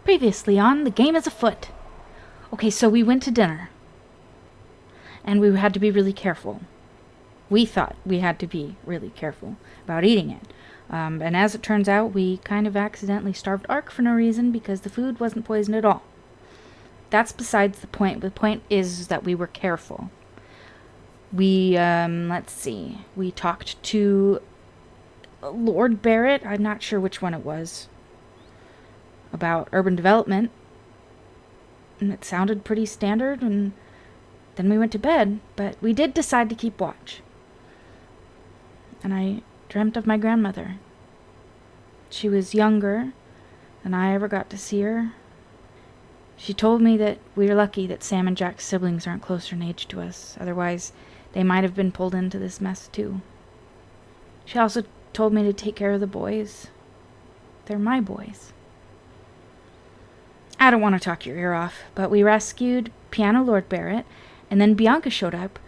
Previously on The Game is Afoot. Okay, so we went to dinner. And we had to be really careful. We thought we had to be really careful about eating it. And as it turns out, we kind of accidentally starved Ark for no reason because the food wasn't poisoned at all. That's besides the point. The point is that we were careful. We, let's see. We talked to Lord Barrett. I'm not sure which one it was. About urban development. And it sounded pretty standard, and then we went to bed, but we did decide to keep watch. And I dreamt of my grandmother. She was younger than I ever got to see her. She told me that we are lucky that Sam and Jack's siblings aren't closer in age to us, otherwise they might have been pulled into this mess too. She also told me to take care of the boys. They're my boys. I don't want to talk your ear off, but we rescued Piano Lord Barrett, and then Bianca showed up.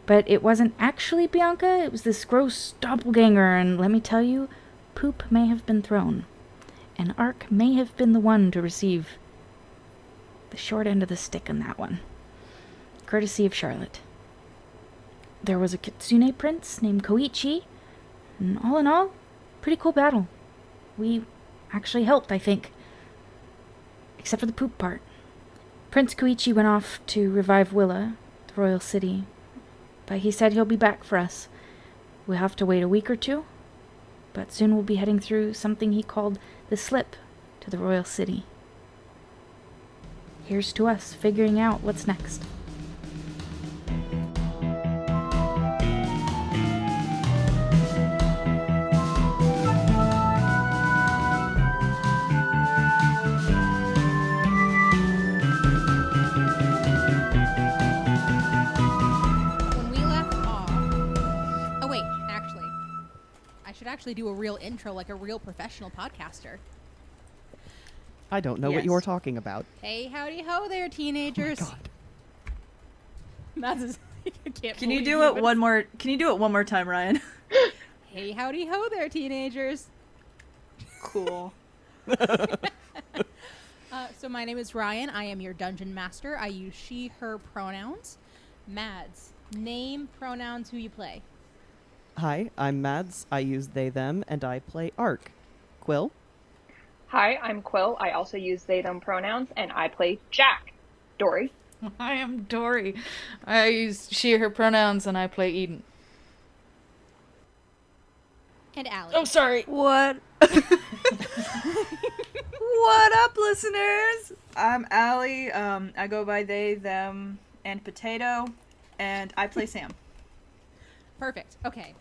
But it wasn't actually Bianca, it was this gross doppelganger, and let me tell you, poop may have been thrown. And Ark may have been the one to receive the short end of the stick in that one. Courtesy of Charlotte. There was a kitsune prince named Koichi, and all in all, pretty cool battle. We actually helped, I think. Except for the poop part. Prince Koichi went off to revive Willa, the royal city, but he said he'll be back for us. We'll have to wait a week or two, but soon we'll be heading through something he called the slip to the royal city. Here's to us figuring out what's next. Actually do a real intro like a real professional podcaster. I don't know what you're talking about. Hey, howdy ho there, teenagers. Oh my God. That's I can't Can you do it one more? Can you do it one more time, Ryan? Hey, howdy ho there, teenagers. Cool. So my name is Ryan. I am your dungeon master. I use she, her pronouns. Mads, name, pronouns, who you play. Hi, I'm Mads. I use they, them, and I play Ark. Quill? Hi, I'm Quill. I also use they, them pronouns, and I play Jack. Dory? I am Dory. I use she, her pronouns, and I play Eden. And Allie. Oh, sorry. What? What up, listeners? I'm Allie. I go by they, them, and Potato, and I play Sam. Perfect. Okay.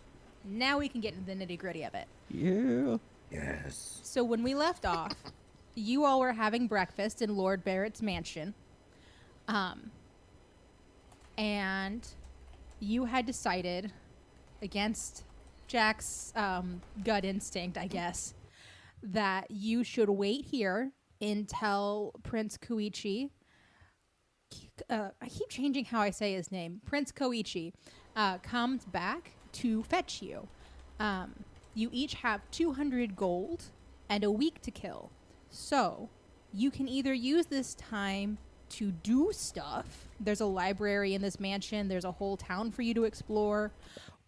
Now we can get into the nitty-gritty of it. Yeah. Yes. So when we left off, you all were having breakfast in Lord Barrett's mansion. And you had decided, against Jack's gut instinct, I guess, that you should wait here until Prince Koichi, I keep changing how I say his name, Prince Koichi, comes back to fetch you. You each have 200 gold and a week to kill. So you can either use this time to do stuff. There's a library in this mansion. There's a whole town for you to explore.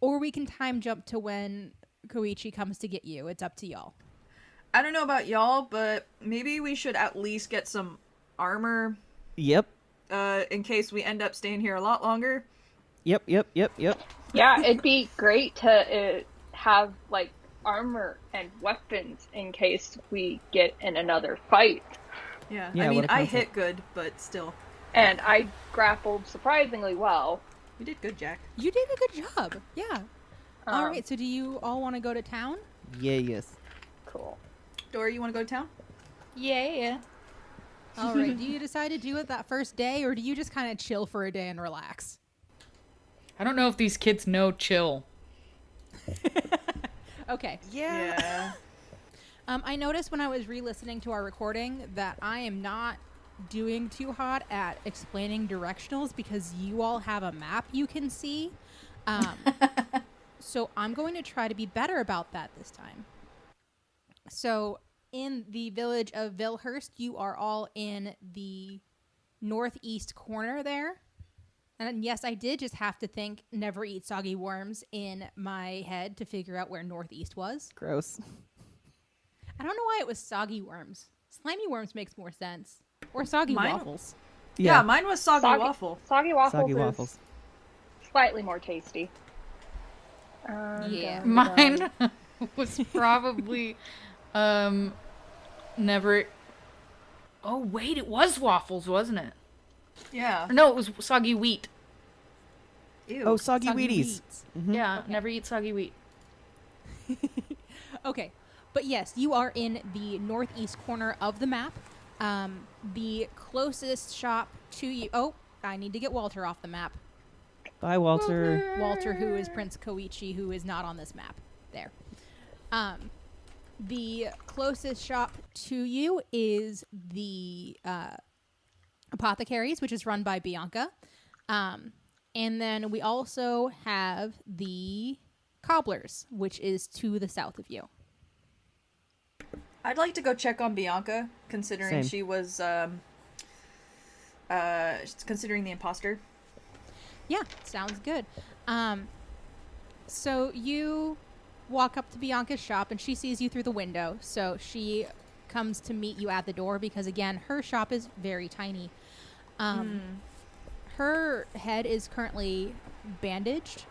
Or we can time jump to when Koichi comes to get you. It's up to y'all. I don't know about y'all, but maybe we should at least get some armor. Yep. In case we end up staying here a lot longer. Yep. Yeah, it'd be great to have, like, armor and weapons in case we get in another fight. Yeah, Yeah, I mean, what a I concept. hit good, but still. And I grappled surprisingly well. You did good, Jack. You did a good job. Yeah. All right. So do you all want to go to town? Yes. Cool. Dory, you want to go to town? Yeah. All right. Do you decide to do it that first day, or do you just kind of chill for a day and relax? I don't know if these kids know chill. Okay. Yeah. I noticed when I was re-listening to our recording that I am not doing too hot at explaining directionals because you all have a map you can see. So I'm going to try to be better about that this time. So in the village of Vilhurst. You are all in the northeast corner there. And yes, I did just have to think never eat soggy worms in my head to figure out where northeast was. Gross. I don't know why it was soggy worms. Slimy worms makes more sense. Or soggy Mine- waffles. Yeah, mine was soggy waffle. Soggy waffles. Soggy is waffles. slightly more tasty. Yeah. Mine was probably never. Oh wait, it was waffles, wasn't it? Yeah. Or no, it was soggy wheat. Ew. Oh, soggy Soggy Wheaties. wheats. Yeah, Okay. never eat soggy wheat. Okay, but yes, you are in the northeast corner of the map. The closest shop to you. Oh, I need to get Walter off the map. Bye, Walter. Walter, who is Prince Koichi, who is not on this map. There. The closest shop to you is the Apothecaries, which is run by Bianca. And then we also have the Cobblers, which is to the south of you. I'd like to go check on Bianca, considering Same. she was considering the imposter. Yeah, sounds good. So you walk up to Bianca's shop, and she sees you through the window. So she comes to meet you at the door because, again, her shop is very tiny. Her head is currently bandaged,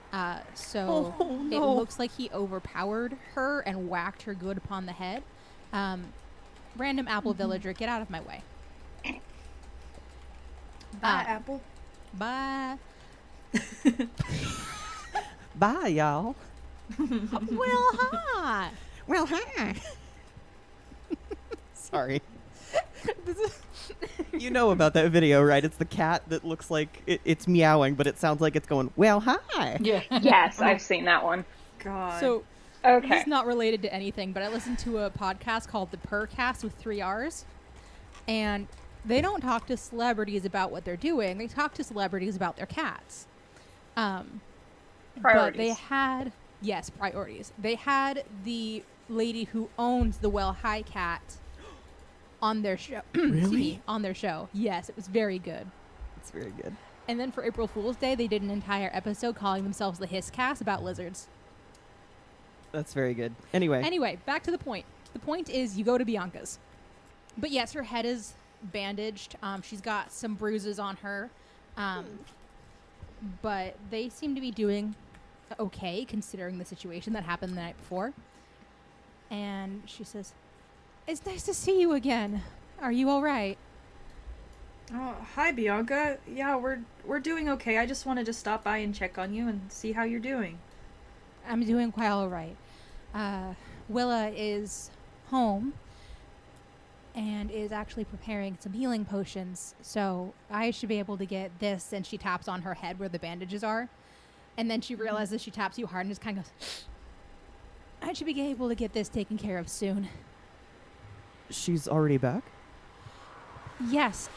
so Oh, it no. looks like he overpowered her and whacked her good upon the head. Random apple villager, get out of my way. Bye, Apple. Bye. Bye, y'all. Well, hi. Well, hi. Sorry. You know about that video, right? It's the cat that looks like it's meowing, but it sounds like it's going, well, hi. Yeah. Yes, I've seen that one. God. So Okay. this is not related to anything, but I listened to a podcast called The Purrcast with 3 R's, and they don't talk to celebrities about what they're doing. They talk to celebrities about their cats. But they Priorities. had, yes, priorities. They had the lady who owns the Well High Cat on their show. Excuse Really? me, on their show. Yes, it was very good. It's very good. And then for April Fool's Day, they did an entire episode calling themselves the Hiss Cast about lizards. That's very good. Anyway. Anyway, back to the point. The point is you go to Bianca's. But yes, her head is bandaged. She's got some bruises on her. But they seem to be doing okay considering the situation that happened the night before. And she says, "It's nice to see you again. Are you all right?" Oh, hi, Bianca. Yeah, we're doing okay. I just wanted to stop by and check on you and see how you're doing. I'm doing quite all right. Willa is home and is actually preparing some healing potions. So I should be able to get this. And she taps on her head where the bandages are. And then she realizes she taps you hard and just kind of goes, "I should be able to get this taken care of soon." She's already back? Yes,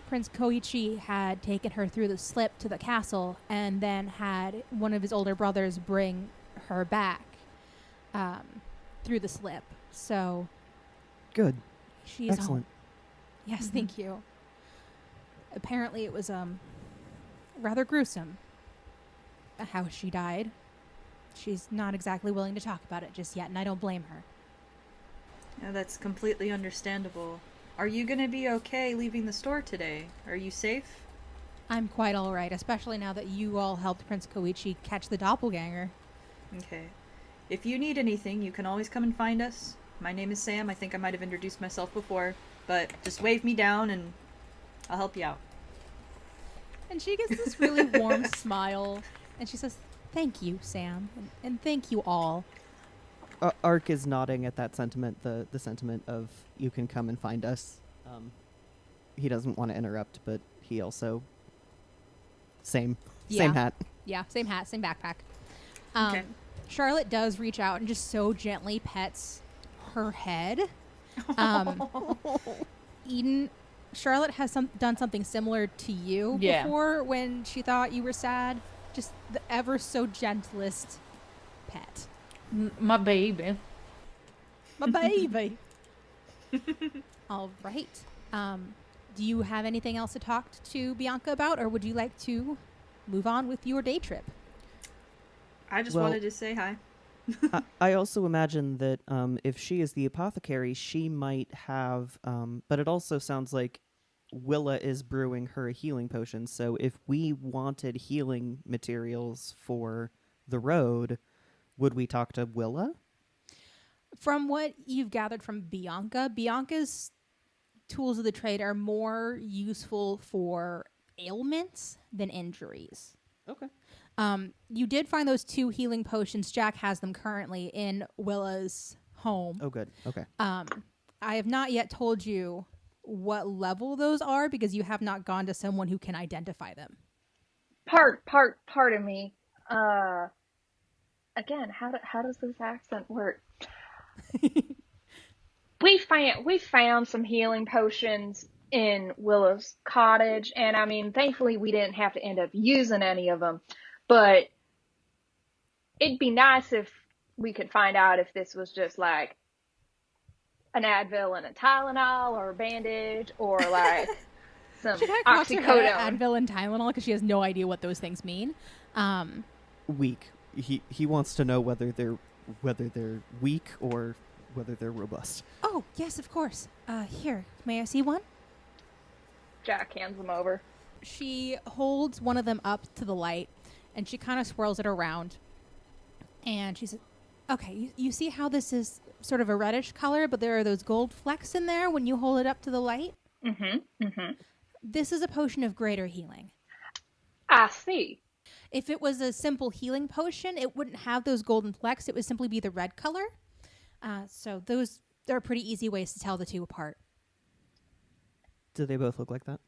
Prince Koichi had taken her through the slip to the castle and then had one of his older brothers bring her back through the slip. So Good. she's Excellent. home. Yes, thank you. Apparently it was rather gruesome how she died. She's not exactly willing to talk about it just yet, and I don't blame her. Yeah, that's completely understandable. Are you gonna be okay leaving the store today? Are you safe? I'm quite all right, especially now that you all helped Prince Koichi catch the doppelganger. Okay. If you need anything, you can always come and find us. My name is Sam. I think I might have introduced myself before, but just wave me down and I'll help you out. And she gets this really warm smile, and she says, "Thank you, Sam, and thank you all." Ark is nodding at that sentiment, the sentiment of you can come and find us. He doesn't want to interrupt, but he also same Yeah. hat. Yeah, same hat, same backpack. Okay. Charlotte does reach out and just so gently pets her head. Eden, Charlotte has done something similar to you Yeah. before when she thought you were sad. Just the ever so gentlest pet. My baby. My baby. All right. Do you have anything else to talk to Bianca about, or would you like to move on with your day trip? I just Well- wanted to say hi. I also imagine that if she is the apothecary, she might have. But it also sounds like Willa is brewing her a healing potion. So if we wanted healing materials for the road, would we talk to Willa? From what you've gathered from Bianca, Bianca's tools of the trade are more useful for ailments than injuries. Okay. You did find those 2 healing potions. Jack has them currently in Willa's home. Oh, good. Okay. I have not yet told you what level those are because you have not gone to someone who can identify them. Pardon me. Again, how does this accent work? We found some healing potions in Willow's cottage, and I mean, thankfully we didn't have to end up using any of them. But it'd be nice if we could find out if this was just like an Advil and a Tylenol, or a bandage, or like some Should I cross her head at oxycodone. Advil and Tylenol because she has no idea what those things mean. Weak. He wants to know whether they're weak or whether they're robust. Oh, yes, of course. Here, may I see one? Jack hands them over. She holds one of them up to the light, and she kind of swirls it around. And she says, okay, you see how this is sort of a reddish color, but there are those gold flecks in there when you hold it up to the light? This is a potion of greater healing. I see. If it was a simple healing potion, it wouldn't have those golden flecks. It would simply be the red color. So those are pretty easy ways to tell the two apart. Do they both look like that?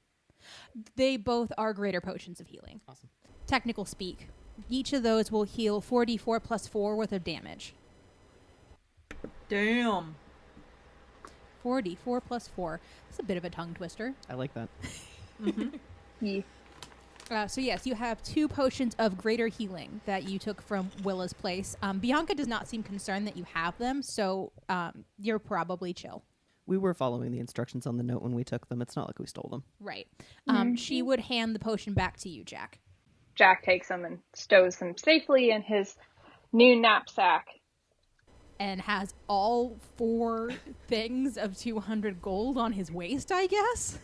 They both are greater potions of healing. Awesome. Technical speak. Each of those will heal 4d4 plus 4 worth of damage. Damn. 4d4 plus 4. That's a bit of a tongue twister. I like that. Yeah. So yes, you have 2 potions of greater healing that you took from Willa's place. Bianca does not seem concerned that you have them, so you're probably chill. We were following the instructions on the note when we took them. It's not like we stole them. Right. She would hand the potion back to you, Jack. Jack takes them and stows them safely in his new knapsack. And has all 4 things of 200 gold on his waist, I guess.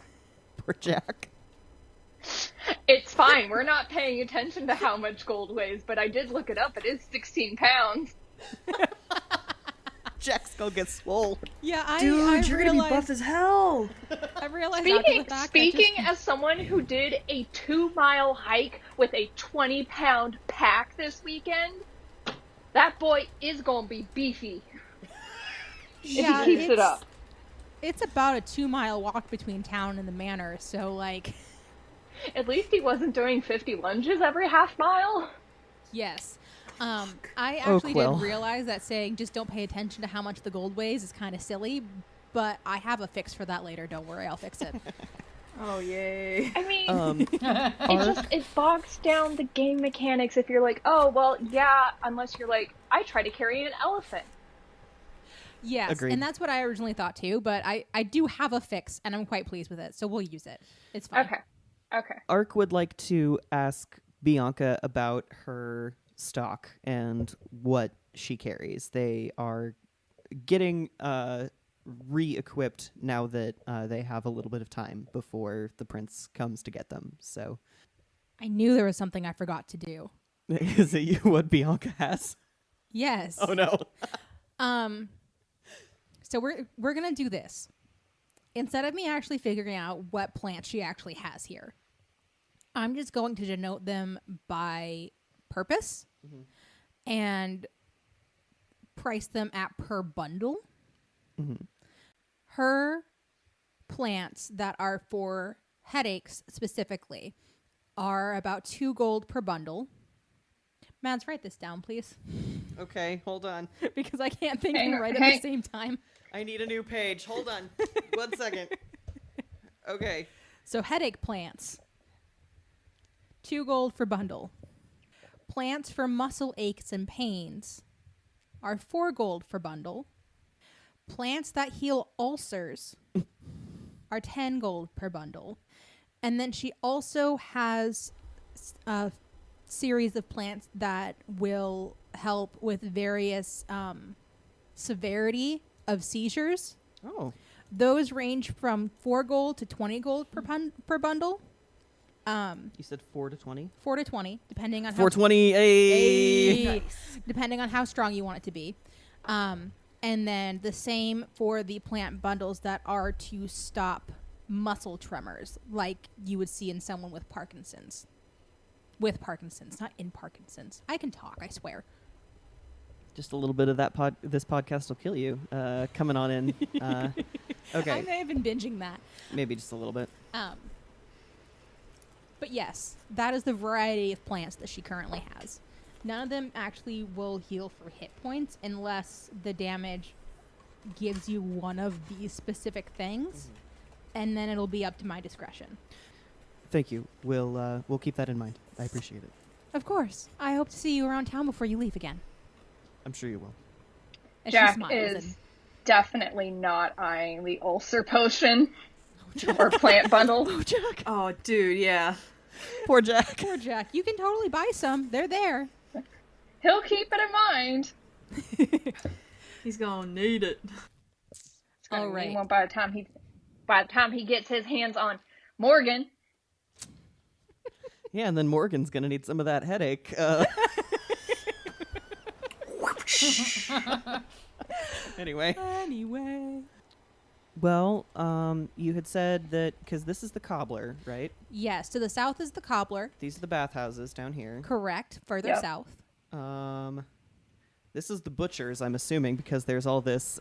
Poor Jack. It's fine. We're not paying attention to how much gold weighs, but I did look it up. It is 16 pounds. Jack's gonna get swole. Yeah, Dude, you're gonna be buff as hell. I realized after the fact that Speaking as someone who did a 2-mile hike with a 20-pound pack this weekend, that boy is gonna be beefy. Yeah, if he keeps it up. It's about a 2-mile walk between town and the manor, so like... At least he wasn't doing 50 lunges every half mile. Yes. I actually Quill. did realize that saying just don't pay attention to how much the gold weighs is kind of silly, but I have a fix for that later. Don't worry, I'll fix it. Oh, yay. I mean, it bogs down the game mechanics if you're like, oh, well, yeah, unless you're like, I try to carry an elephant. Yes, Agreed. and that's what I originally thought too, but I do have a fix, and I'm quite pleased with it, so we'll use it. It's fine. Okay. Ark would like to ask Bianca about her stock and what she carries. They are getting re-equipped now that they have a little bit of time before the prince comes to get them. So, I knew there was something I forgot to do. is it what Bianca has? Yes. Oh no. So we're gonna do this. Instead of me actually figuring out what plants she actually has here, I'm just going to denote them by purpose and price them at per bundle. Her plants that are for headaches specifically are about 2 gold per bundle. Mads, write this down, please, Okay, hold on. because I can't think Hang and on, write at the same time. I need a new page. Hold on. 1 second. Okay. So headache plants, 2 gold for bundle. Plants for muscle aches and pains are 4 gold for bundle. Plants that heal ulcers are 10 gold per bundle. And then she also has a series of plants that will help with various severity of seizures. Oh. Those range from 4 gold to 20 gold per bundle. You said 4 to 20? 4 to 20, depending on 420. Hey. depending on how strong you want it to be. And then the same for the plant bundles that are to stop muscle tremors, like you would see in someone with Parkinson's. With Parkinson's, not in Parkinson's. I can talk, I swear. Just a little bit of that this podcast will kill you. Coming on in. Okay. I may have been binging that. Maybe just a little bit. But yes, that is the variety of plants that she currently has. None of them actually will heal for hit points unless the damage gives you one of these specific things, and then it'll be up to my discretion. Thank you. We'll keep that in mind. I appreciate it. Of course. I hope to see you around town before you leave again. I'm sure you will. And Jack she smiles is definitely not eyeing the ulcer potion or plant bundle. Oh, Jack. Oh, dude, yeah. Poor Jack. Poor Jack. You can totally buy some. They're there. He'll keep it in mind. He's gonna need it. It's gonna All right. need one by the time he gets his hands on Morgan. Yeah, and then Morgan's gonna need some of that headache. Anyway. Well, you had said that because this is the cobbler, right? Yes, to the south is the cobbler. These are the bathhouses down here. Correct. Further Yep. south. This is the butcher's, I'm assuming, because there's all this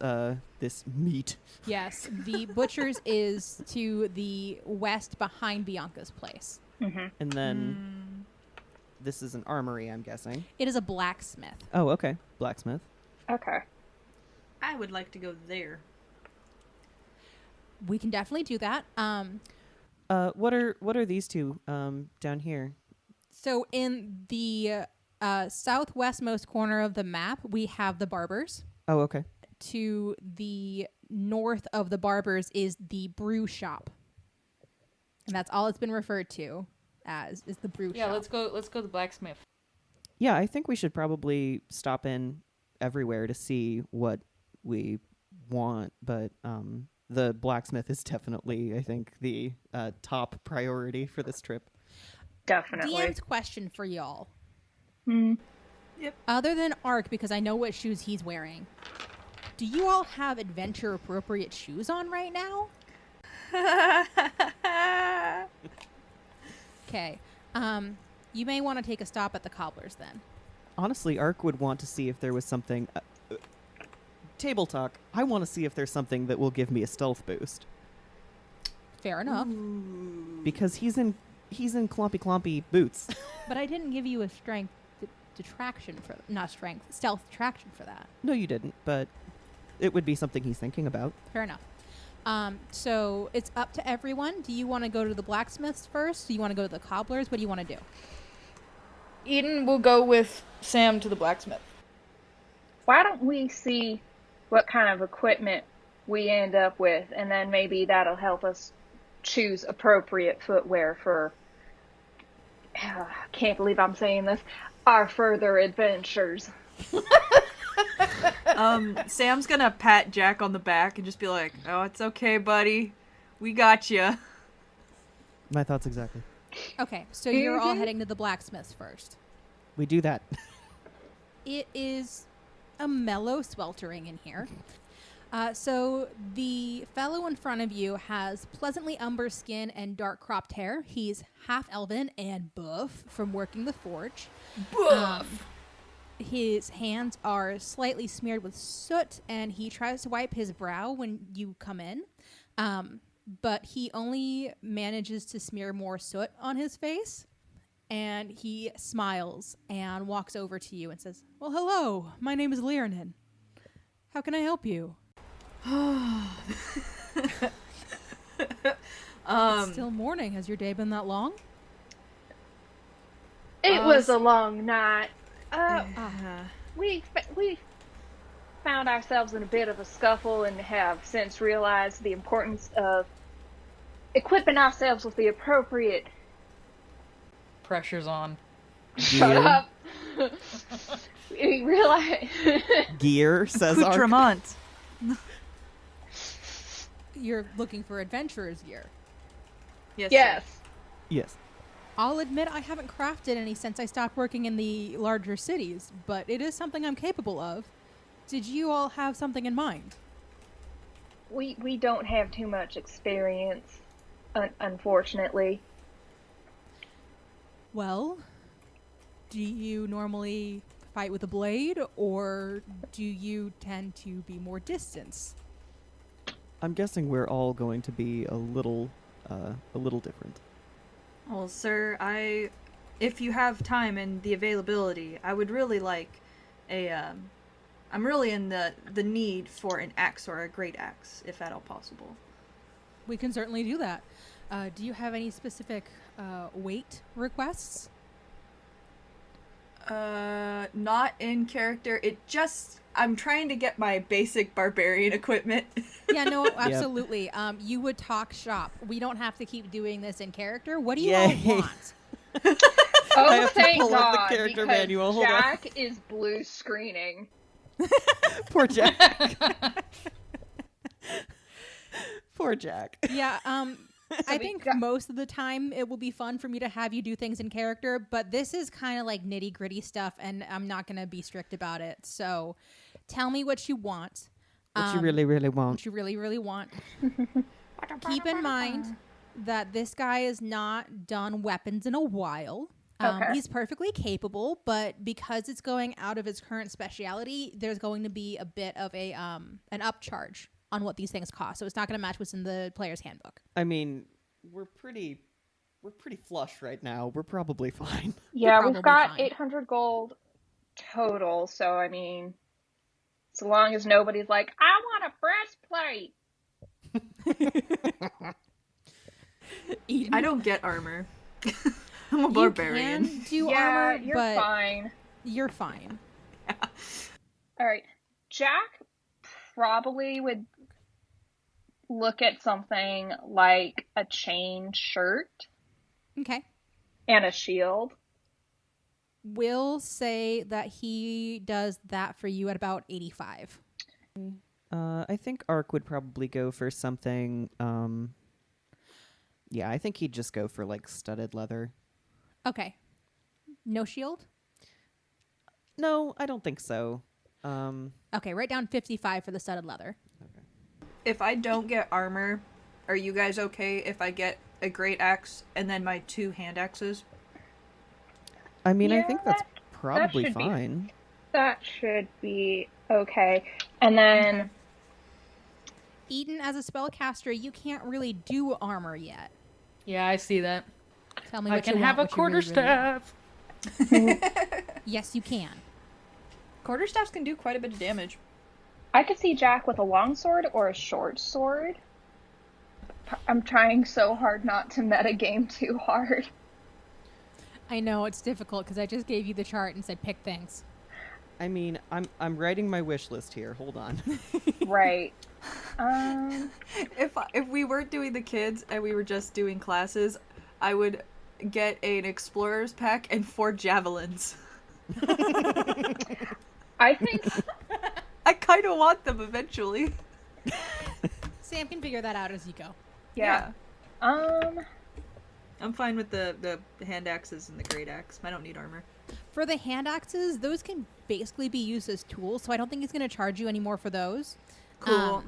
this meat. Yes, the butcher's is to the west behind Bianca's place. And then this is an armory, I'm guessing. It is a blacksmith. Oh, okay. Blacksmith. Okay. I would like to go there. We can definitely do that. What are these two down here? So in the southwestmost corner of the map, we have the barbers. Oh, okay. To the north of the barbers is the brew shop. And that's all it's been referred to as, is the brew shop. Yeah, let's go to the blacksmith. Yeah, I think we should probably stop in everywhere to see what we want, but the blacksmith is definitely, I think, the top priority for this trip. Definitely. DM's question for y'all. Yep. Other than Ark, because I know what shoes he's wearing, do you all have adventure appropriate shoes on right now? Okay. You may want to take a stop at the cobbler's then. Honestly, Ark would want to see if there was something... table talk. I want to see if there's something that will give me a stealth boost. Fair enough. Because he's in clompy clompy boots. But I didn't give you a strength detraction for... Not strength. Stealth detraction for that. No, you didn't, but it would be something he's thinking about. Fair enough. So it's up to everyone. Do you want to go to the blacksmiths first? Do you want to go to the cobblers? What do you want to do? Eden will go with Sam to the blacksmith. Why don't we see what kind of equipment we end up with, and then maybe that'll help us choose appropriate footwear for, can't believe I'm saying this, our further adventures. Sam's gonna pat Jack on the back and just be like, "Oh, it's okay, buddy. We got you." My thoughts exactly. Okay, so you're all heading to the blacksmiths first. We do that. It is a mellow sweltering in here. So the fellow in front of you has pleasantly umber skin and dark cropped hair. He's half elven and buff from working the forge. Buff! His hands are slightly smeared with soot, and he tries to wipe his brow when you come in. But he only manages to smear more soot on his face. And he smiles and walks over to you and says, "Well, hello. My name is Learnin. How can I help you?" It's still morning. Has your day been that long? It was a long night. We found ourselves in a bit of a scuffle and have since realized the importance of equipping ourselves with the appropriate. Pressure's on. Shut Gear. up. We realize. Gear, says Ark. Accoutrement. You're looking for adventurer's gear. Yes. Yes. Yes. I'll admit I haven't crafted any since I stopped working in the larger cities, but it is something I'm capable of. Did you all have something in mind? We don't have too much experience, unfortunately. Well, do you normally fight with a blade, or do you tend to be more distance? I'm guessing we're all going to be a little different. Well, sir, if you have time and the availability, I would really like I'm really in the need for an axe or a great axe, if at all possible. We can certainly do that. Do you have any specific weight requests? Not in character. I'm trying to get my basic barbarian equipment. Yeah, no, absolutely. You would talk shop. We don't have to keep doing this in character. What do you all Yay. want? Oh, have to thank pull up the God, character because manual. Hold on. Jack is blue screening. Poor Jack. Poor Jack. Yeah, I we think got- most of the time it will be fun for me to have you do things in character, but this is kind of like nitty gritty stuff, and I'm not going to be strict about it. So tell me what you want. What you really, really want. What you really, really want. Keep in mind that this guy has not done weapons in a while. Okay. He's perfectly capable, but because it's going out of his current speciality, there's going to be a bit of a an upcharge on what these things cost. So it's not going to match what's in the player's handbook. I mean, we're pretty flush right now. We're probably fine. Yeah, probably we've got fine. 800 gold total, so I mean, so long as nobody's like, I want a breastplate. Eden, I don't get armor. I'm a you barbarian. can do Yeah, armor, you're but fine. you're fine. All right. Jack probably would look at something like a chain shirt Okay. and a shield. Will say that he does that for you at about 85. I think Ark would probably go for something. Yeah, I think he'd just go for like studded leather. Okay. No shield? No, I don't think so. Okay, write down 55 for the studded leather. If I don't get armor, are you guys okay if I get a great axe and then my 2 hand axes? I mean, I Yeah, think that's probably should be- fine. That should be okay. And then, Eden, as a spellcaster, you can't really do armor yet. Yeah, I see that. Tell me I what you can want, have a what you really, quarterstaff. really want. Yes, you can. Quarterstaffs can do quite a bit of damage. I could see Jack with a long sword or a short sword. I'm trying so hard not to metagame too hard. I know it's difficult because I just gave you the chart and said pick things. I mean, I'm writing my wish list here. Hold on. Right. If we weren't doing the kids and we were just doing classes, I would get an explorer's pack and 4 javelins. I think I kind of want them eventually. Sam can figure that out as you go. yeah. I'm fine with the hand axes and the great axe. I don't need armor. For the hand axes, those can basically be used as tools, so I don't think he's going to charge you any more for those. Cool.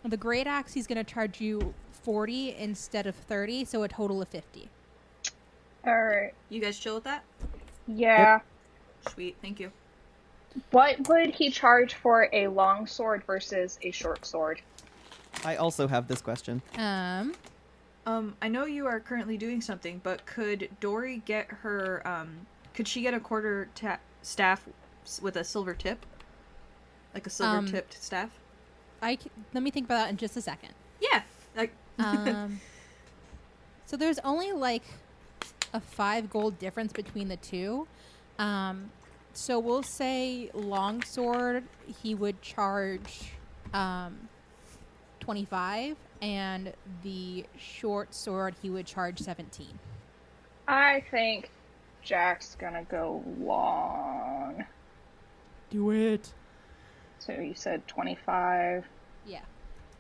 The great axe, he's going to charge you 40 instead of 30, so a total of 50. All right. You guys chill with that? Yeah. Sweet, thank you. What would he charge for a long sword versus a short sword? I also have this question. I know you are currently doing something, but could Dory get her, could she get a quarter staff with a silver tip? Like a silver tipped staff? Let me think about that in just a second. Yeah. Like, So there's only like a 5 gold difference between the two. So we'll say longsword, he would charge 25, and the short sword, he would charge 17. I think Jack's gonna go long. Do it. So you said 25. Yeah.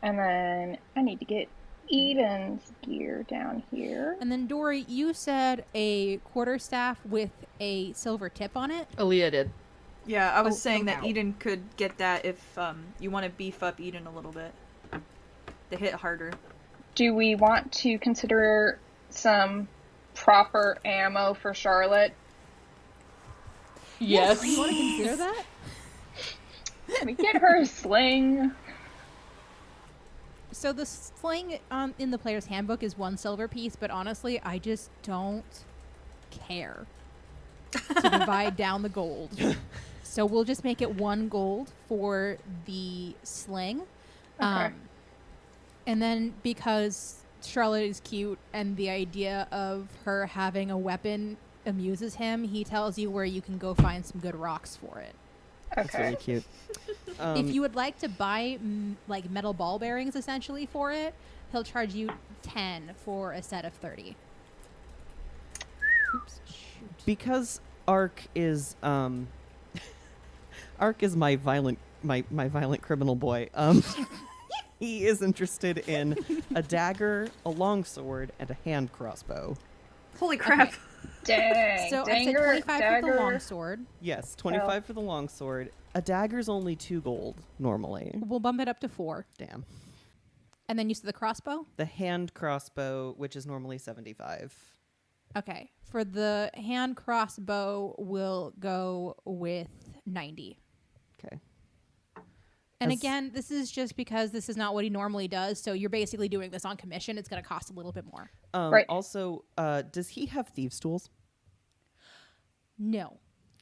And then I need to get Eden's gear down here. And then Dory, you said a quarterstaff with a silver tip on it. Aaliyah did. Yeah, I was Oh, saying that wow. Eden could get that if you want to beef up Eden a little bit. They hit harder. Do we want to consider some proper ammo for Charlotte? Yes. You want to consider that? Can we get her a sling? So the sling in the player's handbook is 1 silver piece, but honestly, I just don't care to divide down the gold. So we'll just make it 1 gold for the sling. Okay. And then because Charlotte is cute and the idea of her having a weapon amuses him, he tells you where you can go find some good rocks for it. That's Okay. really cute. If you would like to buy like metal ball bearings essentially for it, he'll charge you 10 for a set of 30. Oops, shoot. Because Ark is Ark is my violent criminal boy. He is interested in a dagger, a longsword, and a hand crossbow. Holy crap. Okay. Dang. So I said 25 for the longsword. Yes, 25 for the longsword. A dagger's only 2 gold normally. We'll bump it up to 4. Damn. And then you said the crossbow? The hand crossbow, which is normally 75. Okay. For the hand crossbow, we'll go with 90. Okay. And As- again, this is just because this is not what he normally does. So you're basically doing this on commission. It's going to cost a little bit more. Right. Also, does he have thieves' tools? No.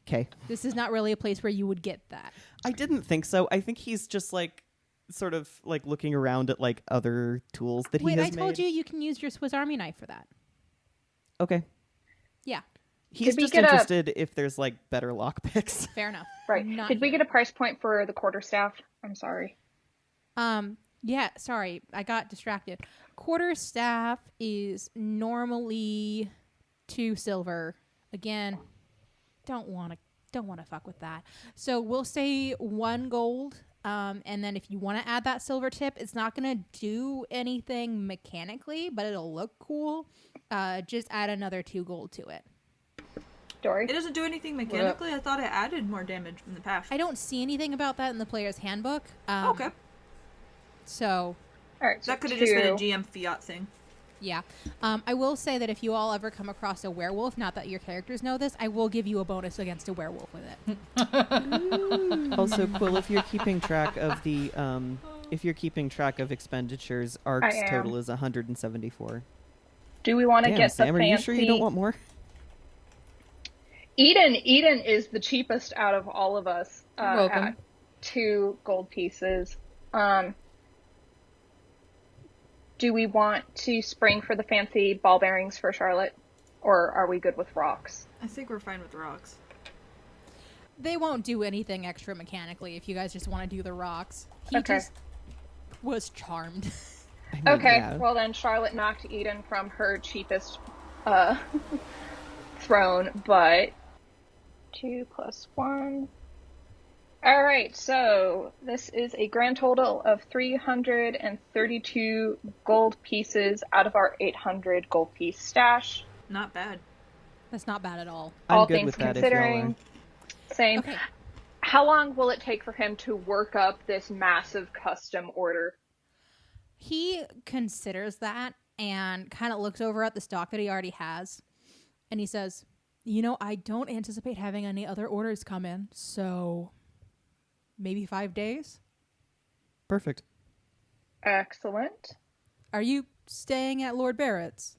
Okay. This is not really a place where you would get that. I didn't think so. I think he's just like sort of like looking around at like other tools that Wait, he I has told made. you can use your Swiss Army knife for that. Okay. Yeah, He's we just get a- interested if there's like better lockpicks. fair enough. Right. Not Did we here. get a price point for the quarterstaff? I'm sorry. Yeah, sorry, I got distracted. Quarterstaff is normally 2 silver. Again, don't want to fuck with that. So we'll say 1 gold. And then if you want to add that silver tip, it's not going to do anything mechanically, but it'll look cool. Just add another 2 gold to it. Dory? It doesn't do anything mechanically. I thought it added more damage in the past. I don't see anything about that in the player's handbook. Okay. So, All right. So That could have just been a 2. GM fiat thing. yeah. I will say that if you all ever come across a werewolf, not that your characters know this, I will give you a bonus against a werewolf with it. Also, Quill, if you're keeping track of the expenditures, Ark's I am. total is 174. Do we want to Damn, get Sam, the are you fancy? sure you don't want more? Eden is the cheapest out of all of us. You're welcome. At 2 gold pieces. Do we want to spring for the fancy ball bearings for Charlotte, or are we good with rocks? I think we're fine with rocks. They won't do anything extra mechanically if you guys just want to do the rocks. He Okay. just was charmed. I mean, Okay, yeah. well then Charlotte knocked Eden from her cheapest throne, but 2 plus 1. All right, so this is a grand total of 332 gold pieces out of our 800 gold piece stash. Not bad. That's not bad at all. I'm All good things with that if y'all considering, are. same. Okay. How long will it take for him to work up this massive custom order? He considers that and kind of looks over at the stock that he already has. And he says, I don't anticipate having any other orders come in. So maybe 5 days? Perfect. Excellent. Are you staying at Lord Barrett's?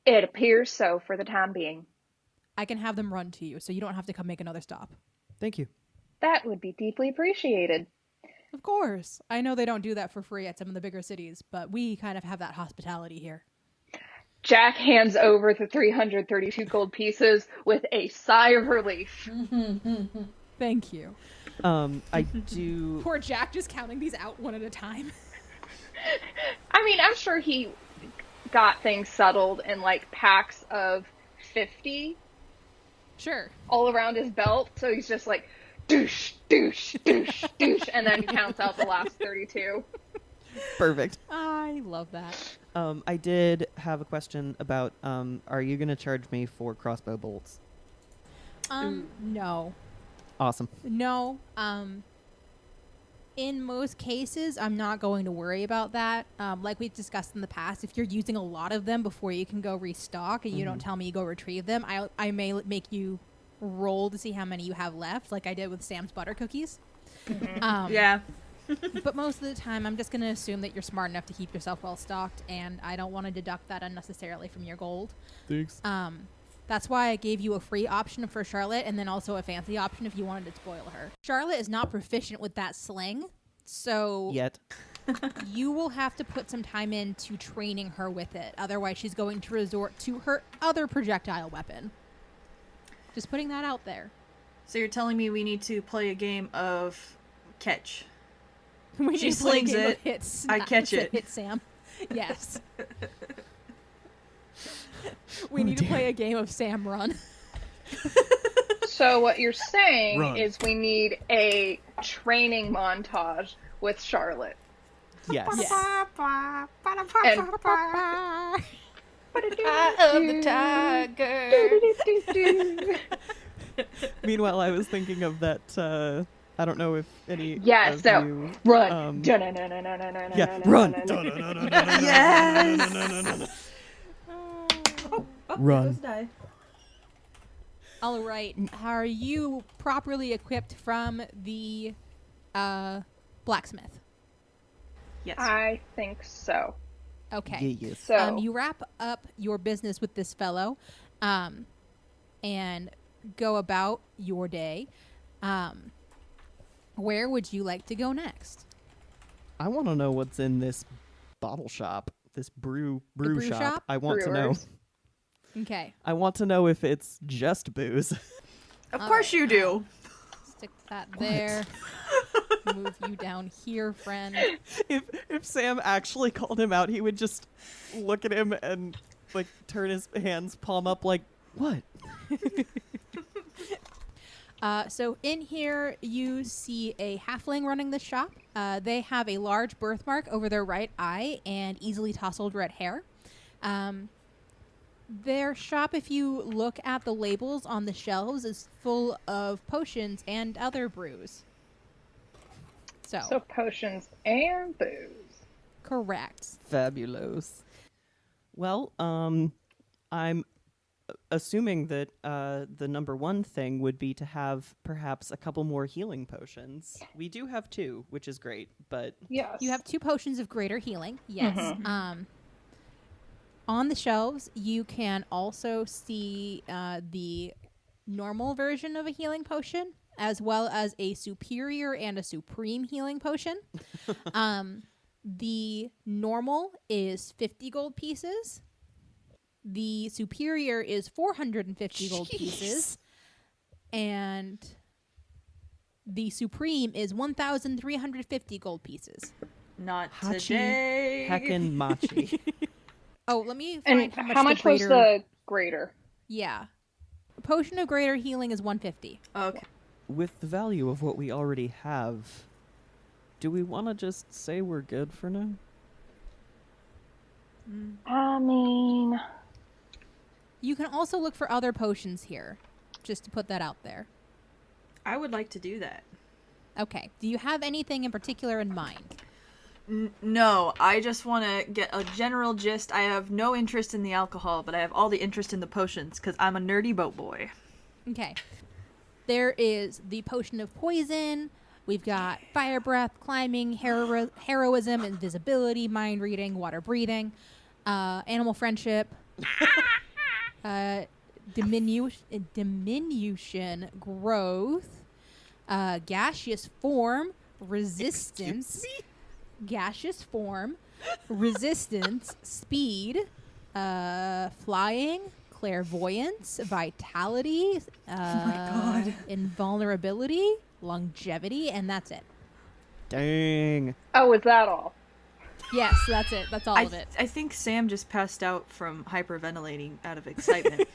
It appears so for the time being. I can have them run to you so you don't have to come make another stop. Thank you. That would be deeply appreciated. Of course. I know they don't do that for free at some of the bigger cities, but we kind of have that hospitality here. Jack hands over the 332 gold pieces with a sigh of relief. Thank you. I do. Poor Jack just counting these out one at a time. I mean, I'm sure he got things settled in like packs of 50 Sure. all around his belt, so he's just like douche, douche, douche, douche, and then counts out the last 32. Perfect. I love that. I did have a question about, are you going to charge me for crossbow bolts? No. Awesome. No. In most cases, I'm not going to worry about that. Like we've discussed in the past, if you're using a lot of them before you can go restock and you don't tell me you go retrieve them, I may make you roll to see how many you have left, like I did with Sam's butter cookies. Yeah. But most of the time, I'm just going to assume that you're smart enough to keep yourself well stocked, and I don't want to deduct that unnecessarily from your gold. Thanks. That's why I gave you a free option for Charlotte and then also a fancy option if you wanted to spoil her. Charlotte is not proficient with that sling, so Yet. you will have to put some time into training her with it. Otherwise, she's going to resort to her other projectile weapon. Just putting that out there. So you're telling me we need to play a game of catch? When She you play a slings game of it, hits, I catch to it. Hit Sam. Yes. We need to play a game of Sam Run. So what you're saying Run. is we need a training montage with Charlotte. Yes. And Eye of the tiger. Meanwhile, I was thinking of that, I don't know if any Yes, of no. you... Run. Yeah, run! Yes. Run. All right. Are you properly equipped from the blacksmith? Yes. I think so. Okay. Yes. So You wrap up your business with this fellow and go about your day. Where would you like to go next? I want to know what's in this bottle shop, this brew brew shop. shop? I want to know. Brewers. Okay. I want to know if it's just booze. Of All course right. you do. Stick that there. Move you down here, friend. If Sam actually called him out, he would just look at him and like turn his hands palm up like, what? So in here, you see a halfling running the shop. They have a large birthmark over their right eye and easily tousled red hair. Their shop, if you look at the labels on the shelves, is full of potions and other brews. So potions and booze. Correct. Fabulous. Well, I'm assuming that the number one thing would be to have perhaps a couple more healing potions. We do have 2, which is great, but Yes. You have 2 potions of greater healing. Yes. On the shelves, you can also see the normal version of a healing potion, as well as a superior and a supreme healing potion. The normal is 50 gold pieces. The superior is 450 gold pieces. And the supreme is 1,350 gold pieces. Not Hachi, today. heckin' machi. Oh, let me And find how much was the greater? Yeah. A potion of greater healing is 150. Okay. With the value of what we already have, do we want to just say we're good for now? I mean, You can also look for other potions here, just to put that out there. I would like to do that. Okay. Do you have anything in particular in mind? No, I just want to get a general gist. I have no interest in the alcohol, but I have all the interest in the potions because I'm a nerdy boat boy. Okay. There is the potion of poison. We've got fire breath, climbing, heroism, invisibility, mind reading, water breathing, animal friendship, diminution, growth, gaseous form, resistance, gaseous form, resistance, speed, flying, clairvoyance, vitality, invulnerability, longevity, and that's it. Dang. Oh, is that all? Yes, that's it. That's all of it. I think Sam just passed out from hyperventilating out of excitement.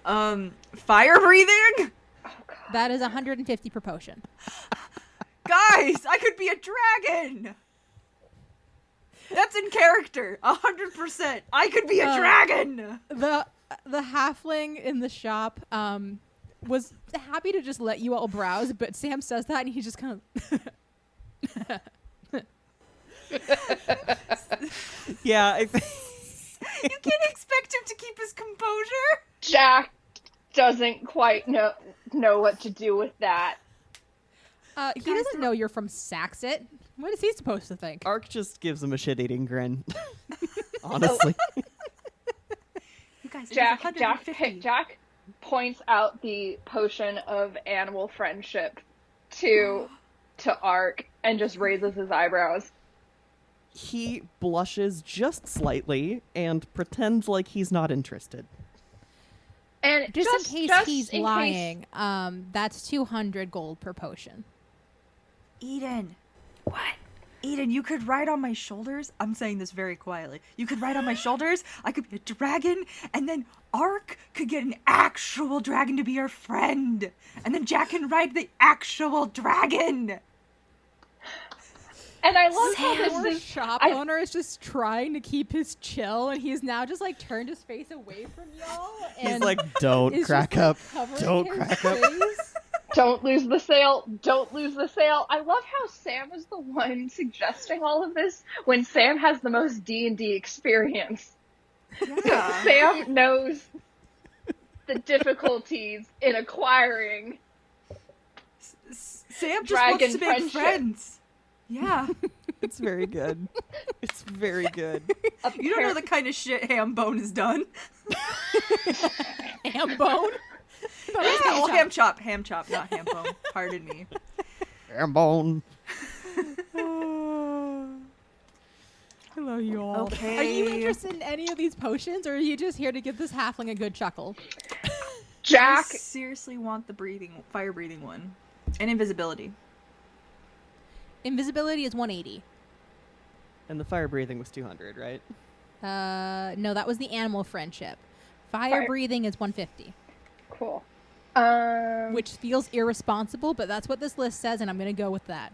Fire breathing? That is 150 per potion. Guys, I could be a dragon! That's in character, 100%. I could be a dragon! The halfling in the shop was happy to just let you all browse, but Sam says that and he just kind of... Yeah, I think. You can't expect him to keep his composure. Jack doesn't quite know what to do with that. He doesn't know you're from Saxit. What is he supposed to think? Ark just gives him a shit-eating grin. Honestly. You guys, Jack points out the potion of animal friendship to Ark and just raises his eyebrows. He blushes just slightly and pretends like he's not interested. In And case he's in case- lying, that's 200 gold per potion. Eden. What? Eden, you could ride on my shoulders. I'm saying this very quietly. You could ride on my shoulders. I could be a dragon. And then Ark could get an actual dragon to be our friend. And then Jack can ride the actual dragon. And I love how Poor this is shop owner is just trying to keep his chill, and he's now just like turned his face away from y'all. And He's like, don't is crack just, up. like, covering Don't his crack up. face. Don't lose the sale. Don't lose the sale. I love how Sam is the one suggesting all of this when Sam has the most D&D experience. Yeah. Sam knows the difficulties in acquiring Sam just Dragon wants to make friendship. friends. Yeah. It's very good. It's very good. You don't know the kind of shit Hambone has done. Ham bone. Oh, ham chop, not Hambone. Pardon me. Airbone. Hello, you all. Okay. Are you interested in any of these potions, or are you just here to give this halfling a good chuckle? Jack. I seriously want the fire breathing one. And invisibility. Invisibility is 180. And the fire breathing was 200, right? No, that was the animal friendship. Fire Fire- breathing is 150, Cool. which feels irresponsible, but that's what this list says, and I'm going to go with that.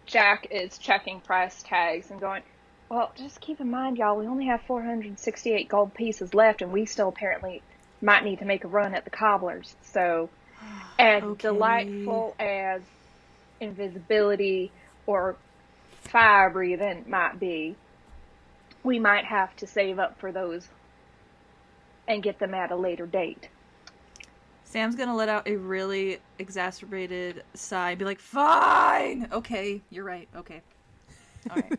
Jack is checking price tags and going, well, just keep in mind, y'all, we only have 468 gold pieces left, and we still apparently might need to make a run at the cobblers. So, as Okay. delightful as invisibility or fire breathing might be, we might have to save up for those and get them at a later date. Sam's gonna let out a really exacerbated sigh and be like, fine! Okay, you're right. Okay. Alright.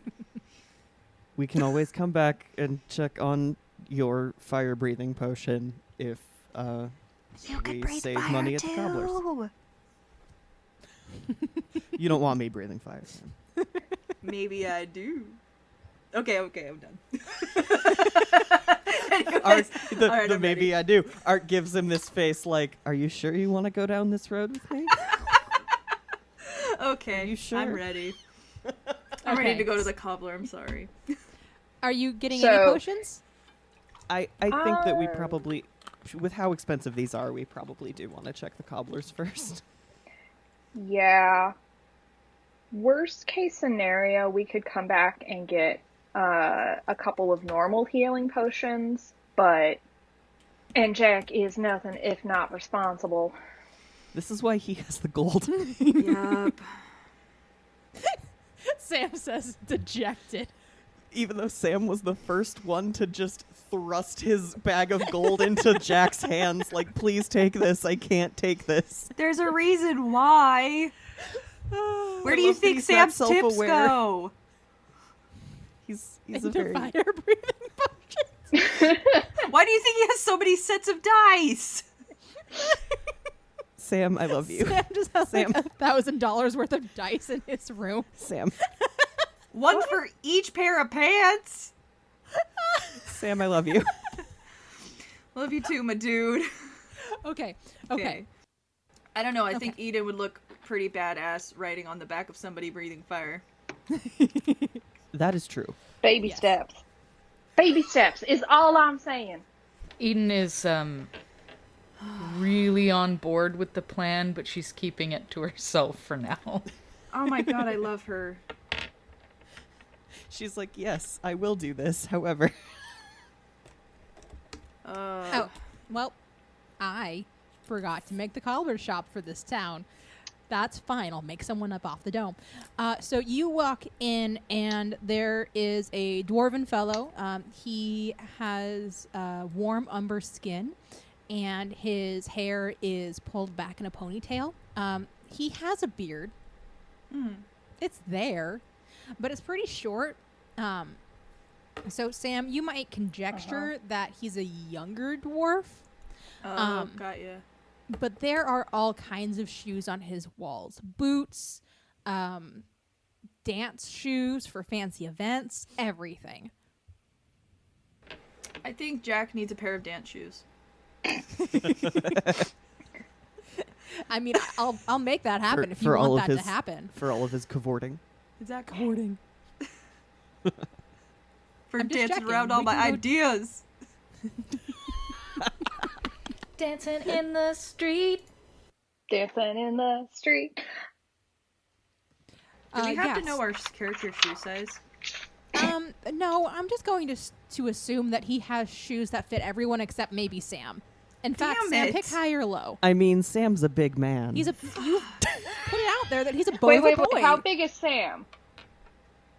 We can always come back and check on your fire breathing potion if we save money at the cobblers. You don't want me breathing fire, Sam. Maybe I do. Okay, I'm done. Art, Anyways, the alright, I'm maybe ready. I do. Art gives him this face like, are you sure you want to go down this road with me? Okay, Are you sure? I'm ready. I'm ready Okay. to go to the cobbler, I'm sorry. Are you getting So- any potions? I think that we probably, with how expensive these are, we probably do want to check the cobblers first. Yeah. Worst case scenario, we could come back and get a couple of normal healing potions, and Jack is nothing if not responsible. This is why he has the gold. Yup. Sam says dejected. Even though Sam was the first one to just thrust his bag of gold into Jack's hands, like, please take this, I can't take this. There's a reason why. Where do you think Sam's tips go? He's a Into very... fire breathing potions. Why do you think he has so many sets of dice? Sam, I love you. Sam just has Sam. like $1,000 worth of dice in his room. Sam. One for each pair of pants. Sam, I love you. Love you too, my dude. Okay. I don't know. I Okay. think Eden would look pretty badass riding on the back of somebody breathing fire. That is true. Baby Yes. steps. Baby steps is all I'm saying. Eden is really on board with the plan, but she's keeping it to herself for now. Oh my god, I love her. She's like, yes, I will do this. However, Oh, well, I forgot to make the cobbler shop for this town. That's fine. I'll make someone up off the dome. So you walk in, and there is a dwarven fellow. He has warm umber skin, and his hair is pulled back in a ponytail. He has a beard. It's there, but it's pretty short. So Sam, you might conjecture that he's a younger dwarf. Got ya. But there are all kinds of shoes on his walls. Boots, dance shoes for fancy events, everything. I think Jack needs a pair of dance shoes. I mean, I'll make that happen if you for all want of that his to happen. for all of his cavorting. Is that Hoarding. for I'm just dancing checking. around all We my can go- ideas? Dancing in the street. Dancing in the street. Do we have to Yes. know our character shoe size? No, I'm just going to assume that he has shoes that fit everyone except maybe Sam. In fact, Damn Sam, it. pick high or low. I mean, Sam's a big man. You put it out there that he's a boat Wait, of wait, a boy. wait. How big is Sam?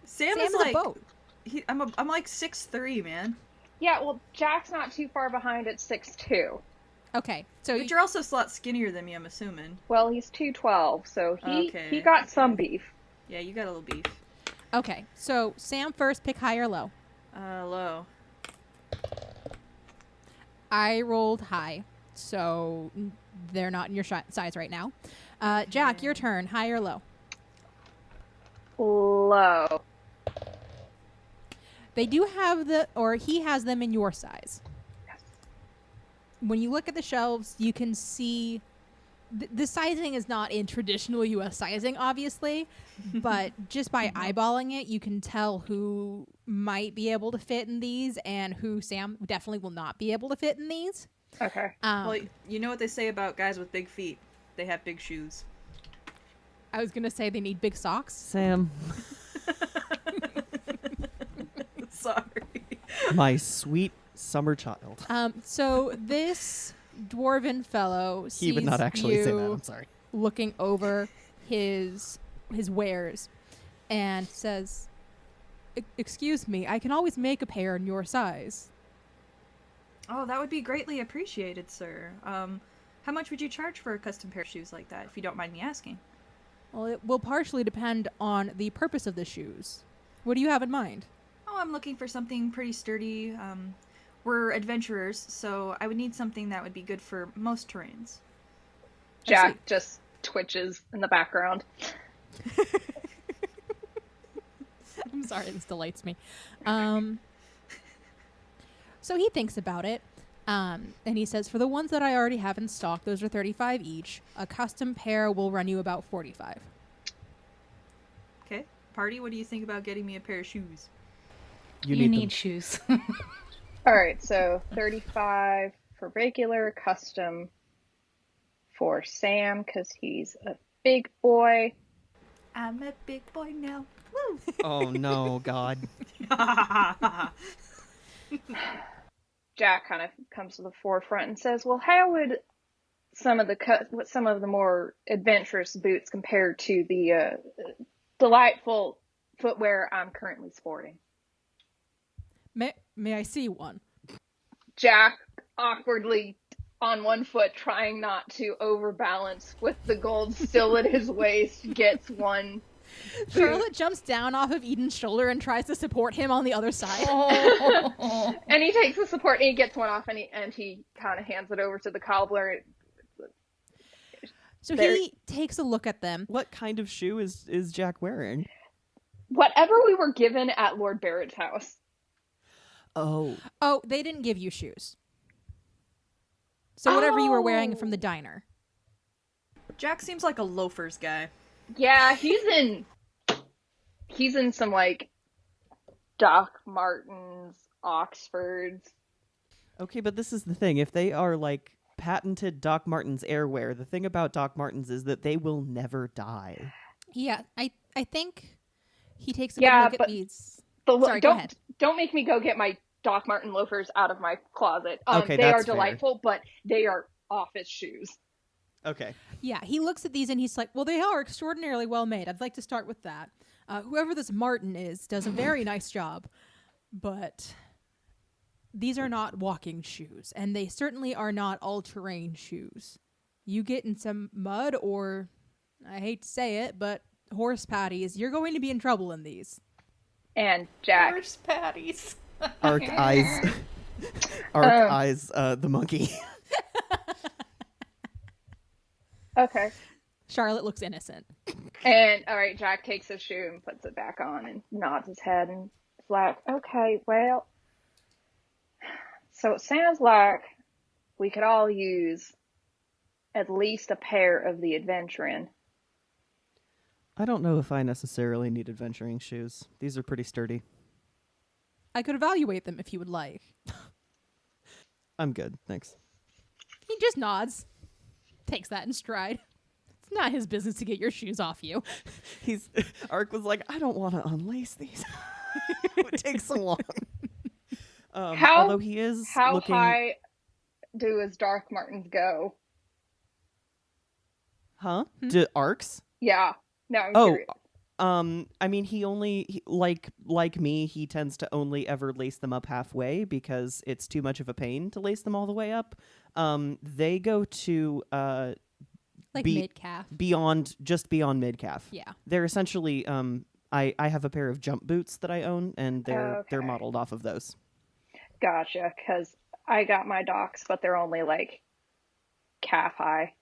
Sam Sam is is like a boat. I'm like 6'3", man. Yeah, well, Jack's not too far behind at 6'2". Okay, so But you're also a lot skinnier than me, I'm assuming. Well, he's 212, so he Okay, got some beef. Yeah, you got a little beef. okay, so Sam first, pick high or low. Low. I rolled high, so they're not in your size right now. Jack, your turn. High or low? Low. They do have he has them in your size. Yes. When you look at the shelves, you can see the sizing is not in traditional U.S. sizing, obviously, but just by eyeballing it, you can tell who might be able to fit in these and who Sam definitely will not be able to fit in these. Okay. Well, you know what they say about guys with big feet? They have big shoes. I was going to say they need big socks. Sam, Sorry. my sweet summer child. So this dwarven fellow sees He would not actually say that. you I'm sorry. looking over his wares and says, "Excuse me, I can always make a pair in your size." Oh, that would be greatly appreciated, sir. How much would you charge for a custom pair of shoes like that, if you don't mind me asking? Well, it will partially depend on the purpose of the shoes. What do you have in mind? Oh, I'm looking for something pretty sturdy. We're adventurers, so I would need something that would be good for most terrains. Jack just twitches in the background. I'm sorry, this delights me. So he thinks about it, and he says, for the ones that I already have in stock, those are $35 each. A custom pair will run you about $45. Okay. Party, what do you think about getting me a pair of shoes? You You need need them. shoes. All right, so 35 for regular, custom for Sam because he's a big boy. I'm a big boy now. Woo! Oh no, God. Jack kind of comes to the forefront and says, "Well, how would some of the more adventurous boots compare to the delightful footwear I'm currently sporting?" May I see one? Jack awkwardly on one foot, trying not to overbalance with the gold still at his waist, gets one. Charlotte jumps down off of Eden's shoulder and tries to support him on the other side. And he takes the support and he gets one off and he kind of hands it over to the cobbler. So There- he takes a look at them. What kind of shoe is Jack wearing? Whatever we were given at Lord Barrett's house. Oh, Oh, they didn't give you shoes. So whatever you were wearing from the Oh. diner. Jack seems like a loafers guy. Yeah, he's in some like Doc Martens, Oxfords. Okay, but this is the thing. If they are like patented Doc Martens airwear, the thing about Doc Martens is that they will never die. Yeah, I think he takes a good Yeah, look at but these. the lo- Sorry, go ahead. don't make me go get my Doc Marten loafers out of my closet. Okay, They are that's fair. delightful, but they are office shoes. Okay. Yeah, he looks at these and he's like, well, they are extraordinarily well made. I'd like to start with that. Whoever this Martin is does a very nice job, but these are not walking shoes, and they certainly are not all-terrain shoes. You get in some mud or, I hate to say it, but horse patties, you're going to be in trouble in these. And Jack, Horse patties. Arc eyes. Arc eyes the monkey. okay. Charlotte looks innocent. And all right, Jack takes his shoe and puts it back on and nods his head and is like, okay, well, so it sounds like we could all use at least a pair of the adventuring. I don't know if I necessarily need adventuring shoes. These are pretty sturdy. I could evaluate them if you would like. I'm good, thanks. He just nods, takes that in stride. It's not his business to get your shoes off you. Arc was like, I don't want to unlace these. It would take so long. Although he is How looking... high do his Dark Martens go? Huh? Do arcs? Yeah. No, I'm Oh, curious. I mean, like me, he tends to only ever lace them up halfway because it's too much of a pain to lace them all the way up. They go to Like mid-calf. beyond mid calf. Yeah. They're essentially I have a pair of jump boots that I own, and they're Okay. modeled off of those. Gotcha, because I got my docs, but they're only like calf high.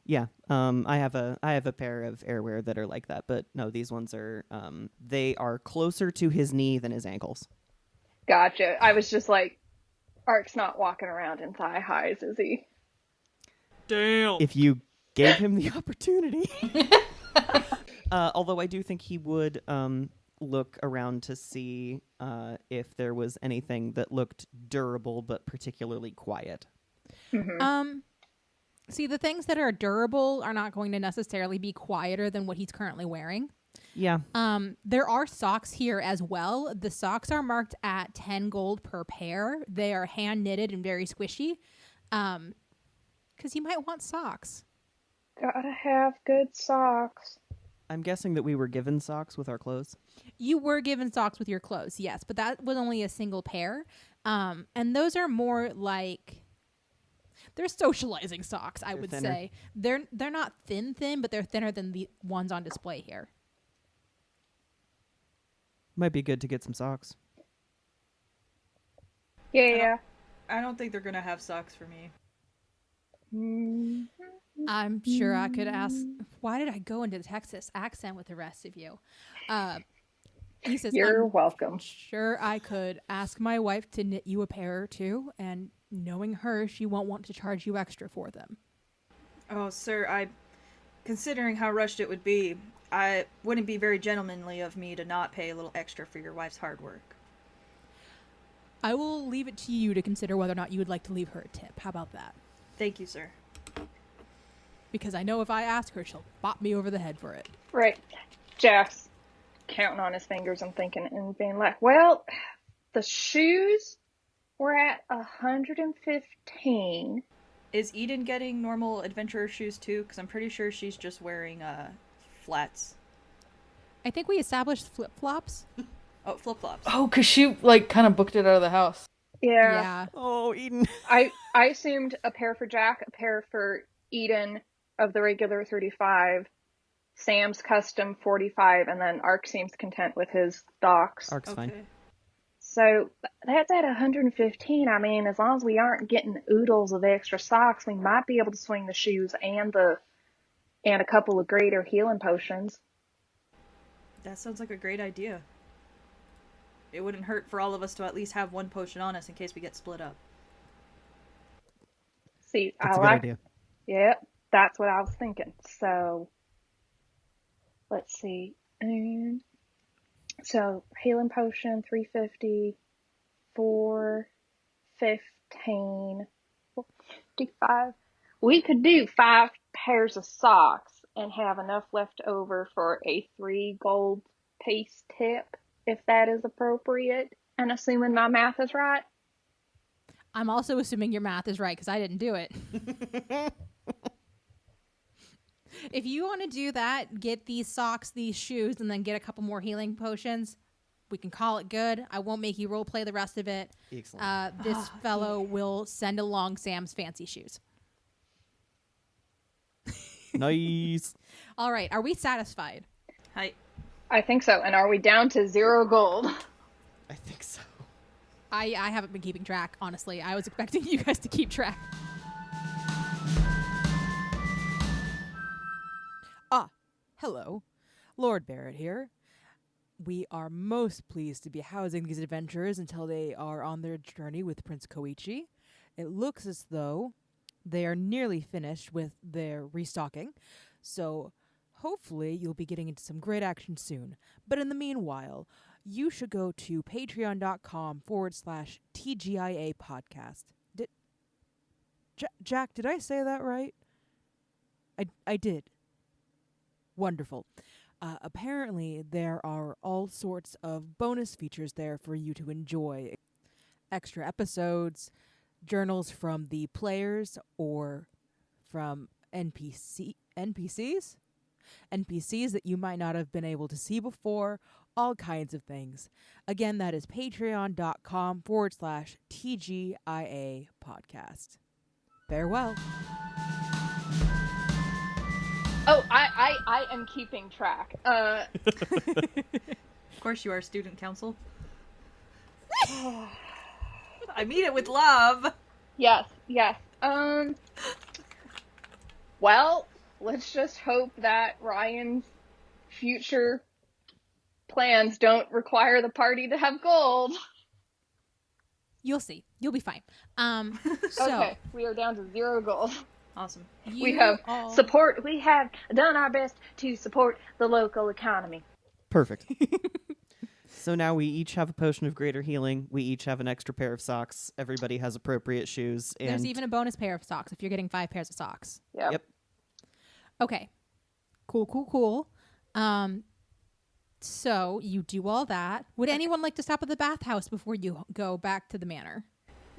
Yeah, I have a pair of airwear that are like that, but no, these ones are they are closer to his knee than his ankles. Gotcha. I was just like, Ark's not walking around in thigh highs, is he? Damn. If you gave him the opportunity. Although I do think he would look around to see if there was anything that looked durable but particularly quiet. Mm-hmm. See, the things that are durable are not going to necessarily be quieter than what he's currently wearing. Yeah. There are socks here as well. The socks are marked at 10 gold per pair. They are hand knitted and very squishy. Because you might want socks. Gotta have good socks. I'm guessing that we were given socks with our clothes. You were given socks with your clothes, yes, but that was only a single pair. And those are more like, they're socializing socks, I They're would thinner. say. They're not thin, but they're thinner than the ones on display here. Might be good to get some socks. Yeah. I don't think they're gonna have socks for me. Mm. I'm sure I could ask. Why did I go into the Texas accent with the rest of you? He says, You're I'm welcome. sure I could ask my wife to knit you a pair or two, and knowing her, she won't want to charge you extra for them. Oh, sir, considering how rushed it would be, I wouldn't be very gentlemanly of me to not pay a little extra for your wife's hard work. I will leave it to you to consider whether or not you would like to leave her a tip. How about that? Thank you, sir. Because I know if I ask her, she'll bop me over the head for it. Right. Jack's counting on his fingers and thinking and being like, well, the shoes were at 115. Is Eden getting normal adventurer shoes too? Because I'm pretty sure she's just wearing flats. I think we established flip-flops. Oh, flip-flops. Oh, because she, like, kind of booked it out of the house. Yeah. Oh, Eden. I assumed a pair for Jack, a pair for Eden of the regular 35, Sam's custom 45, and then Ark seems content with his docs. Arc's fine. So that's at 115. I mean, as long as we aren't getting oodles of extra socks, we might be able to swing the shoes and a couple of greater healing potions. That sounds like a great idea. It wouldn't hurt for all of us to at least have one potion on us in case we get split up. See, That's I a good like. idea. Yep, that's what I was thinking. So let's see. And so healing potion 350, 415, 55. We could do 5 pairs of socks and have enough left over for a 3 gold piece tip, if that is appropriate. And assuming my math is right. I'm also assuming your math is right because I didn't do it. If you want to do that, get these socks, these shoes, and then get a couple more healing potions, we can call it good. I won't make you role play the rest of it. Excellent. This fellow will send along Sam's fancy shoes. Nice. All right. Are we satisfied? Hi. I think so. And are we down to 0 gold? I think so. I haven't been keeping track, honestly. I was expecting you guys to keep track. Hello, Lord Barrett here. We are most pleased to be housing these adventurers until they are on their journey with Prince Koichi. It looks as though they are nearly finished with their restocking, so hopefully you'll be getting into some great action soon. But in the meanwhile, you should go to patreon.com/TGIA podcast. Jack, did I say that right? I did. Wonderful. Apparently, there are all sorts of bonus features there for you to enjoy. Extra episodes, journals from the players or from NPCs that you might not have been able to see before, all kinds of things. Again, that is patreon.com/TGIA podcast. Farewell. Oh, I am keeping track. Of course you are, student council. I mean it with love. Yes. Well, let's just hope that Ryan's future plans don't require the party to have gold. You'll see. You'll be fine. So Okay, we are down to 0 gold. Awesome. We have done our best to support the local economy. Perfect. So now we each have a potion of greater healing. We each have an extra pair of socks. Everybody has appropriate shoes. And there's even a bonus pair of socks if you're getting 5 pairs of socks. Yep. Okay. Cool. So you do all that. Would anyone like to stop at the bathhouse before you go back to the manor?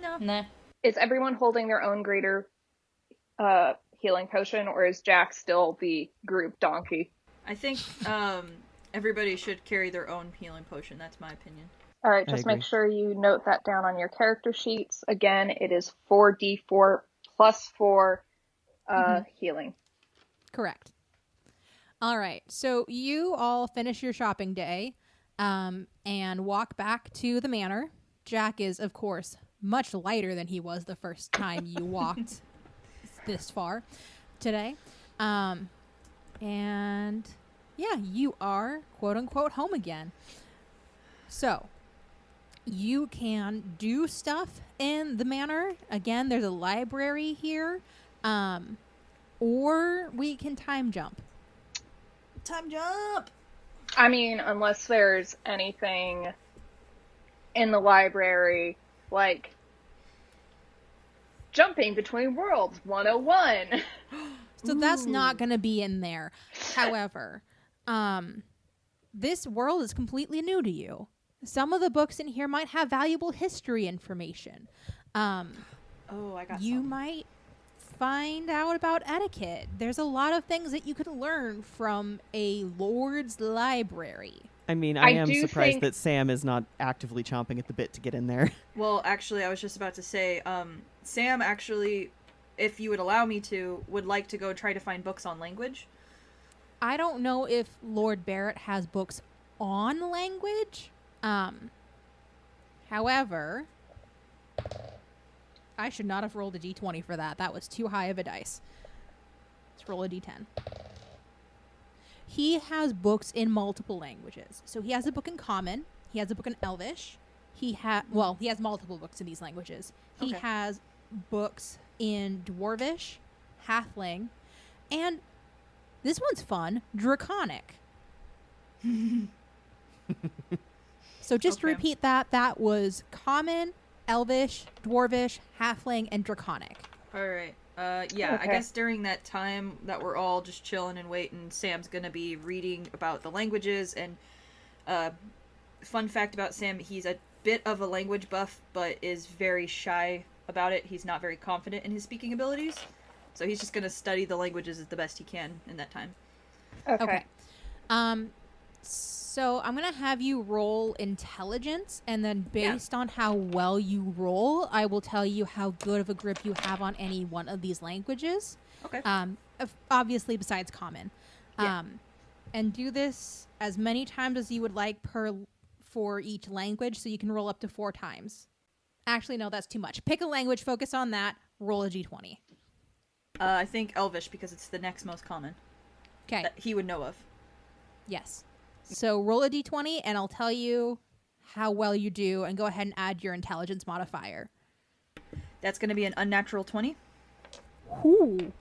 No. Nah. Is everyone holding their own greater healing potion, or is Jack still the group donkey? I think everybody should carry their own healing potion. That's my opinion. All right, I just agree. make sure you note that down on your character sheets. Again, it is 4d4 plus 4 healing. Correct. All right. So you all finish your shopping day and walk back to the manor. Jack is, of course, much lighter than he was the first time you walked this far today. And yeah, you are quote unquote home again. So you can do stuff in the manor. Again, there's a library here. Or we can time jump. Time jump! I mean, unless there's anything in the library, like jumping between worlds 101. So that's not going to be in there. However, this world is completely new to you. Some of the books in here might have valuable history information. Oh, I got You some. might find out about etiquette. There's a lot of things that you can learn from a lord's library. I mean, I am do surprised think- that Sam is not actively chomping at the bit to get in there. Well, actually, I was just about to say, Sam actually, if you would allow me to, would like to go try to find books on language. I don't know if Lord Barrett has books on language. However, I should not have rolled a d20 for that. That was too high of a dice. Let's roll a d10. He has books in multiple languages. So he has a book in Common. He has a book in Elvish. He has multiple books in these languages. He Okay. has books in Dwarvish, Halfling, and this one's fun, Draconic. So just to Okay. repeat that was Common, Elvish, Dwarvish, Halfling, and Draconic. All right. Yeah, I Okay. guess during that time that we're all just chilling and waiting, Sam's gonna be reading about the languages. And fun fact about Sam, he's a bit of a language buff, but is very shy about it. He's not very confident in his speaking abilities, so he's just gonna study the languages as the best he can in that time. Okay. So I'm gonna have you roll intelligence, and then based on how well you roll, I will tell you how good of a grip you have on any one of these languages. Okay. Obviously besides Common. Yeah. And do this as many times as you would like for each language, so you can roll up to 4 times. Actually, no, that's too much. Pick a language, focus on that, roll a d20. I think Elvish, because it's the next most common Okay. that he would know of. Yes. So roll a d20, and I'll tell you how well you do, and go ahead and add your intelligence modifier. That's gonna be an unnatural 20. Ooh.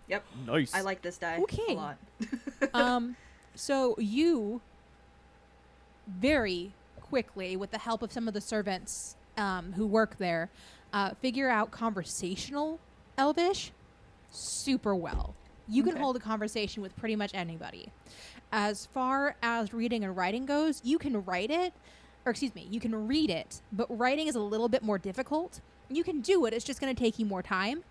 Yep. Nice. I like this die Okay. a lot. So you very quickly, with the help of some of the servants who work there, figure out conversational Elvish super well. You can Okay. hold a conversation with pretty much anybody. As far as reading and writing goes, you can write it, or excuse me, you can read it, but writing is a little bit more difficult. You can do it, it's just going to take you more time.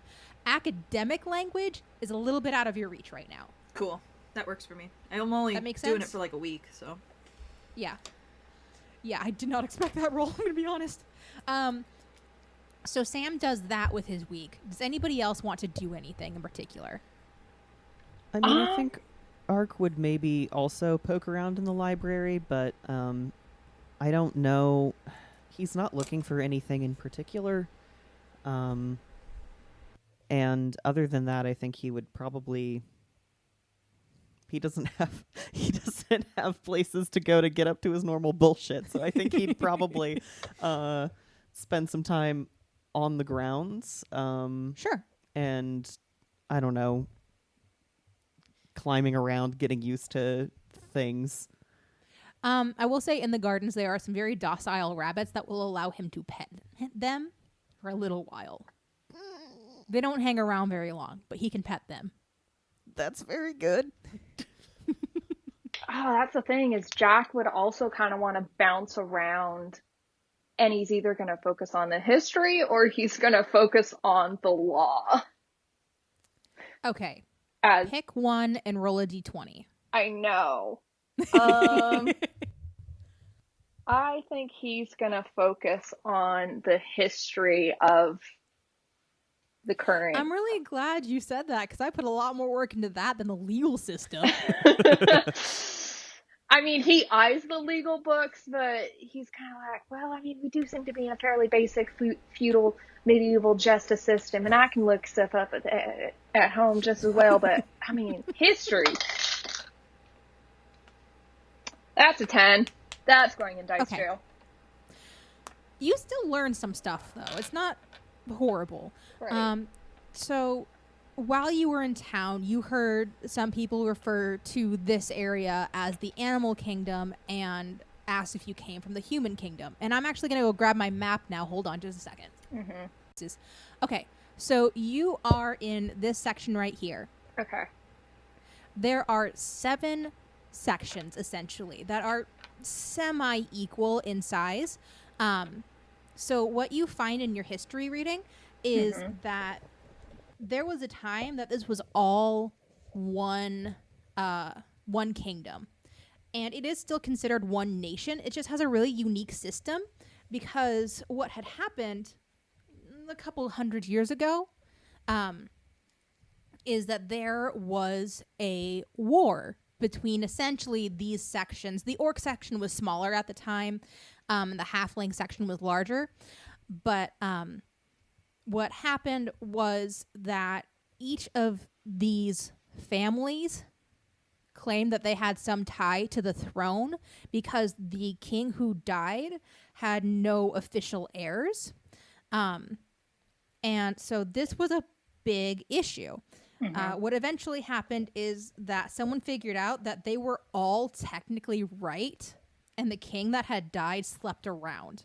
Academic language is a little bit out of your reach right now. Cool. That works for me. I'm only That makes doing it sense? for like a week, so. Yeah. Yeah, I did not expect that roll, I'm going to be honest. So Sam does that with his week. Does anybody else want to do anything in particular? I mean, I think Ark would maybe also poke around in the library, but I don't know. He's not looking for anything in particular. And other than that, I think he would probably. He doesn't have places to go to get up to his normal bullshit. So I think he'd probably spend some time on the grounds. Sure. And I don't know, climbing around, getting used to things. I will say in the gardens there are some very docile rabbits that will allow him to pet them for a little while. They don't hang around very long, but he can pet them. That's very good. Oh, that's the thing is Jack would also kind of want to bounce around, and he's either going to focus on the history or he's going to focus on the law. Okay. As Pick one and roll a d20. I know. I think he's going to focus on the history of the current. I'm really glad you said that, because I put a lot more work into that than the legal system. I mean, he eyes the legal books, but he's kind of like, well, I mean, we do seem to be in a fairly basic feudal medieval justice system, and I can look stuff up at home just as well, but, I mean, history. That's a 10. That's going in dice Okay. jail. You still learn some stuff, though. It's not horrible. Right. So while you were in town, you heard some people refer to this area as the animal kingdom and asked if you came from the human kingdom. And I'm actually going to go grab my map now. Hold on just a second. Mm-hmm. Okay, so you are in this section right here. Okay. There are 7 sections, essentially, that are semi-equal in size. So what you find in your history reading is that there was a time that this was all one kingdom. And it is still considered one nation. It just has a really unique system, because what had happened a couple hundred years ago is that there was a war between essentially these sections. The orc section was smaller at the time, and the halfling section was larger. But what happened was that each of these families claimed that they had some tie to the throne, because the king who died had no official heirs. And so this was a big issue. What eventually happened is that someone figured out that they were all technically right, and the king that had died slept around.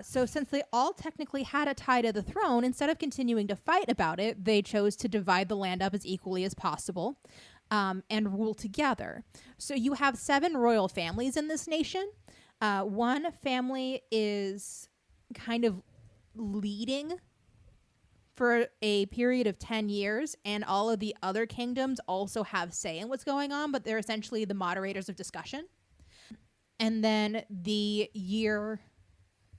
So since they all technically had a tie to the throne, instead of continuing to fight about it, they chose to divide the land up as equally as possible and rule together. So you have 7 royal families in this nation. One family is kind of leading for a period of 10 years, and all of the other kingdoms also have say in what's going on, but they're essentially the moderators of discussion. And then the year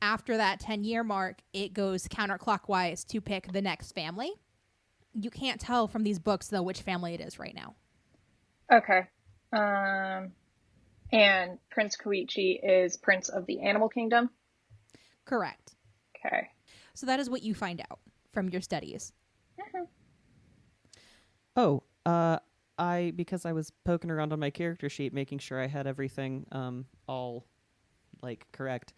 after that 10-year mark, it goes counterclockwise to pick the next family. You can't tell from these books, though, which family it is right now. Okay. And Prince Koichi is Prince of the Animal Kingdom? Correct. Okay. So that is what you find out from your studies. Oh, because I was poking around on my character sheet, making sure I had everything all like correct.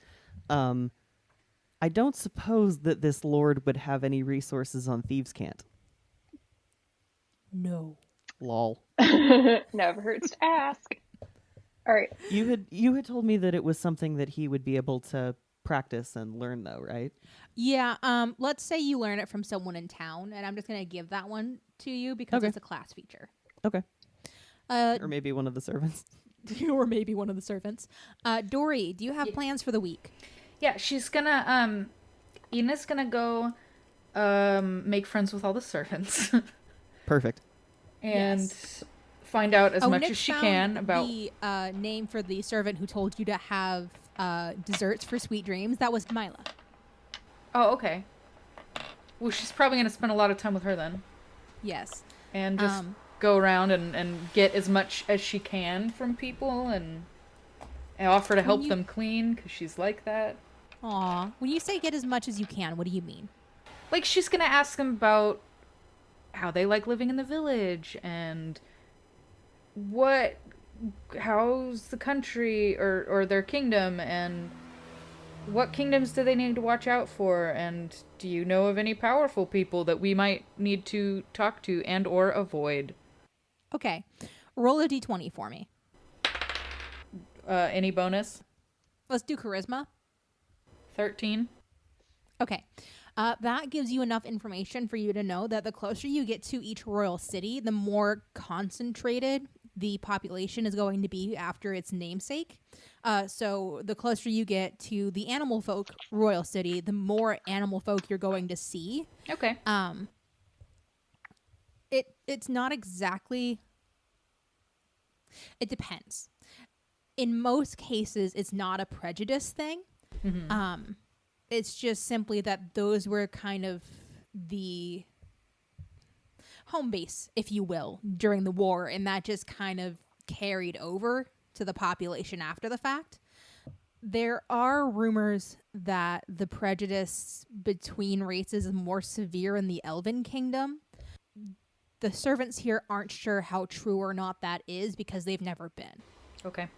I don't suppose that this lord would have any resources on Thieves' Cant. No. Lol. Never hurts to ask. All right. You had told me that it was something that he would be able to practice and learn, though, right? Yeah, let's say you learn it from someone in town, and I'm just going to give that one to you because Okay. it's a class feature. Okay. Uh, Or maybe one of the servants. or maybe one of the servants. Dory, do you have plans for the week? Yeah, she's gonna, Ina's gonna go, make friends with all the servants. Perfect. and Yes. find out as much Nick as she found can about... the name for the servant who told you to have desserts for sweet dreams. That was Mila. Oh, okay. Well, she's probably gonna spend a lot of time with her then. Yes. And just go around and get as much as she can from people and offer to help you- them clean, because she's like that. Aw. When you say get as much as you can, what do you mean? Like, she's gonna ask them about how they like living in the village and how's the country or their kingdom, and what kingdoms do they need to watch out for, and do you know of any powerful people that we might need to talk to and or avoid? Okay. Roll a d20 for me. Any bonus? Let's do charisma. 13. Okay. That gives you enough information for you to know that the closer you get to each royal city, the more concentrated the population is going to be after its namesake. So the closer you get to the animal folk royal city, the more animal folk you're going to see. Okay. It's not exactly... It depends. In most cases, it's not a prejudice thing. It's just simply that those were kind of the home base, if you will, during the war, and that just kind of carried over to the population after the fact. There are rumors that the prejudice between races is more severe in the Elven Kingdom. The servants here aren't sure how true or not that is because they've never been. Okay.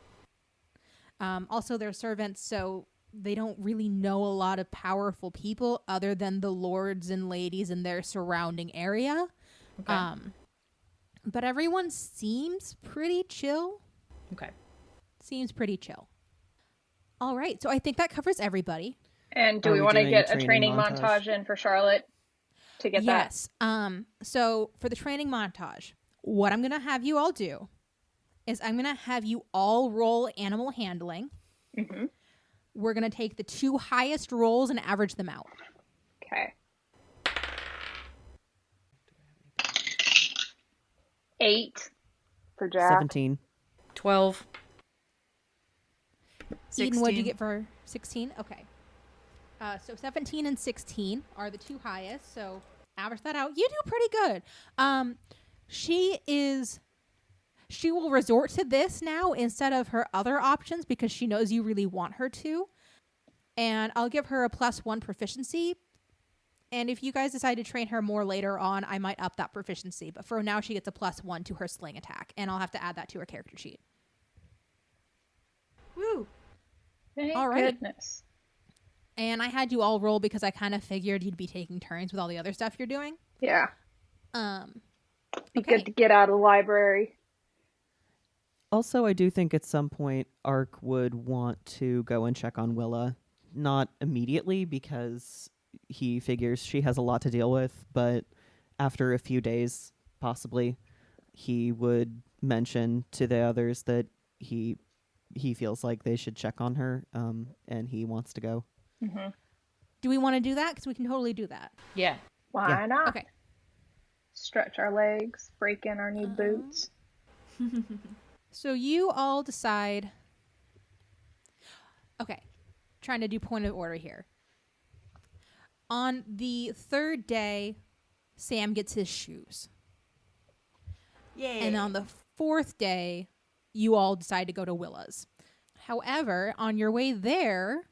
Also, they're servants, so they don't really know a lot of powerful people other than the lords and ladies in their surrounding area. Okay. But everyone seems pretty chill. Okay. Seems pretty chill. All right, so I think that covers everybody. And do Are we we want to doing get a a training training montage? montage in for Charlotte to get that? Yes. So for the training montage, what I'm going to have you all do is I'm going to have you all roll animal handling. Mm-hmm. We're going to take the 2 highest rolls and average them out. Okay. 8 for Jack. 17. 12. Eden, what did you 16. get for 16? Okay. So 17 and 16 are the 2 highest. So average that out. You do pretty good. She will resort to this now instead of her other options because she knows you really want her to. And I'll give her a +1 proficiency. And if you guys decide to train her more later on, I might up that proficiency. But for now, she gets a +1 to her sling attack. And I'll have to add that to her character sheet. Woo! Thank All right. goodness. And I had you all roll because I kind of figured you'd be taking turns with all the other stuff you're doing. Yeah. Be Okay. good to get out of the library. Also, I do think at some point Ark would want to go and check on Willa. Not immediately because he figures she has a lot to deal with, but after a few days, possibly, he would mention to the others that he feels like they should check on her, and he wants to go. Mm-hmm. Do we want to do that? Because we can totally do that. Yeah. Why Yeah. not? Okay. Stretch our legs, break in our new boots. So you all decide. Okay. Trying to do point of order here. On the third day, Sam gets his shoes. Yay. And on the fourth day, you all decide to go to Willa's. However, on your way there,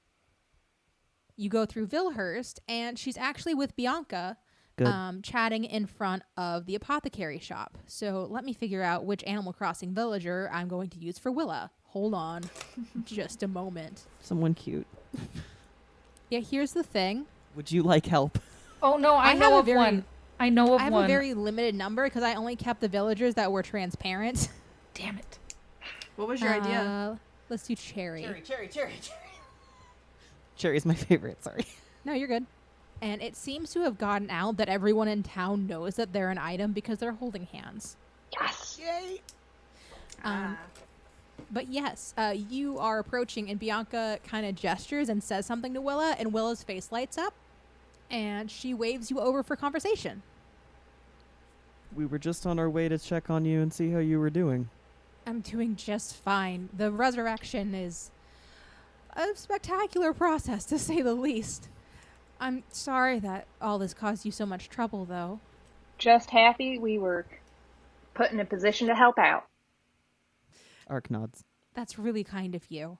you go through Vilhurst, and she's actually with Bianca, Good. chatting in front of the apothecary shop. So let me figure out which Animal Crossing villager I'm going to use for Willa. Hold on just a moment. Someone cute. Yeah, here's the thing. Would you like help? Oh no, I have know a of very- one. I know of I have one. a very limited number because I only kept the villagers that were transparent. Damn it. What was your idea? Let's do Cherry. Cherry. Cherry's my favorite, sorry. No, you're good. And it seems to have gotten out that everyone in town knows that they're an item because they're holding hands. Yes. Yay! But yes, you are approaching, and Bianca kind of gestures and says something to Willa, and Willa's face lights up, and she waves you over for conversation. We were just on our way to check on you and see how you were doing. I'm doing just fine. The resurrection is a spectacular process, to say the least. I'm sorry that all this caused you so much trouble, though. Just happy we were put in a position to help out. Ark nods. That's really kind of you.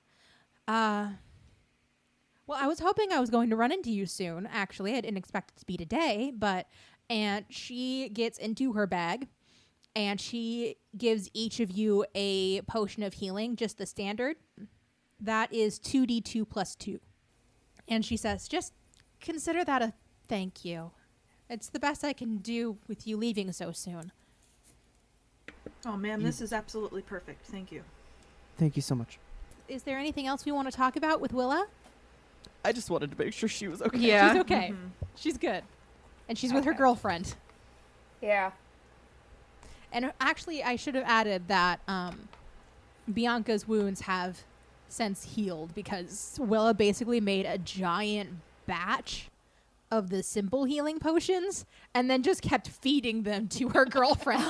Well, I was hoping I was going to run into you soon, actually. I didn't expect it to be today, but... And she gets into her bag, and she gives each of you a potion of healing, just the standard. That is 2d2 plus 2. And she says, just consider that a thank you. It's the best I can do with you leaving so soon. Oh, ma'am, this is absolutely perfect. Thank you. Thank you so much. Is there anything else we want to talk about with Willa? I just wanted to make sure she was okay. Yeah. She's okay. She's good. And she's with her Okay. girlfriend. Yeah. And actually, I should have added that Bianca's wounds have since healed because Willa basically made a giant batch of the simple healing potions and then just kept feeding them to her girlfriend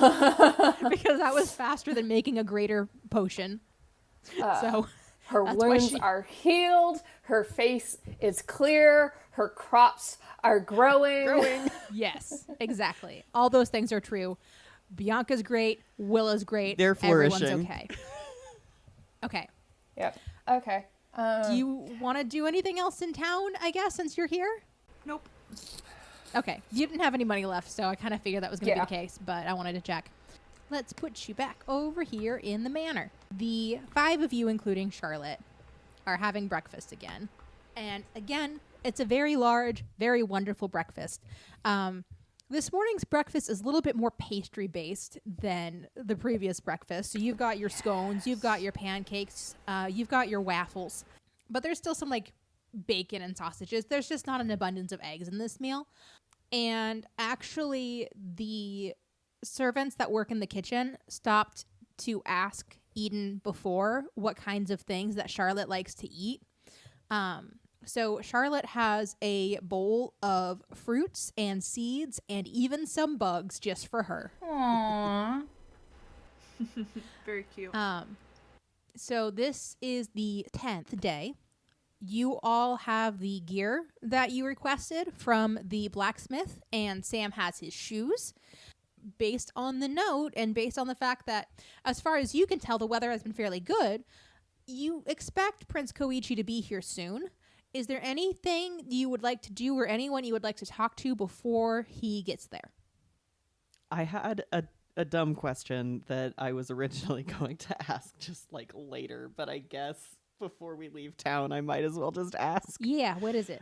because that was faster than making a greater potion. So Her that's why wounds she- are healed. Her face is clear. Her crops are growing. yes, exactly. All those things are true. Bianca's great. Willa's great. They're Everyone's flourishing. okay. Okay. Yep. Okay. Do you want to do anything else in town, I guess, since you're here? Nope. Okay. You didn't have any money left, so I kind of figured that was going to Yeah. be the case, but I wanted to check. Let's put you back over here in the manor. The 5 of you, including Charlotte, are having breakfast again. And again, it's a very large, very wonderful breakfast. This morning's breakfast is a little bit more pastry-based than the previous breakfast. So you've got your scones, you've got your pancakes, you've got your waffles. But there's still some, like, bacon and sausages. There's just not an abundance of eggs in this meal. And actually, the servants that work in the kitchen stopped to ask Eden before what kinds of things that Charlotte likes to eat. So Charlotte has a bowl of fruits and seeds and even some bugs just for her. Aww. Very cute. So this is the 10th day. You all have the gear that you requested from the blacksmith, and Sam has his shoes. Based on the note and based on the fact that, as far as you can tell, the weather has been fairly good, you expect Prince Koichi to be here soon. Is there anything you would like to do or anyone you would like to talk to before he gets there? I had a dumb question that I was originally going to ask just like later, but I guess before we leave town, I might as well just ask. Yeah, what is it?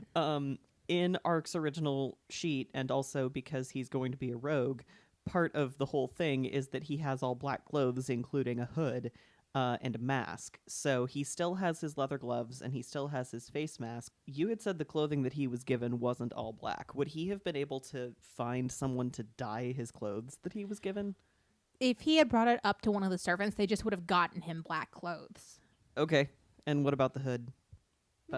In Ark's original sheet, and also because he's going to be a rogue, part of the whole thing is that he has all black clothes, including a hood and a mask. So he still has his leather gloves and he still has his face mask. You had said the clothing that he was given wasn't all black. Would he have been able to find someone to dye his clothes that he was given? If he had brought it up to one of the servants, they just would have gotten him black clothes. Okay. And what about the hood?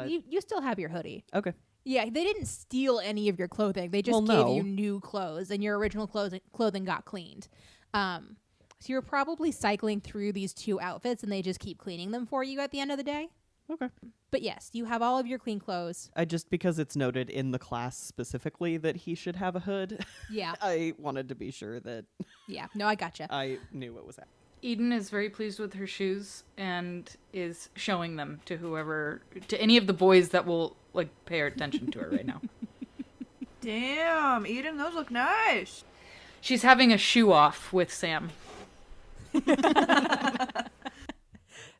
You still have your hoodie. Okay. Yeah, they didn't steal any of your clothing. They just gave you new clothes, and your original clothing got cleaned. So you're probably cycling through these two outfits, and they just keep cleaning them for you at the end of the day. Okay. But yes, you have all of your clean clothes. Because it's noted in the class specifically that he should have a hood. Yeah. I wanted to be sure that Yeah. No, I gotcha. I knew what was happening. Eden is very pleased with her shoes and is showing them to any of the boys that will like pay attention to her right now. Damn, Eden, those look nice. She's having a shoe off with Sam.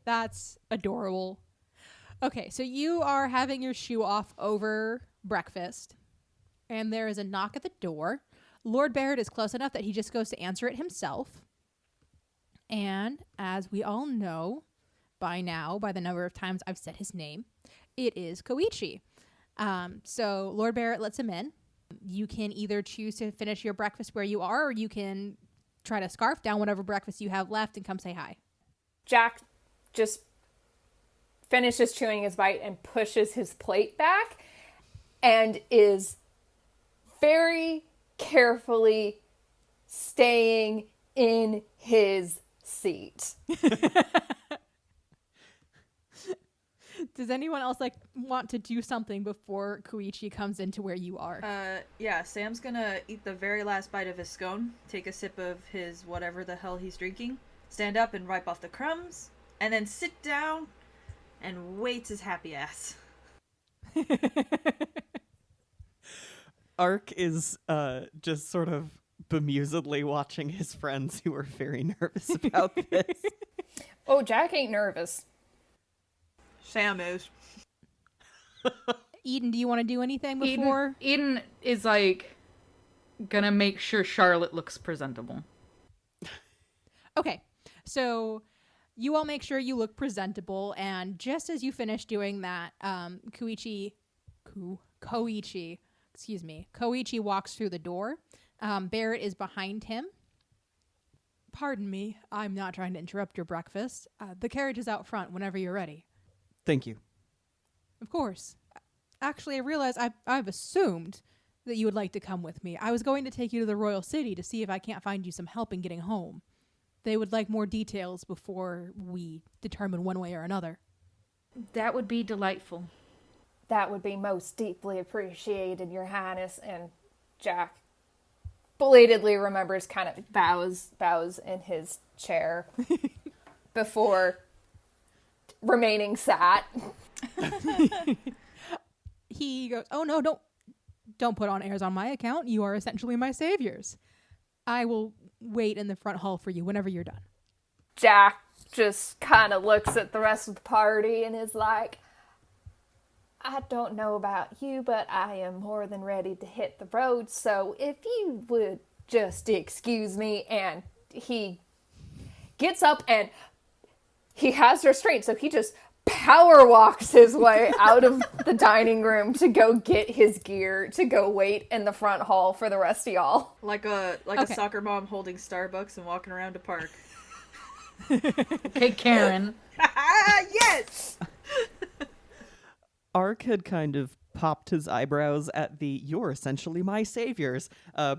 That's adorable. Okay, so you are having your shoe off over breakfast, and there is a knock at the door. Lord Barrett is close enough that he just goes to answer it himself. And as we all know by now, by the number of times I've said his name, it is Koichi. So Lord Barrett lets him in. You can either choose to finish your breakfast where you are, or you can try to scarf down whatever breakfast you have left and come say hi. Jack just finishes chewing his bite and pushes his plate back and is very carefully staying in his seat. Does anyone else want to do something before Koichi comes into where you are? Yeah, Sam's gonna eat the very last bite of his scone, take a sip of his whatever the hell he's drinking, stand up and wipe off the crumbs, and then sit down and waits his happy ass. Ark is just sort of bemusedly watching his friends who are very nervous about this. Oh, Jack ain't nervous. Sam is. Eden, do you want to do anything before? Eden is like gonna make sure Charlotte looks presentable. Okay, so you all make sure you look presentable, and just as you finish doing that, Koichi walks through the door. Barrett is behind him. Pardon me, I'm not trying to interrupt your breakfast. The carriage is out front whenever you're ready. Thank you. Of course. Actually, I realize I've assumed that you would like to come with me. I was going to take you to the royal city to see if I can't find you some help in getting home. They would like more details before we determine one way or another. That would be delightful. That would be most deeply appreciated, Your Highness. And Jack belatedly remembers, kind of bows in his chair before remaining sat. He goes, "Oh no, don't put on airs on my account. You are essentially my saviors. I will wait in the front hall for you whenever you're done." Jack just kind of looks at the rest of the party and is like, I don't know about you, but I am more than ready to hit the road, so if you would just excuse me. And he gets up and he has restraint, so he just power walks his way out of the dining room to go get his gear, to go wait in the front hall for the rest of y'all. Like a soccer mom holding Starbucks and walking around a park. Hey, Karen. Yes! Ark had kind of popped his eyebrows at the "you're essentially my saviors,"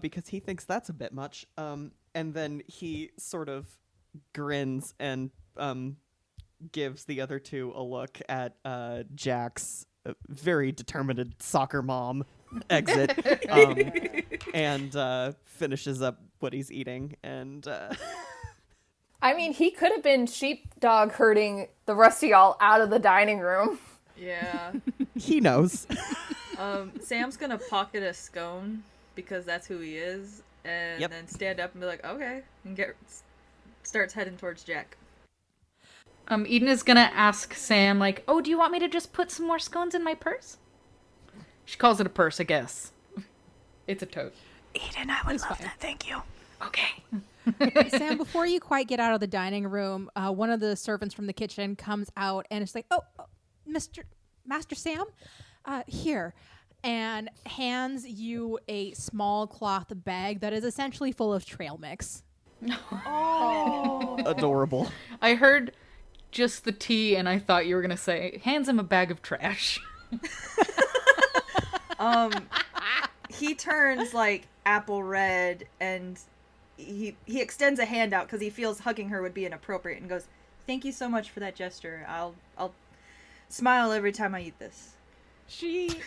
because he thinks that's a bit much. And then he sort of grins and gives the other two a look at Jack's very determined soccer mom exit, and finishes up what he's eating. And I mean, he could have been sheepdog herding the rest of y'all out of the dining room. Yeah. he knows. Sam's gonna pocket a scone because that's who he is, and then stand up and be like, okay, and starts heading towards Jack. Eden is gonna ask Sam, like, oh, do you want me to just put some more scones in my purse? She calls it a purse, I guess. It's a tote. Eden, I would love that. Thank you. Okay. Sam, before you quite get out of the dining room, one of the servants from the kitchen comes out and it's like, oh, Master Sam, here, and hands you a small cloth bag that is essentially full of trail mix. Adorable. I heard just the tea and I thought you were gonna say, hands him a bag of trash. He turns like apple red and he extends a hand out because he feels hugging her would be inappropriate and goes, "Thank you so much for that gesture. I'll smile every time I eat this." She,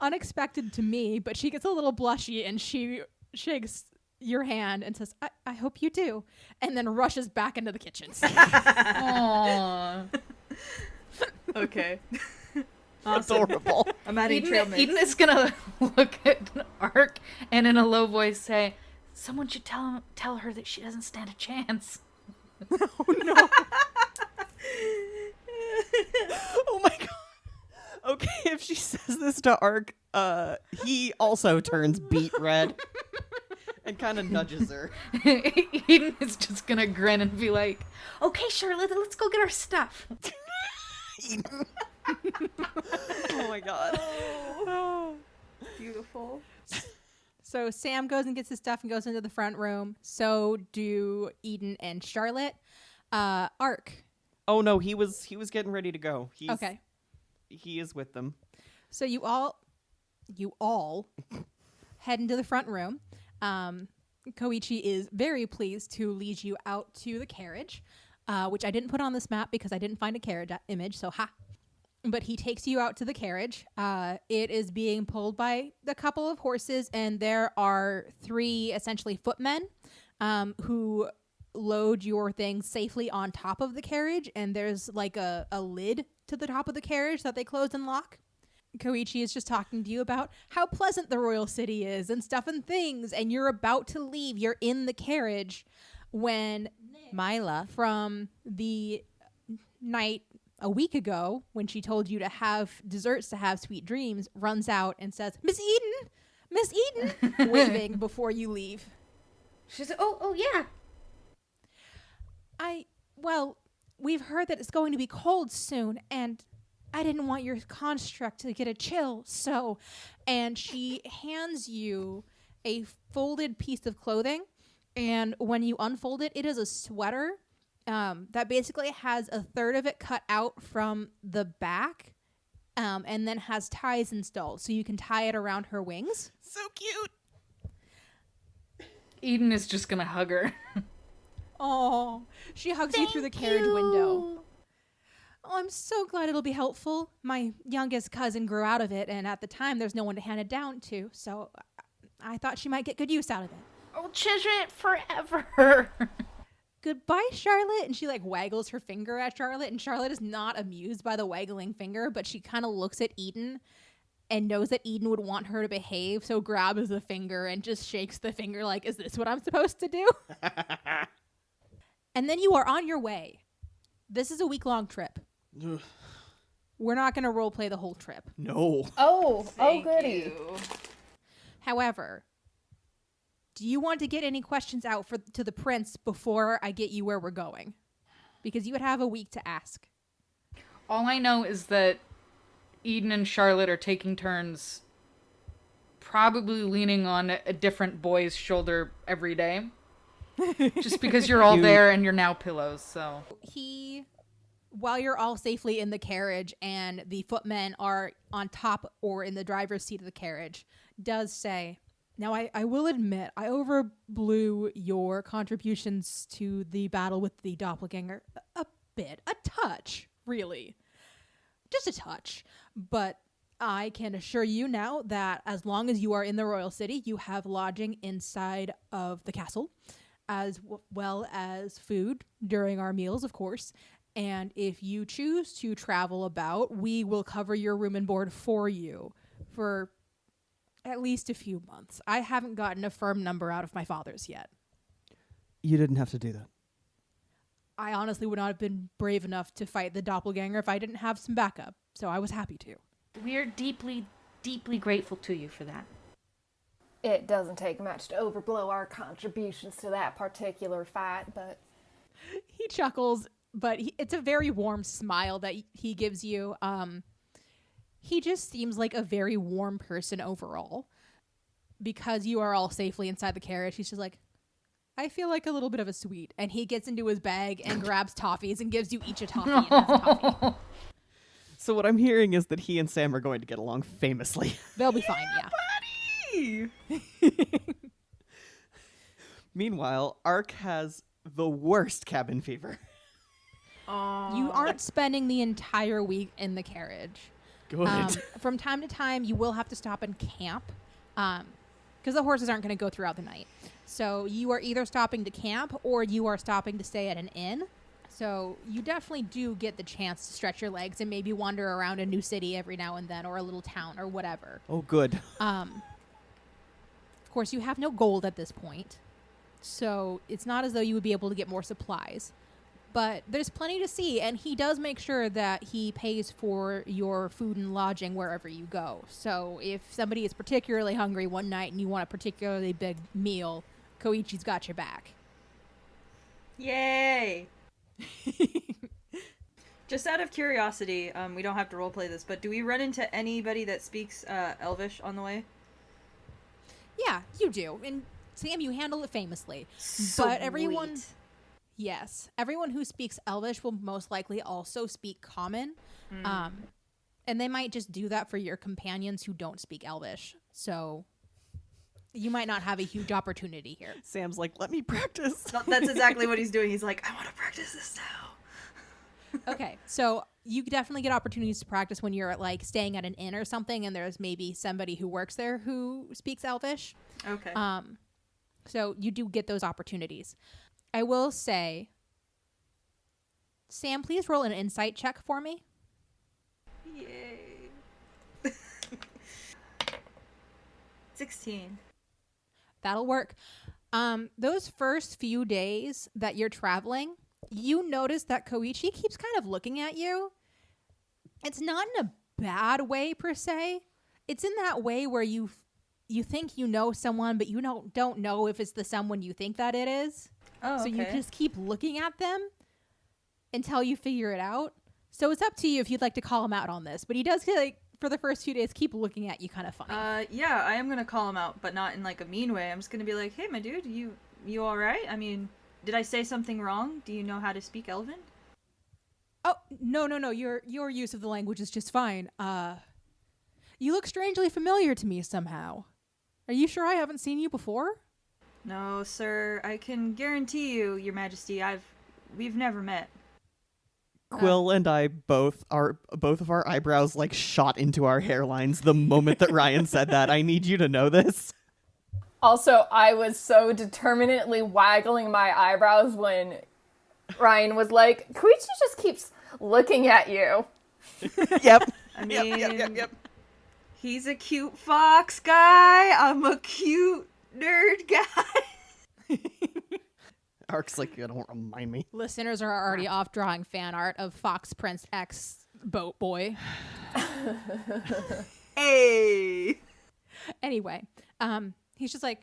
unexpected to me, but she gets a little blushy and she shakes your hand and says, I hope you do, and then rushes back into the kitchen. Aww. Okay. Adorable. I'm adding trail mix. Eden is gonna look at Ark and in a low voice say, someone should tell her that she doesn't stand a chance. Oh no. Oh my god. Okay, if she says this to Ark, he also turns beet red and kind of nudges her. Eden is just gonna grin and be like, okay, Charlotte, let's go get our stuff. Eden. Oh my god. Oh, beautiful. So Sam goes and gets his stuff and goes into the front room. So do Eden and Charlotte. Ark. Oh no, he was getting ready to go. Okay. He is with them. So you all head into the front room. Koichi is very pleased to lead you out to the carriage, which I didn't put on this map because I didn't find a carriage image, so ha. But he takes you out to the carriage. It is being pulled by a couple of horses, and there are 3 essentially footmen who load your things safely on top of the carriage, and there's like a lid to the top of the carriage that they close and lock. Koichi is just talking to you about how pleasant the royal city is and stuff and things, and you're about to leave. You're in the carriage when Mila, from the night a week ago when she told you to have desserts to have sweet dreams, runs out and says, Miss Eden, waving before you leave. She said, oh yeah. Well, we've heard that it's going to be cold soon, and I didn't want your construct to get a chill, so... And she hands you a folded piece of clothing, and when you unfold it, it is a sweater that basically has a third of it cut out from the back, and then has ties installed, so you can tie it around her wings. So cute. Eden is just gonna hug her. Oh, she hugs you through the carriage window. Oh, I'm so glad it'll be helpful. My youngest cousin grew out of it, and at the time, there's no one to hand it down to, so I thought she might get good use out of it. I'll treasure it forever. Goodbye, Charlotte. And she like waggles her finger at Charlotte, and Charlotte is not amused by the waggling finger, but she kind of looks at Eden and knows that Eden would want her to behave, so grabs the finger and just shakes the finger like, is this what I'm supposed to do? And then you are on your way. This is a week-long trip. We're not going to roleplay the whole trip. No. Oh goody. However, do you want to get any questions out to the prince before I get you where we're going? Because you would have a week to ask. All I know is that Eden and Charlotte are taking turns probably leaning on a different boy's shoulder every day. Just because you're all there and you're now pillows, so. While you're all safely in the carriage and the footmen are on top or in the driver's seat of the carriage, does say, now I will admit, I overblew your contributions to the battle with the doppelganger a bit, a touch, really. Just a touch. But I can assure you now that as long as you are in the royal city, you have lodging inside of the castle, as well as food during our meals, of course. And if you choose to travel about, we will cover your room and board for you for at least a few months. I haven't gotten a firm number out of my father's yet. You didn't have to do that. I honestly would not have been brave enough to fight the doppelganger if I didn't have some backup. So I was happy to. We're deeply, deeply grateful to you for that. It doesn't take much to overblow our contributions to that particular fight, but He chuckles, but it's a very warm smile that he gives you. He just seems like a very warm person overall. Because you are all safely inside the carriage, he's just like, I feel like a little bit of a sweet. And he gets into his bag and grabs toffees and gives you each a toffee. And has a toffee. So what I'm hearing is that he and Sam are going to get along famously. They'll be fine, yeah. Meanwhile, Ark has the worst cabin fever. You aren't spending the entire week in the carriage. Good. From time to time, you will have to stop and camp because the horses aren't going to go throughout the night. So you are either stopping to camp or you are stopping to stay at an inn. So you definitely do get the chance to stretch your legs and maybe wander around a new city every now and then or a little town or whatever. Oh, good. Of course, you have no gold at this point. So it's not as though you would be able to get more supplies. But there's plenty to see, and he does make sure that he pays for your food and lodging wherever you go. So if somebody is particularly hungry one night and you want a particularly big meal, Koichi's got your back. Yay! Just out of curiosity, we don't have to roleplay this, but do we run into anybody that speaks Elvish on the way? Yeah, you do. And Sam, you handle it famously. Sweet. But everyone... Yes. Everyone who speaks Elvish will most likely also speak Common. And they might just do that for your companions who don't speak Elvish. So you might not have a huge opportunity here. Sam's like, let me practice. That's exactly what he's doing. He's like, I want to practice this now. Okay. So you definitely get opportunities to practice when you're like staying at an inn or something and there's maybe somebody who works there who speaks Elvish. Okay. So you do get those opportunities. I will say, Sam, please roll an insight check for me. Yay. 16. That'll work. Those first few days that you're traveling, you notice that Koichi keeps kind of looking at you. It's not in a bad way per se. It's in that way where you think you know someone, but you don't know if it's the someone you think that it is. Oh, So okay. you just keep looking at them until you figure it out. So it's up to you if you'd like to call him out on this. But he does, like, for the first few days, keep looking at you kind of funny. Yeah, I am gonna call him out, but not in like a mean way. I'm just gonna be like, hey, my dude, you all right? I mean, did I say something wrong? Do you know how to speak Elven? Oh, no. Your use of the language is just fine. You look strangely familiar to me somehow. Are you sure I haven't seen you before? No, sir. I can guarantee you, Your Majesty, we've never met. Quill and I both of our eyebrows like shot into our hairlines the moment that Ryan said that. I need you to know this. also I was so determinately waggling my eyebrows when Ryan was like, Koichi just keeps looking at you. Yep. I mean, Yep. he's a cute fox guy. I'm a cute nerd guy. Ark's like, you don't remind me. Listeners are already off drawing fan art of Fox Prince X Boat Boy. Hey. Anyway, he's just like,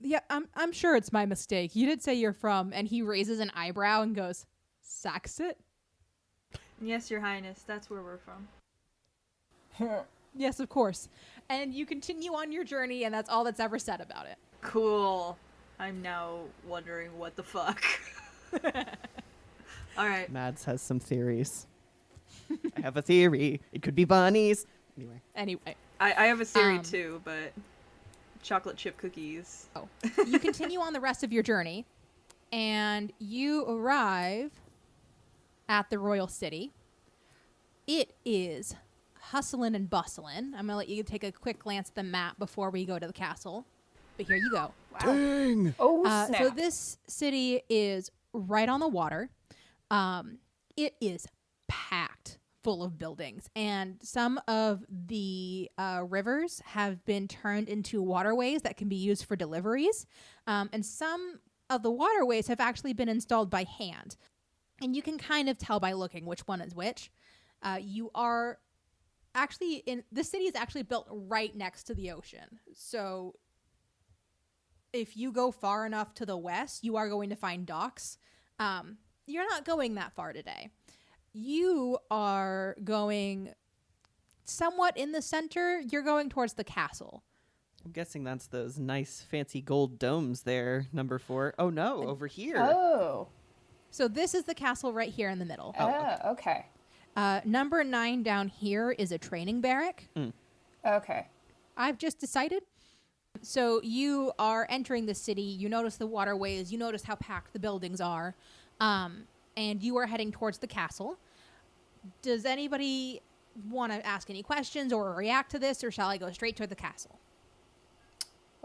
yeah, I'm sure it's my mistake. You did say you're from, and he raises an eyebrow and goes, Saxit? Yes, Your Highness. That's where we're from. Yes, of course. And you continue on your journey, and that's all that's ever said about it. Cool. I'm now wondering what the fuck. All right. Mads has some theories. I have a theory. It could be bunnies. Anyway, I have a theory too, but chocolate chip cookies. you continue on the rest of your journey, and you arrive at the royal city. It is hustling and bustling. I'm going to let you take a quick glance at the map before we go to the castle. But here you go. Dang. Oh, snap. So this city is right on the water. It is packed full of buildings, and some of the rivers have been turned into waterways that can be used for deliveries, and some of the waterways have actually been installed by hand. And you can kind of tell by looking which one is which. You are actually the city is actually built right next to the ocean. So if you go far enough to the west, you are going to find docks. You're not going that far today. You are going somewhat in the center. You're going towards the castle. I'm guessing that's those nice fancy gold domes there, number 4. Oh no, over here. Oh. So this is the castle right here in the middle. Oh, okay. Number 9 down here is a training barrack. Okay. I've just decided. So you are entering the city. You notice the waterways. You notice how packed the buildings are. And you are heading towards the castle. Does anybody want to ask any questions or react to this, or shall I go straight to the castle?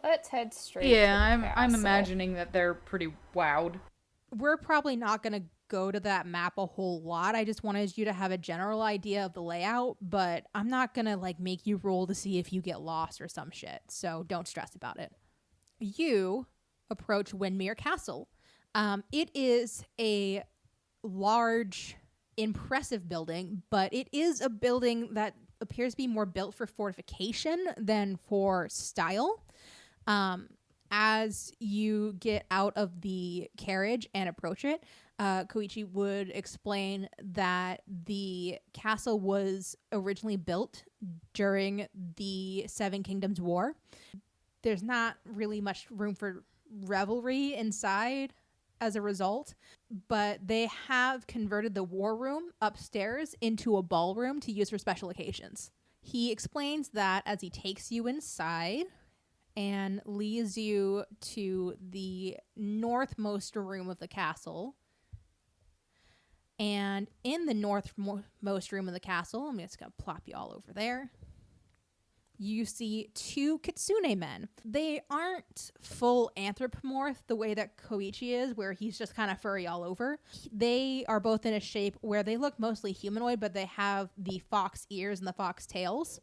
Let's head straight Yeah, to the I'm castle. imagining that they're pretty wowed. We're probably not going to go to that map a whole lot. I just wanted you to have a general idea of the layout, but I'm not going to like make you roll to see if you get lost or some shit. So don't stress about it. You approach Wyndmere Castle. It is a large, impressive building, but it is a building that appears to be more built for fortification than for style. As you get out of the carriage and approach it, Koichi would explain that the castle was originally built during the Seven Kingdoms War. There's not really much room for revelry inside as a result, but they have converted the war room upstairs into a ballroom to use for special occasions. He explains that as he takes you inside and leads you to the northmost room of the castle. And in the northmost room of the castle, I'm just going to plop you all over there, you see 2 kitsune men. They aren't full anthropomorph the way that Koichi is, where he's just kind of furry all over. They are both in a shape where they look mostly humanoid, but they have the fox ears and the fox tails.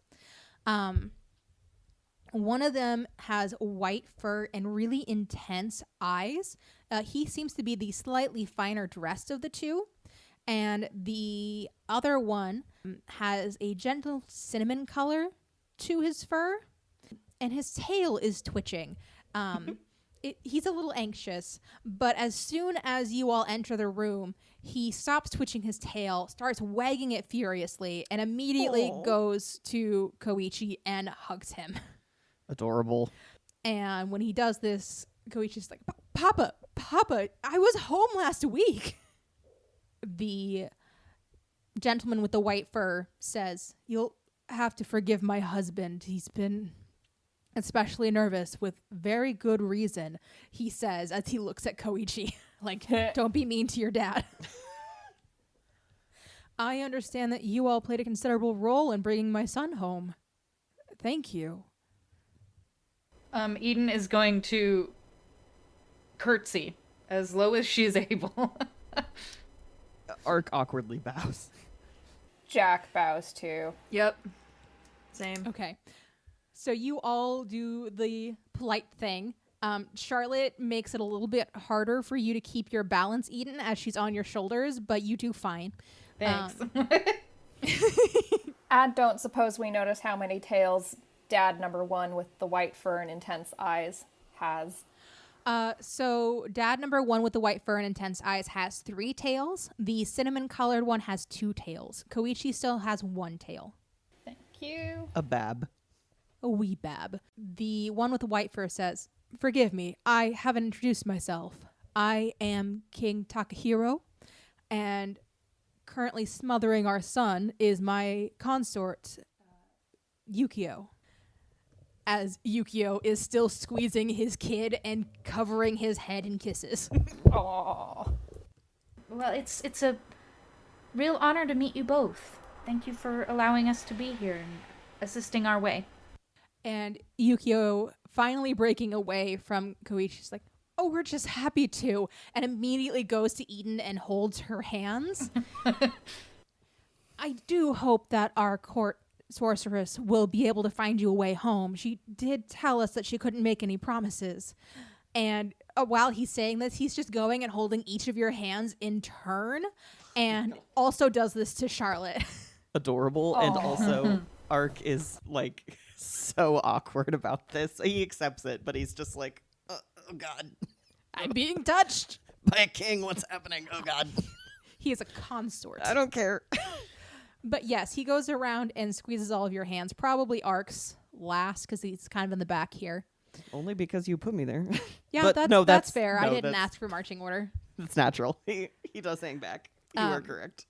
One of them has white fur and really intense eyes. He seems to be the slightly finer dressed of the 2. And the other one has a gentle cinnamon color to his fur, and his tail is twitching. He's a little anxious, but as soon as you all enter the room, he stops twitching his tail, starts wagging it furiously, and immediately goes to Koichi and hugs him. Adorable. And when he does this, Koichi's like, Papa, I was home last week. The gentleman with the white fur says, "You'll have to forgive my husband. He's been especially nervous with very good reason," he says as he looks at Koichi. Like, don't be mean to your dad. I understand that you all played a considerable role in bringing my son home. Thank you. Eden is going to curtsy as low as she is able. Ark awkwardly bows. Jack bows too. Yep. Same. Okay. So you all do the polite thing. Charlotte makes it a little bit harder for you to keep your balance, Eden, as she's on your shoulders, but you do fine. Thanks. I don't suppose we notice how many tails dad number 1 with the white fur and intense eyes has. So dad number 1 with the white fur and intense eyes has 3 tails. The cinnamon colored one has 2 tails. Koichi still has 1 tail. Thank you. A bab. A wee bab. The one with the white fur says, "Forgive me, I haven't introduced myself. I am King Takahiro, and currently smothering our son is my consort, Yukio." As Yukio is still squeezing his kid and covering his head in kisses. Aww. Well, it's a real honor to meet you both. Thank you for allowing us to be here and assisting our way. And Yukio finally breaking away from Koichi. She's like, "Oh, we're just happy to," and immediately goes to Eden and holds her hands. I do hope that our court sorceress will be able to find you a way home. She did tell us that she couldn't make any promises. And while he's saying this, he's just going and holding each of your hands in turn, and also does this to Charlotte. Adorable. And also, Ark is like so awkward about this. He accepts it, but he's just like, oh God, I'm being touched. by a king. What's happening? Oh God. He is a consort. I don't care. But yes, he goes around and squeezes all of your hands. Probably Ark's last because he's kind of in the back here. Only because you put me there. Yeah, But that's fair. I no, didn't that's- ask for marching order. It's natural. He does hang back. You are correct.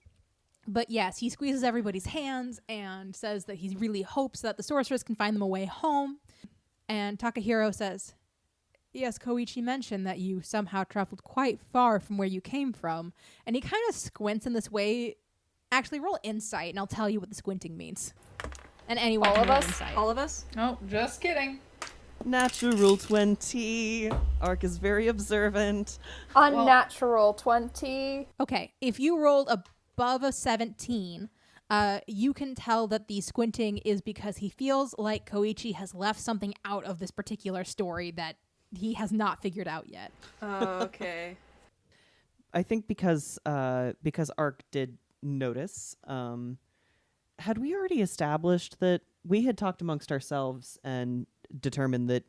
But yes, he squeezes everybody's hands and says that he really hopes that the sorceress can find them a way home. And Takahiro says, yes, Koichi mentioned that you somehow traveled quite far from where you came from. And he kind of squints in this way. Actually, roll insight, and I'll tell you what the squinting means. And anyone All can of roll us? insight. All of us? Oh, just kidding. Natural 20. Ark is very observant. Unnatural 20. Okay, if you rolled above a 17, you can tell that the squinting is because he feels like Koichi has left something out of this particular story that he has not figured out yet. Oh, okay. I think because Ark did notice, had we already established that we had talked amongst ourselves and determined that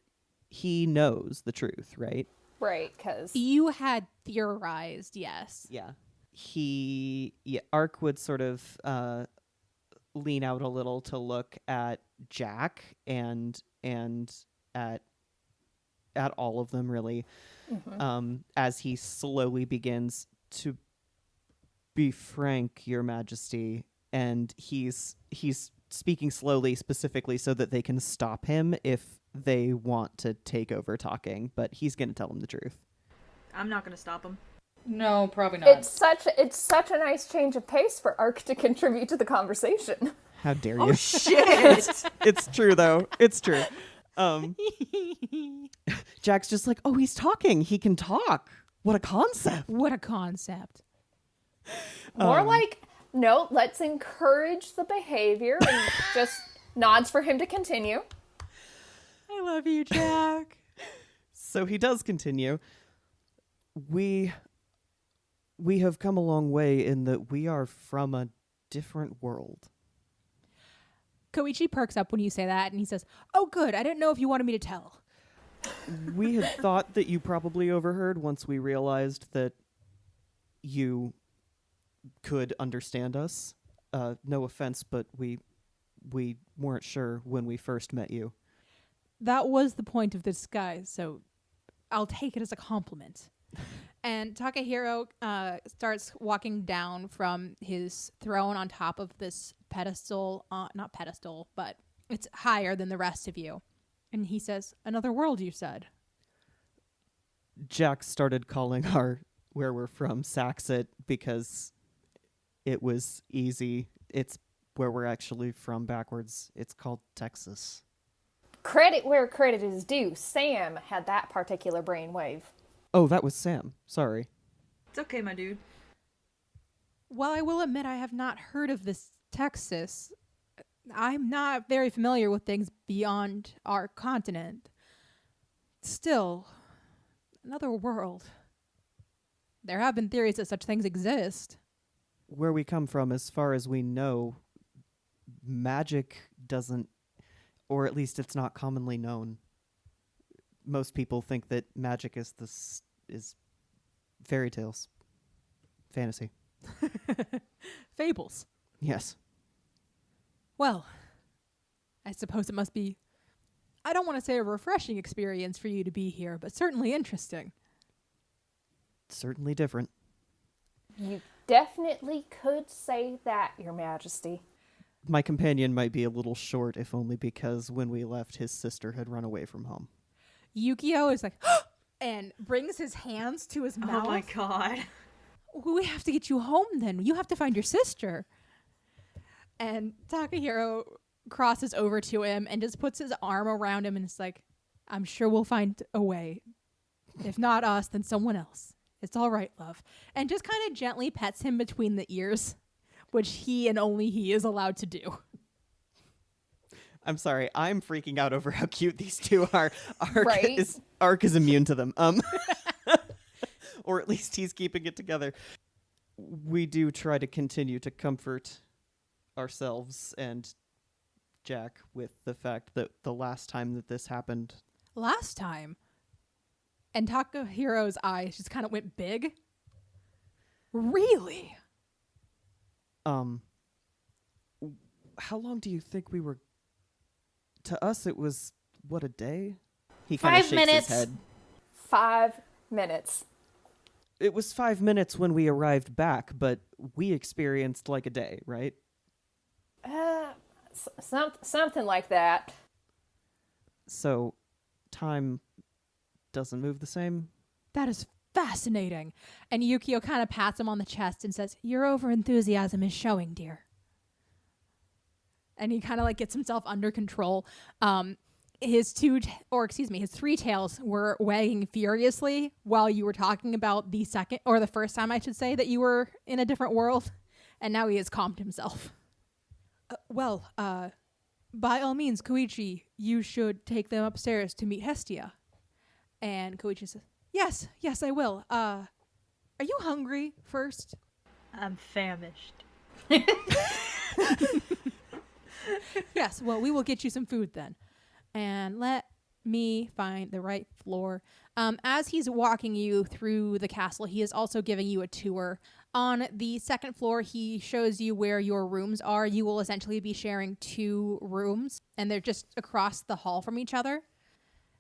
he knows the truth, right? Right, because You had theorized, yes. Yeah. Ark would sort of lean out a little to look at Jack and at all of them, really, as he slowly begins to be frank, Your Majesty, and he's speaking slowly, specifically so that they can stop him if they want to take over talking, but he's going to tell them the truth. I'm not gonna stop him. No, probably not. it's such a nice change of pace for Ark to contribute to the conversation. How dare you? Oh shit! It's true, though. It's true. Jack's just like, oh, he's talking. He can talk. What a concept. What a concept. More like, no, let's encourage the behavior and just nods for him to continue. I love you, Jack. So he does continue. We have come a long way in that we are from a different world. Koichi perks up when you say that, and he says, oh, good. I didn't know if you wanted me to tell. We had thought that you probably overheard once we realized that you could understand us. No offense, but we weren't sure when we first met you. That was the point of the disguise, so I'll take it as a compliment. And Takahiro starts walking down from his throne on top of this pedestal, not pedestal, but it's higher than the rest of you. And he says, another world, you said. Jack started calling where we're from Saxit because it was easy. It's where we're actually from backwards. It's called Texas. Credit where credit is due. Sam had that particular brainwave. Oh, that was Sam. Sorry. It's okay, my dude. Well, I will admit I have not heard of this Texas. I'm not very familiar with things beyond our continent. Still, another world. There have been theories that such things exist. Where we come from, as far as we know, magic doesn't, or at least it's not commonly known. Most people think that magic is fairy tales, fantasy. Fables. Yes. Well, I suppose it must be, I don't want to say a refreshing experience for you to be here, but certainly interesting. Certainly different. You definitely could say that, Your Majesty. My companion might be a little short, if only because when we left, his sister had run away from home. Yukio is like, and brings his hands to his mouth. Oh my god. We have to get you home then. You have to find your sister. And Takahiro crosses over to him and just puts his arm around him and is like, I'm sure we'll find a way. If not us, then someone else. It's all right, love. And just kind of gently pets him between the ears, which he and only he is allowed to do. I'm sorry, I'm freaking out over how cute these two are. Right? Ark is immune to them. or at least he's keeping it together. We do try to continue to comfort ourselves and Jack with the fact that the last time that this happened. Last time? And Takahiro's eyes just kind of went big. Really? How long do you think we were? To us, it was, what, a day? He 5 kind of shakes minutes. his head. 5 minutes. It was 5 minutes when we arrived back, but we experienced like a day, right? Something like that. So, time doesn't move the same? That is fascinating. And Yukio kind of pats him on the chest and says, "Your over-enthusiasm is showing, dear." And he kind of like gets himself under control. His three tails were wagging furiously while you were talking about the first time, I should say, that you were in a different world. And now he has calmed himself. By all means, Koichi, you should take them upstairs to meet Hestia. And Koichi says, yes, I will. Are you hungry first? I'm famished. Yes, well, we will get you some food then. And let me find the right floor. As he's walking you through the castle, he is also giving you a tour. On the second floor, he shows you where your rooms are. You will essentially be sharing 2 rooms, and they're just across the hall from each other.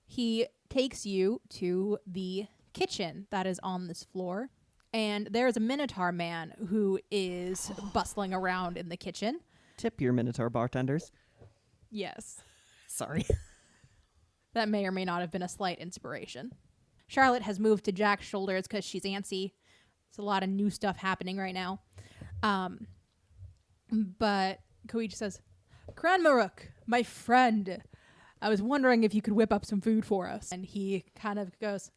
He takes you to the kitchen that is on this floor, and there's a Minotaur man who is bustling around in the kitchen. Tip your Minotaur bartenders. Yes. Sorry. That may or may not have been a slight inspiration. Charlotte has moved to Jack's shoulders because she's antsy. There's a lot of new stuff happening right now. But Koichi says, "Cranmaruk, my friend, I was wondering if you could whip up some food for us." And he kind of goes,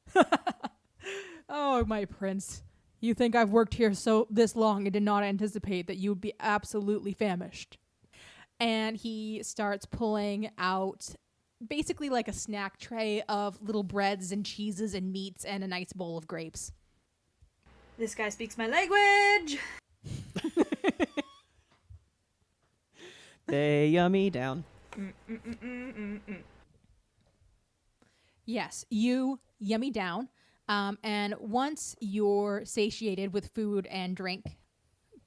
"Oh, my prince, you think I've worked here this long and did not anticipate that you would be absolutely famished." And he starts pulling out basically like a snack tray of little breads and cheeses and meats and a nice bowl of grapes. This guy speaks my language. They yummy down. Yes, you yummy down. And once you're satiated with food and drink,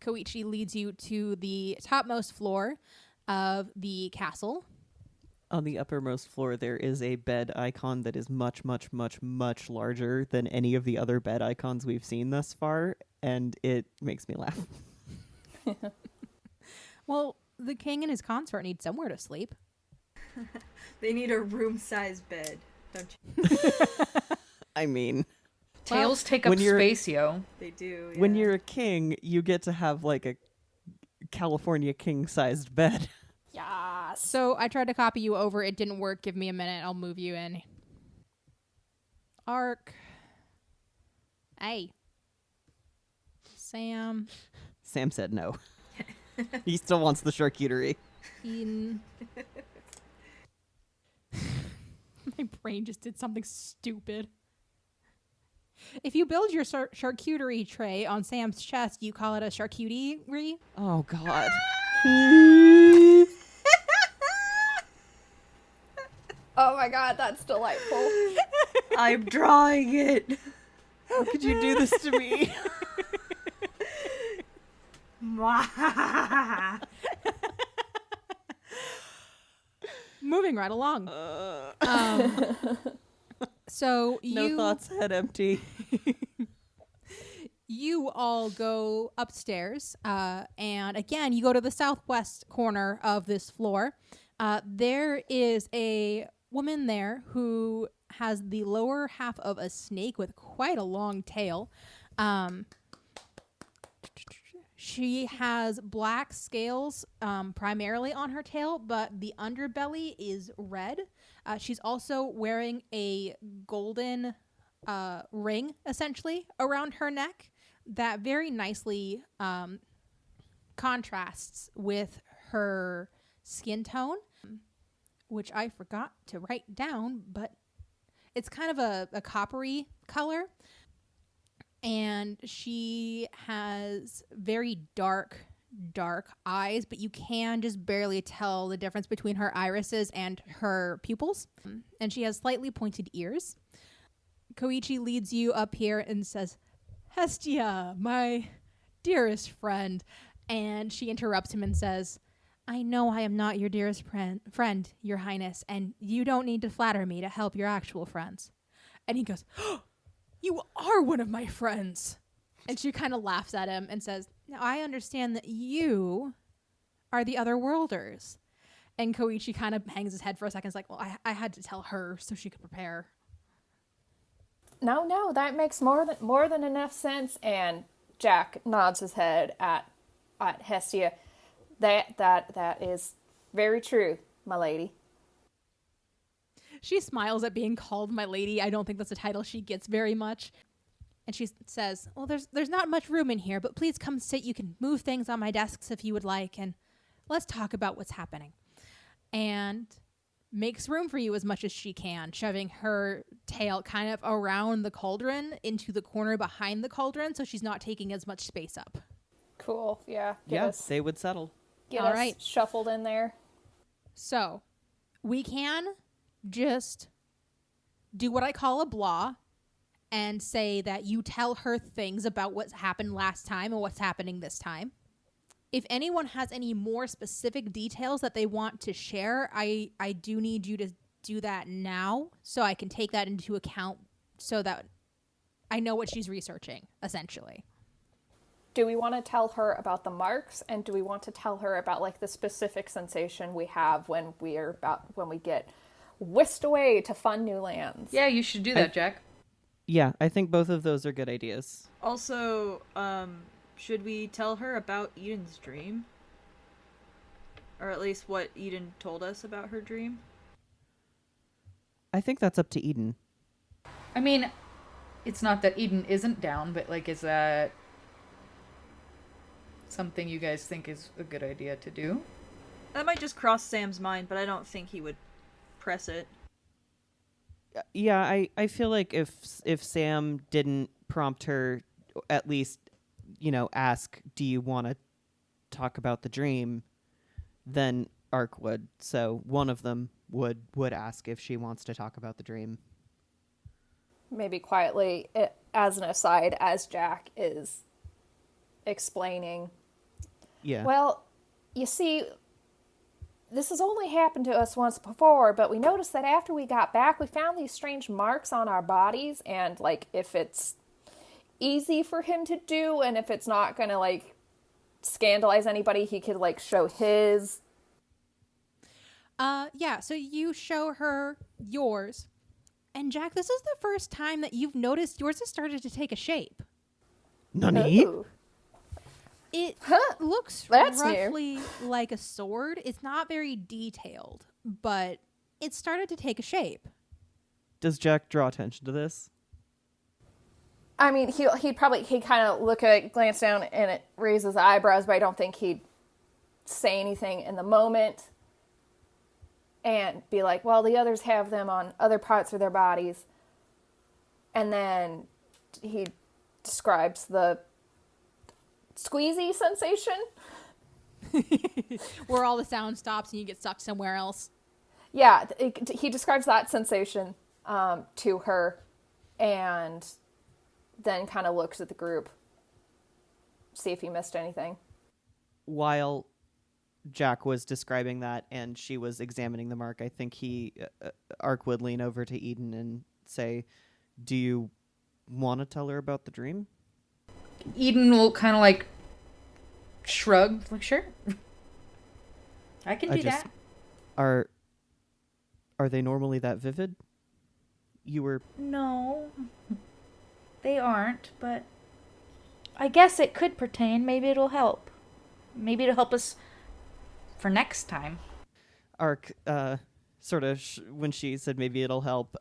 Koichi leads you to the topmost floor of the castle. On the uppermost floor, there is a bed icon that is much, much, much, much larger than any of the other bed icons we've seen thus far, and it makes me laugh. Well, the king and his consort need somewhere to sleep. They need a room-sized bed, don't you? I mean, Tails take up when you're- space, yo. They do. Yeah. when you're a king, you get to have like a California king-sized bed. Yes. So I tried to copy you over. It didn't work. Give me a minute. I'll move you in. Ark. Hey. Sam. Sam said no. He still wants the charcuterie. Eden. My brain just did something stupid. If you build your charcuterie tray on Sam's chest, you call it a charcuterie? Oh, God. Oh my god, that's delightful. I'm drawing it. How could you do this to me? Moving right along. So No you thoughts, head empty. you all go upstairs, and again, you go to the southwest corner of this floor. There is a woman there who has the lower half of a snake with quite a long tail. She has black scales primarily on her tail, but the underbelly is red. She's also wearing a golden ring, essentially, around her neck that very nicely contrasts with her skin tone, which I forgot to write down, but it's kind of a coppery color. and she has very dark eyes, but you can just barely tell the difference between her irises and her pupils. And she has slightly pointed ears. Koichi leads you up here and says, Hestia, my dearest friend. And she interrupts him and says, I know I am not your dearest friend, your highness, and you don't need to flatter me to help your actual friends. And he goes, you are one of my friends. And she kind of laughs at him and says, now I understand that you are the other worlders. And Koichi kind of hangs his head for a second. It's like, well, I had to tell her so she could prepare. No, that makes more than enough sense. And Jack nods his head at Hestia. That is very true, my lady. She smiles at being called my lady. I don't think that's a title she gets very much. And she says, well, there's not much room in here, but please come sit. You can move things on my desks if you would like, and let's talk about what's happening. And makes room for you as much as she can, shoving her tail kind of around the cauldron into the corner behind the cauldron so she's not taking as much space up. Cool, yeah. They would settle. Get All us right. shuffled in there. So we can just do what I call a blah and say that you tell her things about what's happened last time and what's happening this time. If anyone has any more specific details that they want to share, I do need you to do that now so I can take that into account so that I know what she's researching, essentially. Do we want to tell her about the marks, and do we want to tell her about like the specific sensation we have when we get whisked away to fun new lands? Yeah, you should do that, Jack. Yeah, I think both of those are good ideas. Also, should we tell her about Eden's dream? Or at least what Eden told us about her dream? I think that's up to Eden. I mean, it's not that Eden isn't down, but like, is that something you guys think is a good idea to do? That might just cross Sam's mind, but I don't think he would press it. Yeah, I feel like if Sam didn't prompt her, at least, ask, do you want to talk about the dream, then Ark would. So one of them would ask if she wants to talk about the dream. Maybe quietly, as an aside, as Jack is explaining. Yeah. Well, you see, this has only happened to us once before, but we noticed that after we got back, we found these strange marks on our bodies, and, like, if it's easy for him to do, and if it's not gonna, like, scandalize anybody, he could, like, show his. Yeah, so you show her yours. And Jack, this is the first time that you've noticed yours has started to take a shape. Nani? Ooh. It looks That's roughly like a sword. It's not very detailed, but it started to take a shape. Does Jack draw attention to this? I mean, he'd kind of glance down and it raises eyebrows, but I don't think he'd say anything in the moment and be like, well, the others have them on other parts of their bodies. And then he describes the squeezy sensation. Where all the sound stops and you get sucked somewhere else. Yeah, he describes that sensation to her and then kind of looks at the group, see if he missed anything. While Jack was describing that and she was examining the mark, I think Ark would lean over to Eden and say, do you want to tell her about the dream? Eden will kind of like shrug, like, sure. I can do that. Are they normally that vivid? You were... No, they aren't, but I guess it could pertain. Maybe it'll help. Maybe it'll help us for next time. Ark, sort of, when she said maybe it'll help,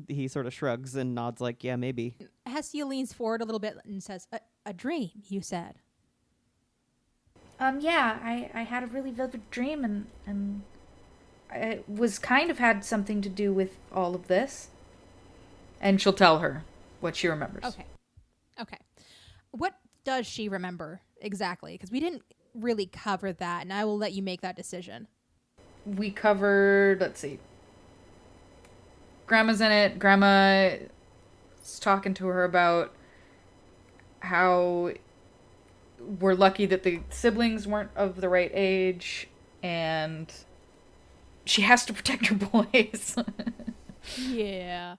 he sort of shrugs and nods like, yeah, maybe. Hestia leans forward a little bit and says, a dream, you said. Yeah, I had a really vivid dream and it was kind of had something to do with all of this. And she'll tell her what she remembers. Okay. Okay. What does she remember exactly? Because we didn't really cover that, and I will let you make that decision. We covered, let's see. Grandma's in it. Grandma's talking to her about how we're lucky that the siblings weren't of the right age, and she has to protect her boys. Yeah.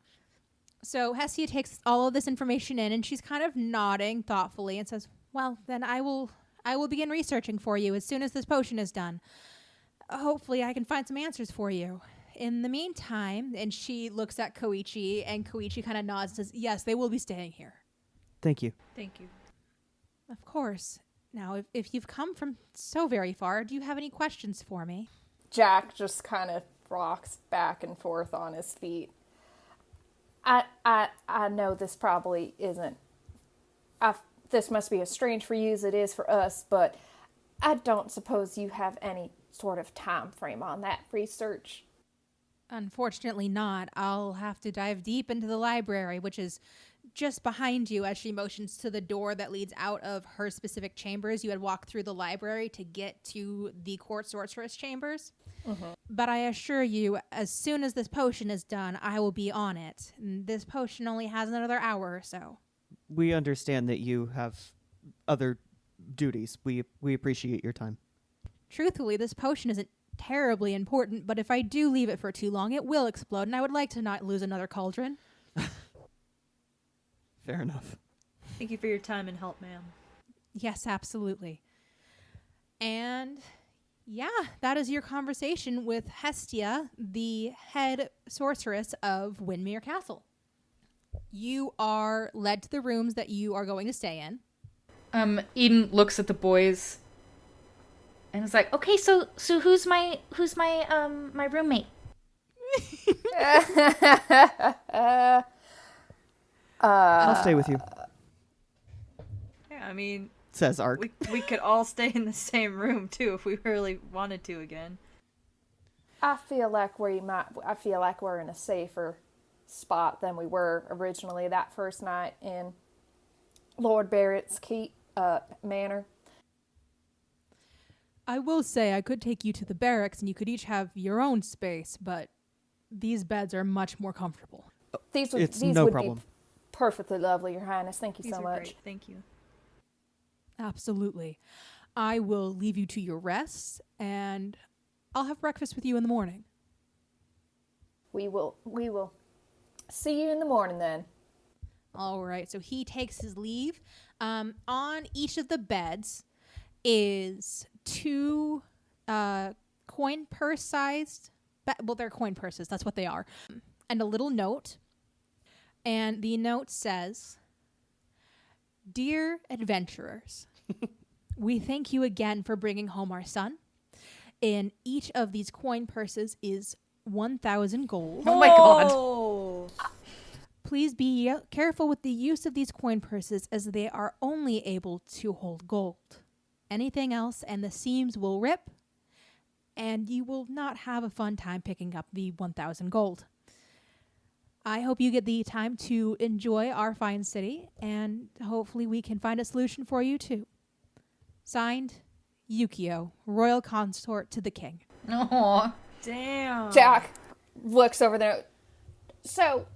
So Hestia takes all of this information in, and she's kind of nodding thoughtfully and says, well, then I will begin researching for you as soon as this potion is done. Hopefully I can find some answers for you. In the meantime, and she looks at Koichi, and Koichi kind of nods and says, yes, they will be staying here. Thank you. Thank you. Of course. Now, if you've come from so very far, do you have any questions for me? Jack just kind of rocks back and forth on his feet. I know this probably isn't. This must be as strange for you as it is for us, but I don't suppose you have any sort of time frame on that research. Unfortunately not. I'll have to dive deep into the library, which is just behind you, as she motions to the door that leads out of her specific chambers. You had walked through the library to get to the court sorceress chambers. Mm-hmm. But I assure you, as soon as this potion is done, I will be on it. And this potion only has another hour or so. We understand that you have other duties. We appreciate your time. Truthfully, this potion isn't terribly important, but if I do leave it for too long, it will explode, and I would like to not lose another cauldron. Fair enough. Thank you for your time and help, ma'am. Yes, absolutely. And yeah, that is your conversation with Hestia, the head sorceress of Wyndmere Castle. You are led to the rooms that you are going to stay in. Eden looks at the boys and is like, okay, so who's my roommate? I'll stay with you, Yeah, I mean, says Ark. we could all stay in the same room too if we really wanted to again. I feel like we're in a safer spot than we were originally that first night in Lord Barrett's manor. I will say I could take you to the barracks and you could each have your own space, but these beds are much more comfortable. These no would problem. be perfectly lovely, Your Highness. Thank you These so are much. great. Thank you. Absolutely. I will leave you to your rest, and I'll have breakfast with you in the morning. We will see you in the morning then. All right, so he takes his leave. On each of the beds is two coin purse sized, well, they're coin purses, that's what they are, and a little note. And the note says, "Dear adventurers, we thank you again for bringing home our son. In each of these coin purses is 1,000 gold. Oh my god. Oh. Please be careful with the use of these coin purses, as they are only able to hold gold. Anything else and the seams will rip, and you will not have a fun time picking up the 1,000 gold. I hope you get the time to enjoy our fine city, and hopefully we can find a solution for you too. Signed, Yukio, Royal Consort to the King." Aw. Damn. Jack looks over there. So,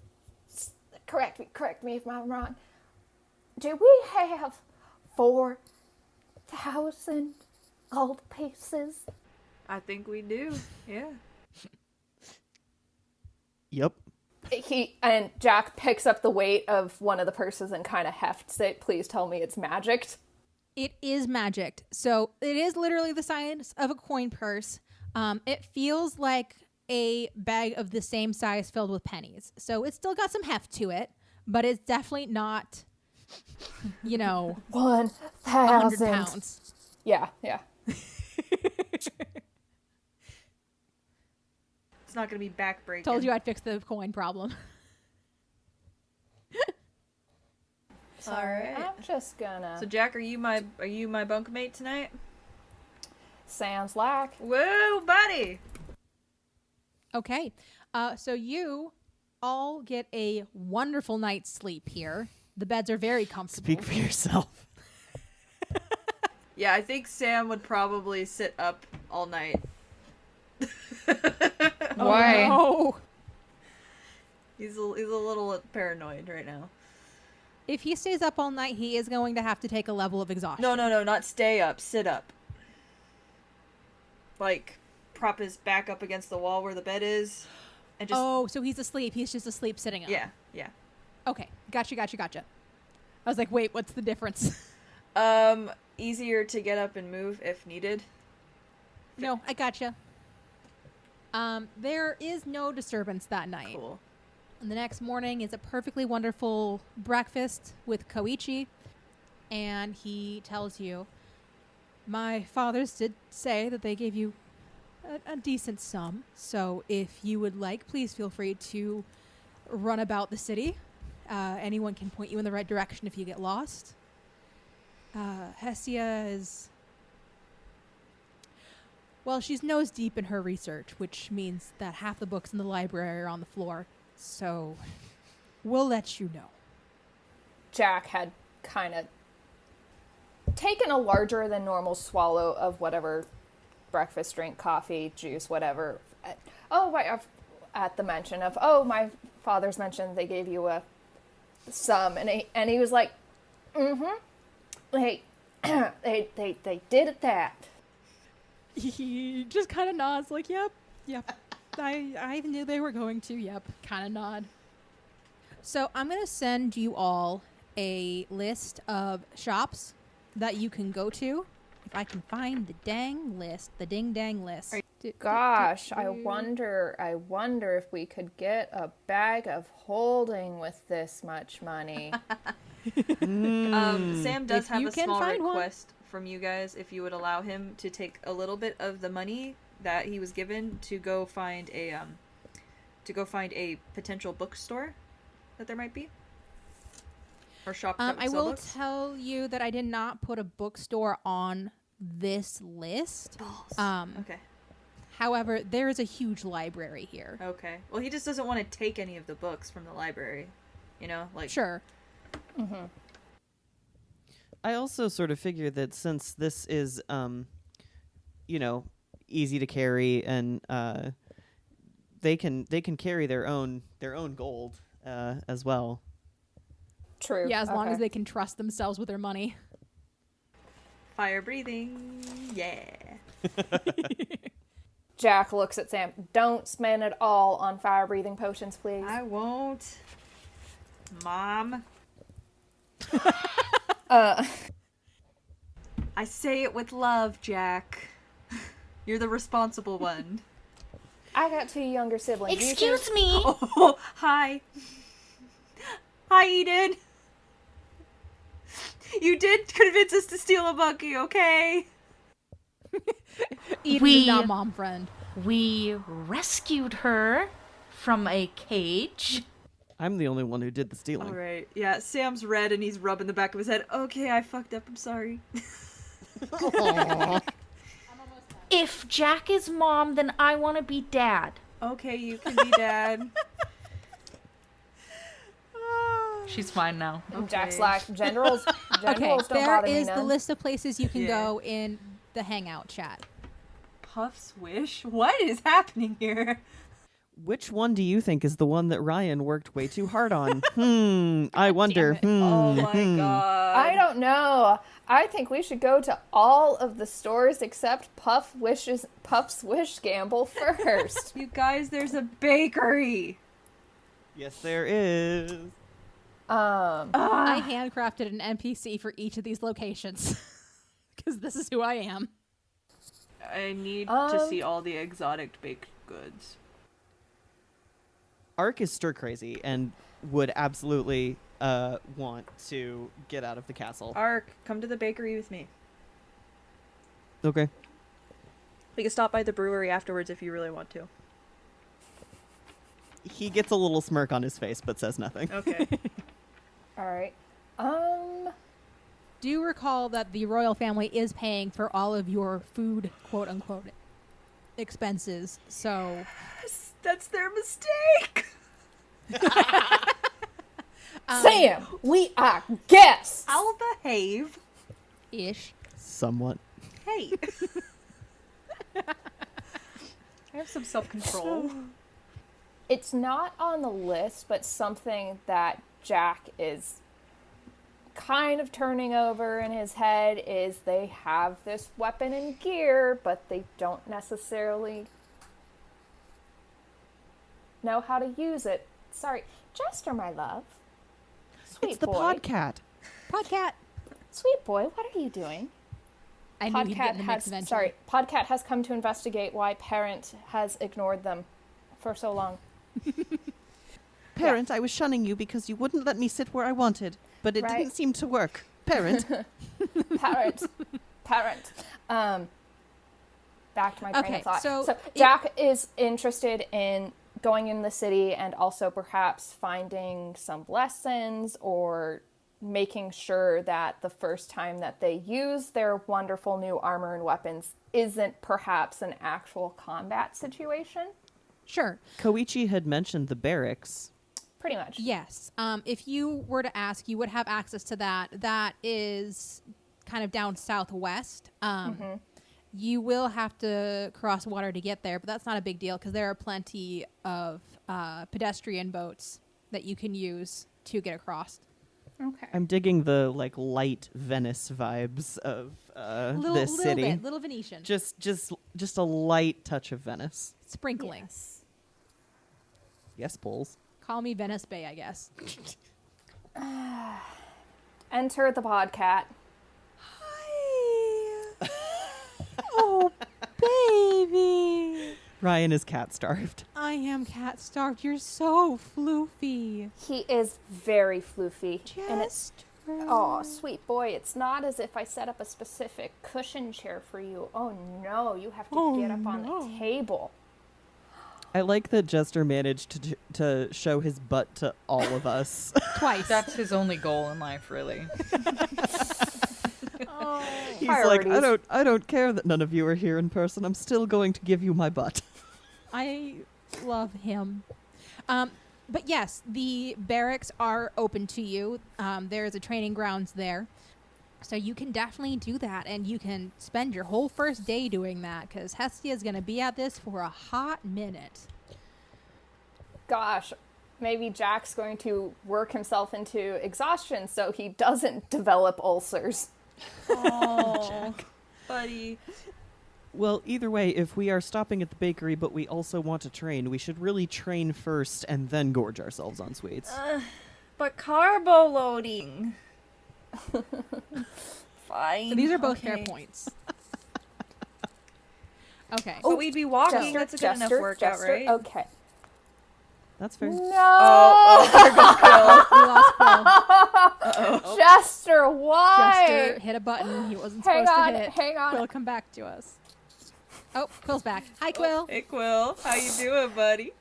correct me if I'm wrong. Do we have 4,000 gold pieces? I think we do. Yeah. Yep. Jack picks up the weight of one of the purses and kind of hefts it. Please tell me it's magicked. It is magicked. So it is literally the size of a coin purse. It feels like a bag of the same size filled with pennies. So it's still got some heft to it, but it's definitely not, 100 1,000 pounds. Yeah. It's not gonna be backbreaking. Told you I'd fix the coin problem. So Alright. I'm just gonna. So Jack, are you my bunkmate tonight? Sounds like. Whoa, buddy! Okay. So you all get a wonderful night's sleep here. The beds are very comfortable. Speak for yourself. Yeah, I think Sam would probably sit up all night. Why? Oh, He's a little paranoid right now. if he stays up all night, he is going to have to take a level of exhaustion. No, not stay up. Sit up. Like, prop his back up against the wall where the bed is. And just... Oh, so he's asleep. He's just asleep sitting up. Yeah. Okay. Gotcha. I was like, wait, what's the difference? Easier to get up and move if needed. No, I gotcha. There is no disturbance that night. Cool. And the next morning is a perfectly wonderful breakfast with Koichi. And he tells you, my fathers did say that they gave you a decent sum. So if you would like, please feel free to run about the city. Anyone can point you in the right direction if you get lost. Hestia is... Well, she's nose deep in her research, which means that half the books in the library are on the floor. So we'll let you know. Jack had kind of taken a larger than normal swallow of whatever breakfast, drink, coffee, juice, whatever. At the mention of, my father's mentioned they gave you a sum, and he was like, they did that. He just kind of nods like, yep. I knew they were going to, yep, kind of nod. So I'm going to send you all a list of shops that you can go to. If I can find the dang list, the ding dang list. Gosh, I wonder if we could get a bag of holding with this much money. Sam does If have you a can small find one. request from you guys if you would allow him to take a little bit of the money that he was given to go find a potential bookstore that there might be, or shop that would I sell will books. tell you that I did not put a bookstore on this list. Okay. However, there is a huge library here. Okay. Well, he just doesn't want to take any of the books from the library. You know, like Sure. I also sort of figure that since this is, easy to carry, and they can carry their own gold as well. True. Yeah, as long as Okay. they can trust themselves with their money. fire breathing. Yeah. Jack looks at Sam. Don't spend it all on fire-breathing potions, please. I won't. Mom. I say it with love, Jack. You're the responsible one. I got 2 younger siblings. You Excuse think- me. Oh, hi. Hi, Eden. You did convince us to steal a monkey, okay? Eden We- is not mom friend. We rescued her from a cage. I'm the only one who did the stealing. All right. Yeah, Sam's red and he's rubbing the back of his head. Okay, I fucked up. I'm sorry. If Jack is mom, then I want to be dad. Okay, you can be dad. She's fine now. Jack's like, generals Okay, don't there bother me is the none. list of places you can Yeah. go in the Hangout chat. Puff's wish? What is happening here? Which one do you think is the one that Ryan worked way too hard on? I wonder. Oh my god. I don't know. I think we should go to all of the stores except Puff's Wish Gamble first. You guys, there's a bakery. Yes, there is. I handcrafted an NPC for each of these locations. Because this is who I am. I need to see all the exotic baked goods. Ark is stir crazy and would absolutely want to get out of the castle. Ark, come to the bakery with me. Okay. We can stop by the brewery afterwards if you really want to. He gets a little smirk on his face but says nothing. Okay. All right. Do recall that the royal family is paying for all of your food, quote unquote, expenses. So That's their mistake. Sam, we are guests. I'll behave. Ish. Somewhat. Hey. I have some self-control. It's not on the list, but something that Jack is kind of turning over in his head is they have this weapon and gear, but they don't necessarily know how to use it. Sorry, Jester, my love. Sweet It's the boy. podcat. Podcat. Sweet boy, what are you doing? I knew he'd get in the mix has eventually. sorry. Podcat has come to investigate why Parent has ignored them for so long. Parent, I was shunning you because you wouldn't let me sit where I wanted, but it Right. didn't seem to work. Parent. Parent. Back to my train Okay, of thought. so Jack is interested in going in the city and also perhaps finding some lessons or making sure that the first time that they use their wonderful new armor and weapons isn't perhaps an actual combat situation. Sure. Koichi had mentioned the barracks. Pretty much. Yes. If you were to ask, you would have access to that. That is kind of down southwest. You will have to cross water to get there, but that's not a big deal because there are plenty of pedestrian boats that you can use to get across. Okay. I'm digging the light Venice vibes of this city. Little Venetian. Just a light touch of Venice. Sprinkling. Yes, Poles. Call me Venice Bay, I guess. Enter the podcat. Hi. Oh, baby. Ryan is cat starved. I am cat starved. You're so floofy. He is very floofy. And it's Just oh, sweet boy, it's not as if I set up a specific cushion chair for you. Oh no, you have to get up on the table. I like that Jester managed to show his butt to all of us. Twice. That's his only goal in life, really. He's Priorities. like, I don't care that none of you are here in person. I'm still going to give you my butt. I love him. But yes, the barracks are open to you. There's a training grounds there. So you can definitely do that, and you can spend your whole first day doing that, because Hestia is going to be at this for a hot minute. Gosh, maybe Jack's going to work himself into exhaustion so he doesn't develop ulcers. Oh, buddy. Well, either way, if we are stopping at the bakery but we also want to train, we should really train first and then gorge ourselves on sweets. But carbo loading. Fine. So these are both fair okay. points. Okay. But we'd be walking. Jester, That's a good enough Jester, workout, Jester, right? Okay. That's fair. No! Oh, there goes Quill. We lost Quill. Uh-oh. Jester, why? Jester hit a button he wasn't Hang supposed on, to hit. hang on. Quill, come back to us. Oh, Quill's back. Hi, Quill. Hey, Quill. How you doing, buddy?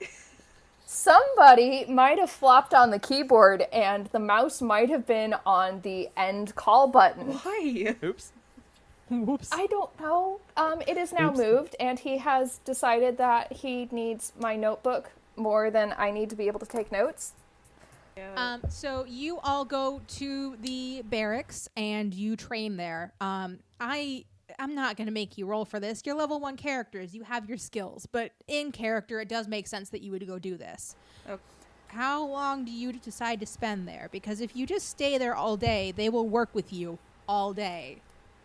Somebody might have flopped on the keyboard and the mouse might have been on the end call button. Why? Oops. Whoops. I don't know. It is now Oops. moved, and he has decided that he needs my notebook more than I need to be able to take notes. So you all go to the barracks and you train there. I'm not going to make you roll for this. You're level 1 characters. You have your skills. But in character, it does make sense that you would go do this. Okay. How long do you decide to spend there? Because if you just stay there all day, they will work with you all day.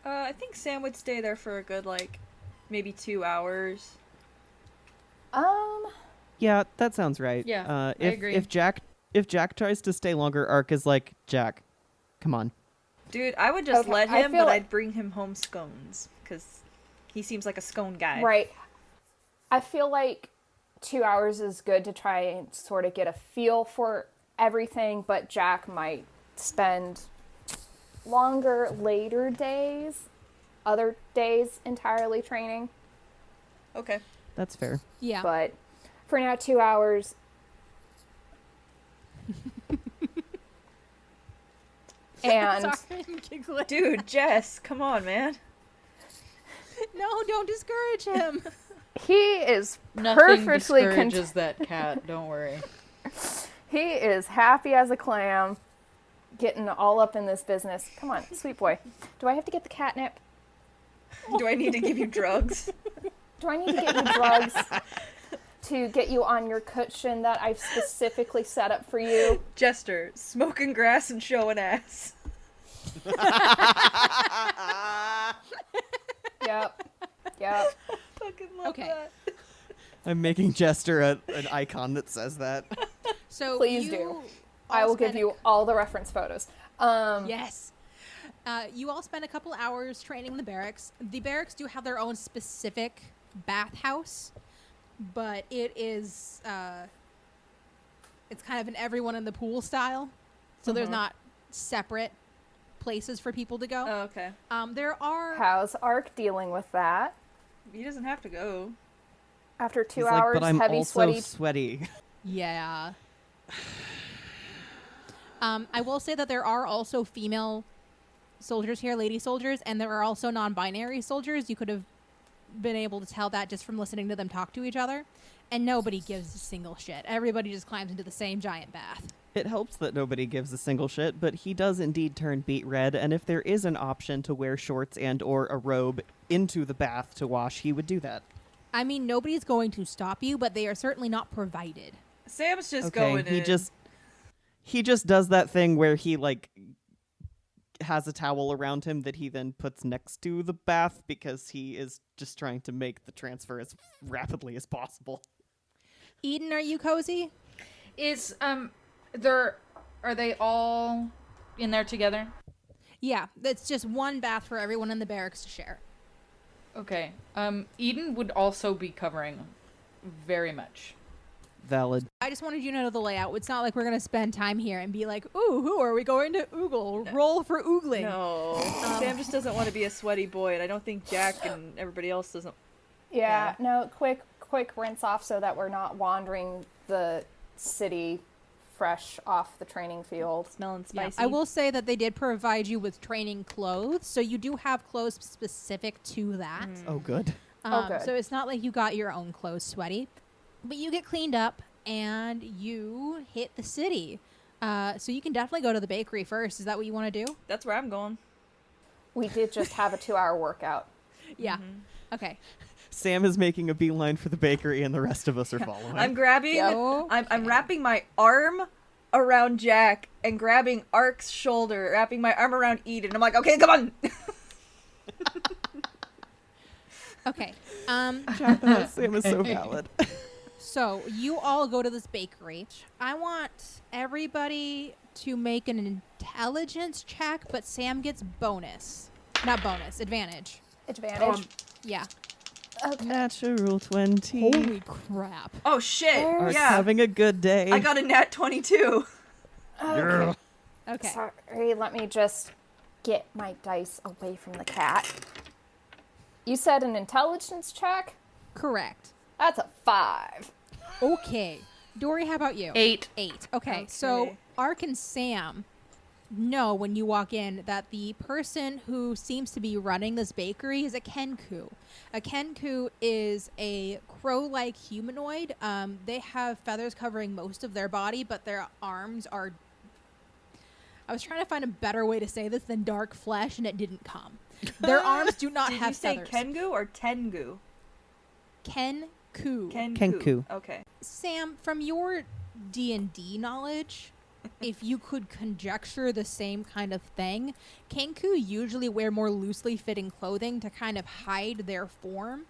I think Sam would stay there for a good, maybe 2 hours. Yeah, that sounds right. Yeah, I agree. If Jack tries to stay longer, Ark is like, Jack, come on. Dude, I would just Okay, let I him, feel but like- I'd bring him home scones, because he seems like a scone guy. Right. I feel like 2 hours is good to try and sort of get a feel for everything, but Jack might spend longer later days, other days entirely training. Okay. That's fair. Yeah. But for now, 2 hours. And Sorry, I'm giggling. Dude, Jess, come on, man. No, don't discourage him. he is Nothing perfectly discourages that cat. Don't worry. he is happy as a clam. getting all up in this business. Come on, sweet boy. Do I have to get the catnip? Do I need to give you drugs? Do I need to get you drugs to get you on your cushion that I've specifically set up for you? Jester, smoking grass and showing ass. Yep. Fucking love Okay. that. I'm making Jester an icon that says that. So Please you do. all I will give spent you all the reference photos. Yes. You all spend a couple hours training in the barracks. The barracks do have their own specific bathhouse, but it is it's kind of an everyone in the pool style. So there's not separate places for people to go. Oh, okay. There are How's Ark dealing with that? He doesn't have to go. After 2 He's hours, like, but I'm heavy, also sweaty. sweaty. Yeah. I will say that there are also female soldiers here, lady soldiers, and there are also non-binary soldiers. You could have been able to tell that just from listening to them talk to each other. And nobody gives a single shit. Everybody just climbs into the same giant bath. It helps that nobody gives a single shit, but he does indeed turn beet red, and if there is an option to wear shorts and or a robe into the bath to wash, he would do that. I mean, nobody's going to stop you, but they are certainly not provided. Sam's just Okay, going he in. he just does that thing where he like has a towel around him that he then puts next to the bath because he is just trying to make the transfer as rapidly as possible. Eden, are you cozy? Is are they all in there together? Yeah, it's just one bath for everyone in the barracks to share. Okay. Eden would also be covering very much. Valid. I just wanted you to know the layout. It's not like we're going to spend time here and be like, ooh, who are we going to oogle? Roll for oogling. No. Sam just doesn't want to be a sweaty boy, and I don't think Jack and everybody else doesn't. Yeah, no, quick rinse off so that we're not wandering the city fresh off the training field. Smelling Yeah, spicy. I will say that they did provide you with training clothes, so you do have clothes specific to that. Oh, good. good. So it's not like you got your own clothes sweaty, but you get cleaned up and you hit the city. So you can definitely go to the bakery first. Is that what you want to do? That's where I'm going. We did just have a 2-hour workout. Yeah. Okay. Sam is making a beeline for the bakery, and the rest of us are following. I'm grabbing. Yep. I'm wrapping my arm around Jack and grabbing Ark's shoulder, wrapping my arm around Eden. I'm like, okay, come on. Okay. Sam is so valid. So you all go to this bakery. I want everybody to make an intelligence check, but Sam gets bonus. Not bonus, advantage. Advantage. Yeah. Okay. Natural 20. Holy crap. Oh shit! Art's Yeah, having a good day. I got a nat 22. Yeah. Okay. Sorry, let me just get my dice away from the cat. You said an intelligence check? Correct. That's a 5. Okay. Dory, how about you? 8. 8. Okay. So Okay. Ark and Sam know when you walk in that the person who seems to be running this bakery is a Kenku. A Kenku is a crow-like humanoid. They have feathers covering most of their body, but their arms are... I was trying to find a better way to say this than dark flesh, and it didn't come. Their arms do not Did have you say feathers. Kengu or Tengu? Kenku. Kenku. Okay. Sam, from your D&D knowledge, if you could conjecture the same kind of thing, Kenku usually wear more loosely fitting clothing to kind of hide their form,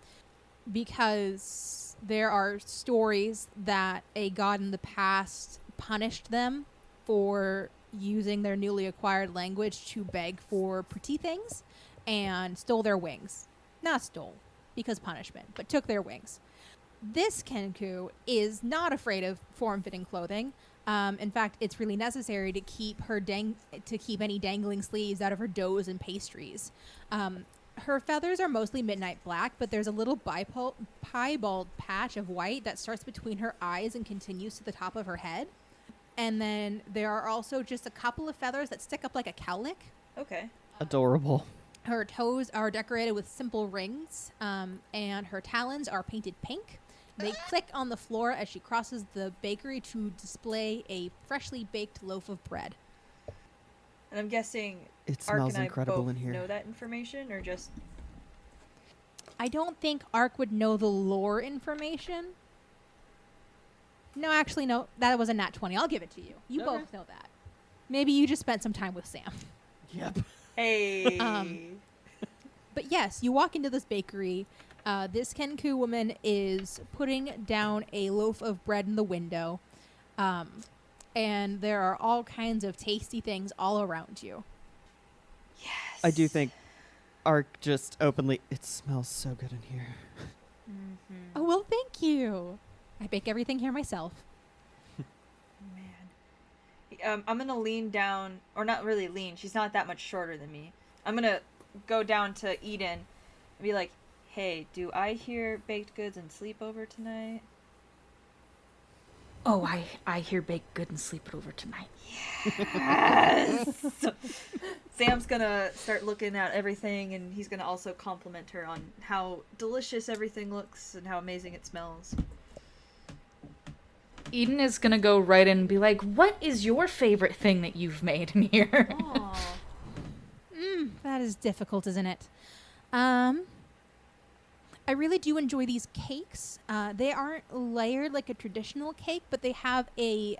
because there are stories that a god in the past punished them for using their newly acquired language to beg for pretty things and stole their wings. Not stole, because punishment, but took their wings. This Kenku is not afraid of form-fitting clothing. In fact, it's really necessary to keep her any dangling sleeves out of her doughs and pastries. Her feathers are mostly midnight black, but there's a little piebald patch of white that starts between her eyes and continues to the top of her head. And then there are also just a couple of feathers that stick up like a cowlick. Okay. Adorable. Her toes are decorated with simple rings, and her talons are painted pink. They click on the floor as she crosses the bakery to display a freshly baked loaf of bread. And I'm guessing It Ark smells and I incredible both in here. know that information, or just... I don't think Ark would know the lore information. No, actually, no. That was a nat 20. I'll give it to you. You Okay. both know that. Maybe you just spent some time with Sam. Yep. Hey! But yes, you walk into this bakery. This Kenku woman is putting down a loaf of bread in the window. And there are all kinds of tasty things all around you. Yes! I do think Ark just openly, it smells so good in here. Oh, well, thank you. I bake everything here myself. Man. I'm gonna lean down, or not really lean, she's not that much shorter than me. I'm gonna go down to Eden and be like, hey, do I hear baked goods and sleepover tonight? Oh, I hear baked good and sleep it over tonight. Yes! Sam's gonna start looking at everything, and he's gonna also compliment her on how delicious everything looks and how amazing it smells. Eden is gonna go right in and be like, "What is your favorite thing that you've made in here?" Aww. That is difficult, isn't it? I really do enjoy these cakes. They aren't layered like a traditional cake, but they have a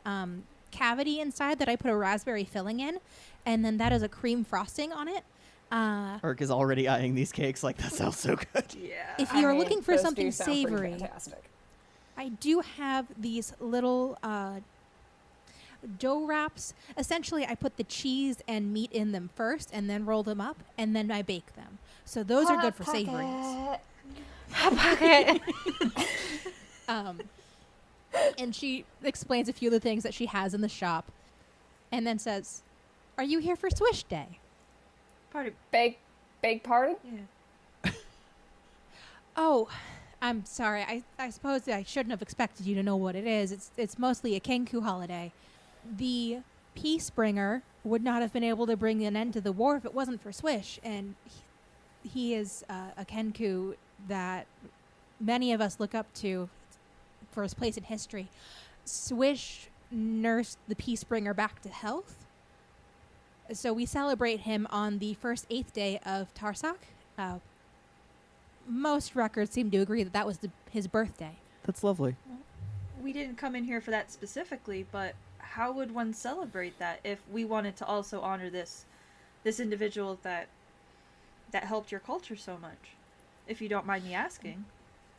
cavity inside that I put a raspberry filling in, and then that is a cream frosting on it. Ark is already eyeing these cakes like that sounds so good. Yeah. If you're looking for those something do sound pretty savory, fantastic. I do have these little dough wraps. Essentially, I put the cheese and meat in them first, and then roll them up, and then I bake them. So those are good for savories. Hot Pocket. And she explains a few of the things that she has in the shop, and then says, "Are you here for Swish Day?" Party. Bake party? Yeah. Oh, I'm sorry. I suppose I shouldn't have expected you to know what it is. It's mostly a Kenku holiday. The Peacebringer would not have been able to bring an end to the war if it wasn't for Swish, and he is a Kenku that many of us look up to for his place in history. Swish nursed the Peacebringer back to health, so we celebrate him on the first 8th day of Tarsak. Most records seem to agree that that was his birthday. That's lovely. We didn't come in here for that specifically, but how would one celebrate that if we wanted to also honor this individual that helped your culture so much? If you don't mind me asking,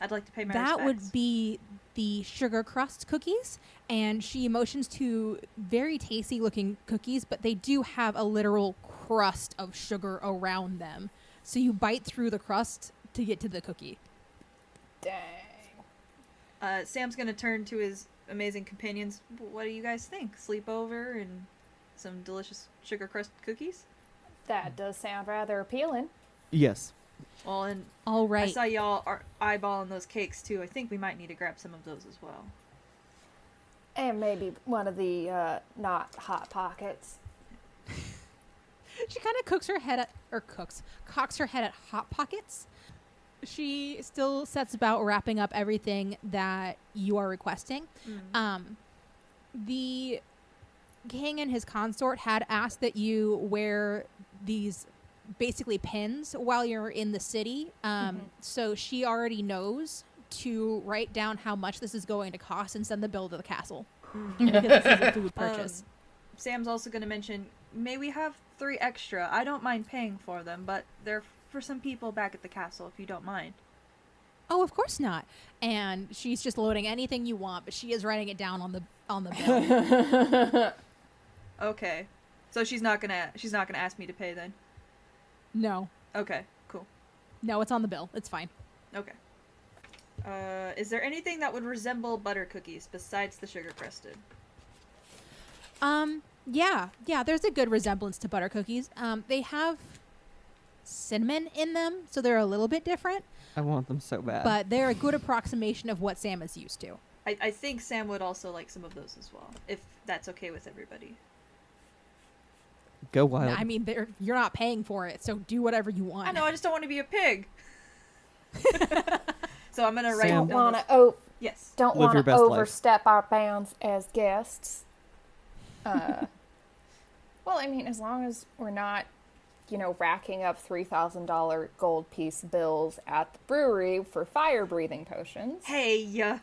I'd like to pay my respects. That would be the sugar crust cookies, and she motions to very tasty looking cookies, but they do have a literal crust of sugar around them. So you bite through the crust to get to the cookie. Dang. Sam's gonna turn to his amazing companions. What do you guys think? Sleepover and some delicious sugar crust cookies? That does sound rather appealing. Yes. Well, and All I right. saw y'all are eyeballing those cakes too. I think we might need to grab some of those as well. And maybe one of the not Hot Pockets. She kind of cocks her head at Hot Pockets. She still sets about wrapping up everything that you are requesting. The king and his consort had asked that you wear these basically pins while you're in the city. So she already knows to write down how much this is going to cost and send the bill to the castle. Because this is a food purchase. Sam's also going to mention, may we have 3 extra? I don't mind paying for them, but they're for some people back at the castle, if you don't mind. Oh, of course not. And she's just loading anything you want, but she is writing it down on the bill. Okay. So she's not gonna ask me to pay then? No. Okay, cool. No, it's on the bill. It's fine. Okay. Is there anything that would resemble butter cookies besides the sugar crusted? Yeah, there's a good resemblance to butter cookies. They have cinnamon in them, so they're a little bit different, I want them so bad. but they're a good approximation of what Sam is used to. I think Sam would also like some of those as well, if that's okay with everybody. Go wild. I mean, you're not paying for it, so do whatever you want. I know, I just don't want to be a pig. So I'm gonna write Sam. Don't down want those- to Yes. don't Live want your to best life. overstep our bounds as guests. Well, I mean, as long as we're not, racking up $3,000 gold piece bills at the brewery for fire-breathing potions. Hey,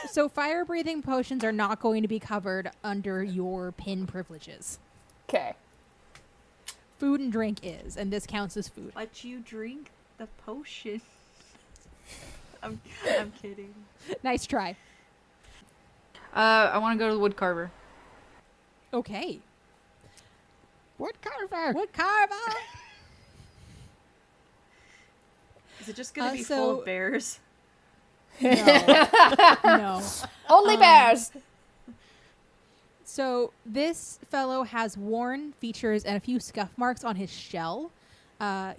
So fire breathing potions are not going to be covered under your pin privileges. Okay. Food and drink is, and this counts as food. let you drink the potion. I'm kidding. Nice try. I want to go to the wood carver. Okay. Wood carver. Wood carver. Is it just gonna be so- full of bears? No. Only bears! So this fellow has worn features and a few scuff marks on his shell.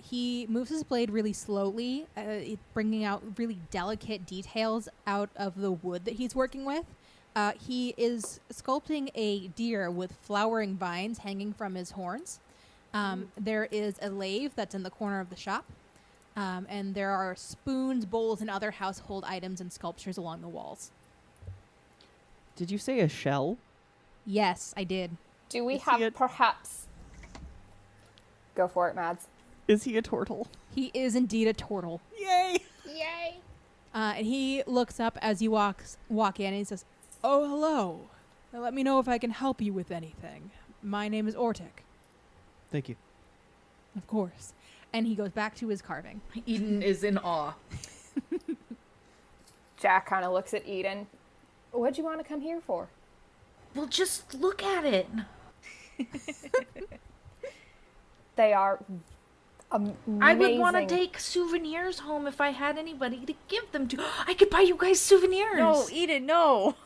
He moves his blade really slowly, bringing out really delicate details out of the wood that he's working with. He is sculpting a deer with flowering vines hanging from his horns. There is a lathe that's in the corner of the shop. And there are spoons, bowls, and other household items and sculptures along the walls. Did you say a shell? Yes, I did. Do we Is he have a- perhaps... Go for it, Mads. Is he a turtle? He is indeed a turtle. Yay! Yay! And he looks up as you walk in and he says, "Oh, hello. Now let me know if I can help you with anything. My name is Ortic." Thank you. Of course. And he goes back to his carving. Eden is in awe. Jack kind of looks at Eden. What'd you want to come here for? Well, just look at it. They are amazing. I would want to take souvenirs home if I had anybody to give them to. I could buy you guys souvenirs. No, Eden, no.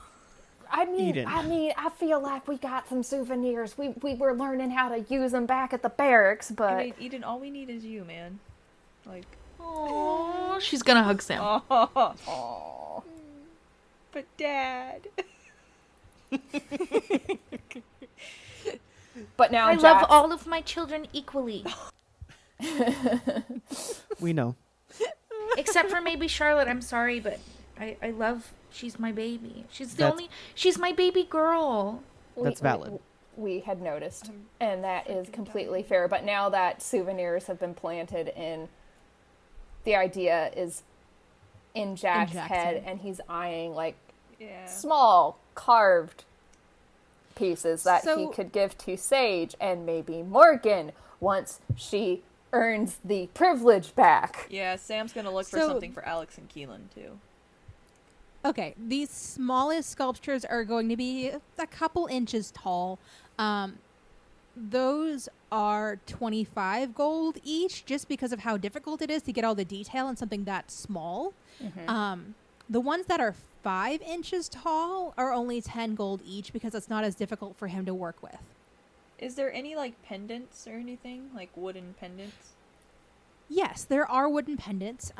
Eden. I feel like we got some souvenirs. We were learning how to use them back at the barracks, but I mean, Eden, all we need is you, man. Like, Oh, she's gonna hug Sam. oh, but Dad. but now I Jack's, love all of my children equally, We know. except for maybe Charlotte. I'm sorry, but I love. She's my baby. She's my baby girl. That's valid. We had noticed, and that is completely fair. But now that souvenirs have been planted in, the idea is in Jack's Jack's head, head. and he's eyeing like Yeah. small carved pieces that he So- could give to Sage and maybe Morgan once she earns the privilege back. Yeah, Sam's gonna look for So- something for Alex and Keelan too. Okay, these smallest sculptures are going to be a couple inches tall. Those are 25 gold each, just because of how difficult it is to get all the detail in something that small. The ones that are 5 inches tall are only 10 gold each, because it's not as difficult for him to work with. Is there any like pendants or anything like wooden pendants? Yes, there are wooden pendants.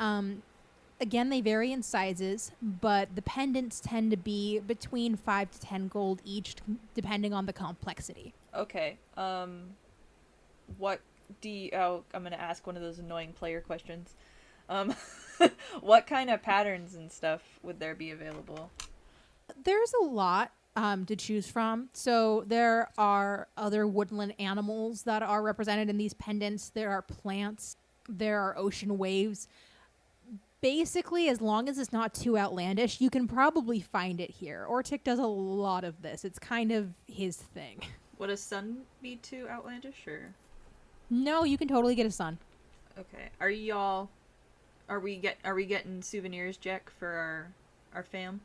Again, they vary in sizes, but the pendants tend to be between 5 to 10 gold each, depending on the complexity. Okay. What do you? Oh, I'm gonna ask one of those annoying player questions. What kind of patterns and stuff would there be available? There's a lot to choose from. So there are other woodland animals that are represented in these pendants. There are plants. There are ocean waves. Basically, as long as it's not too outlandish, you can probably find it here. Ortic does a lot of this. It's kind of his thing. Would a sun be too outlandish or? No, you can totally get a sun. Okay. Are y'all? Are we getting souvenirs, Jack, for our fam?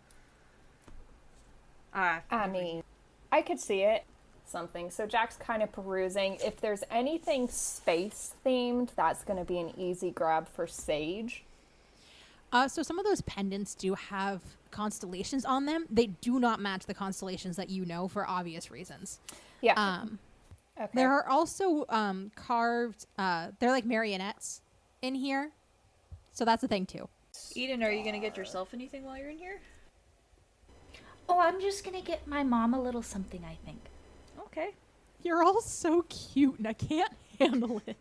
I mean, I could see it. Something. So Jack's kind of perusing. If there's anything space themed, that's going to be an easy grab for Sage. So some of those pendants do have constellations on them. They do not match the constellations that you know for obvious reasons. Yeah. Okay. There are also carved, they're like marionettes in here. So that's a thing too. Eden, are you gonna get yourself anything while you're in here? Oh, I'm just gonna get my mom a little something, I think. Okay. You're all so cute and I can't handle it.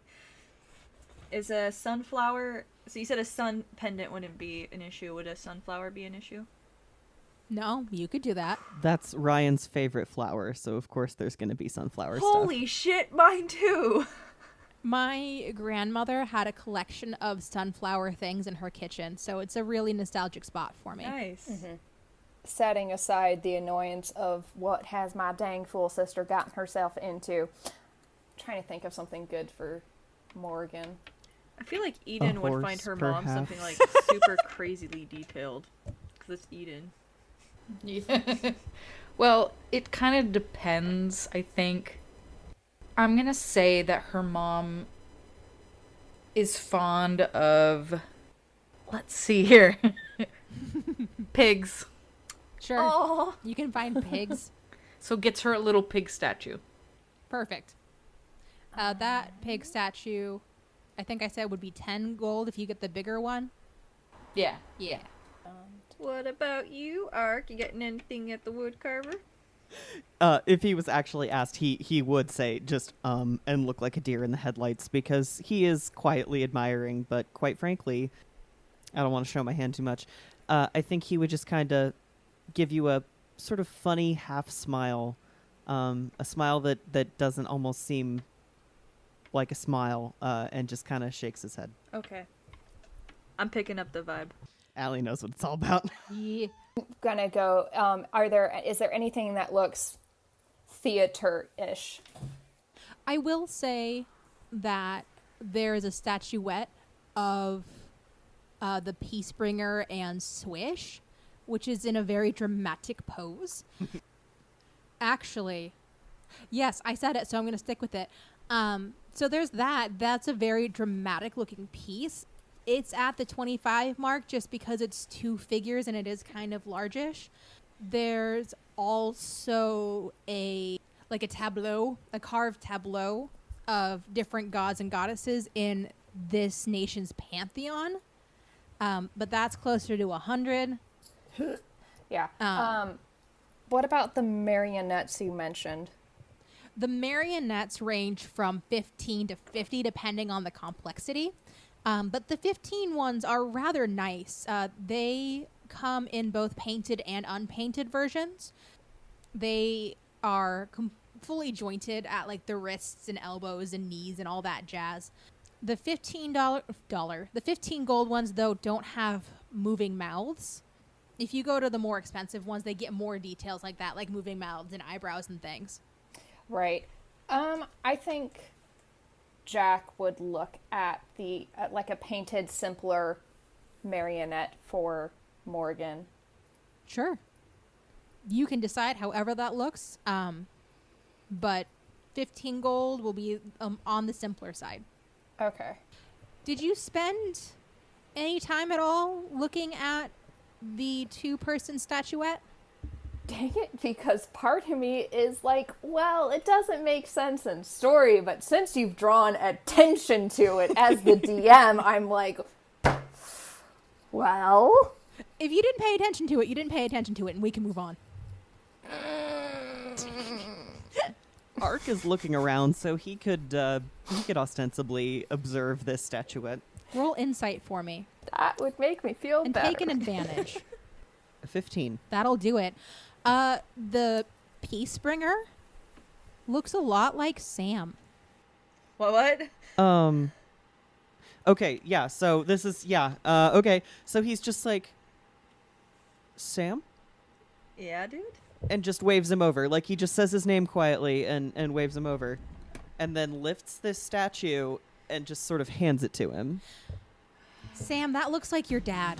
Is a sunflower? So you said a sun pendant wouldn't be an issue. Would a sunflower be an issue? No, you could do that. That's Ryan's favorite flower, so of course there's going to be sunflower Holy shit, mine too. My grandmother had a collection of sunflower things in her kitchen, so it's a really nostalgic spot for me. Nice. Setting aside the annoyance of what has my dang fool sister gotten herself into, trying to think of something good for Morgan. I feel like Eden would find horse, her mom perhaps. something like super crazily detailed. Because it's Eden. Yeah. Well, it kind of depends, I think. I'm going to say that her mom is fond of, let's see here, pigs. Sure. Oh, You can find pigs. So gets her a little pig statue. Perfect. That pig statue, I think I said would be 10 gold if you get the bigger one. Yeah. Yeah. what about you, Ark? You getting anything at the wood carver? If he was actually asked, he would say just and look like a deer in the headlights, because he is quietly admiring, but quite frankly, I don't want to show my hand too much. I think he would just kind of give you a sort of funny half smile, a smile that doesn't almost seem like a smile, and just kind of shakes his head. Okay. I'm picking up the vibe. Allie knows what it's all about. Yeah. Gonna go. Is there anything that looks theater-ish? I will say that there is a statuette of the Peacebringer and Swish, which is in a very dramatic pose. Actually, yes, I said it, so I'm going to stick with it. So there's that. That's a very dramatic looking piece. It's at the 25 mark just because it's two figures and it is kind of largish. There's also a tableau, a carved tableau of different gods and goddesses in this nation's pantheon. But that's closer to 100. Yeah. What about the marionettes you mentioned? The marionettes range from 15 to 50 depending on the complexity. But the 15 ones are rather nice. They come in both painted and unpainted versions. They are fully jointed at like the wrists and elbows and knees and all that jazz. The the 15 gold ones though don't have moving mouths. If you go to the more expensive ones, they get more details like that, like moving mouths and eyebrows and things. Right. I think Jack would look at like a painted, simpler marionette for Morgan. Sure. You can decide however that looks. But 15 gold will be on the simpler side. Okay. Did you spend any time at all looking at the two-person statuette? Dang it, because part of me is like, well, it doesn't make sense in story, but since you've drawn attention to it as the DM, I'm like, well... If you didn't pay attention to it, you didn't pay attention to it, and we can move on. Ark is looking around, so he could ostensibly observe this statuette. Roll insight for me, That would make me feel and better. take an advantage. 15. That'll do it. The Peacebringer looks a lot like Sam. What? Okay, yeah, so this is, okay. So he's just like, Sam? Yeah, dude? And just waves him over. Like, he just says his name quietly and waves him over. And then lifts this statue and just sort of hands it to him. Sam, that looks like your dad.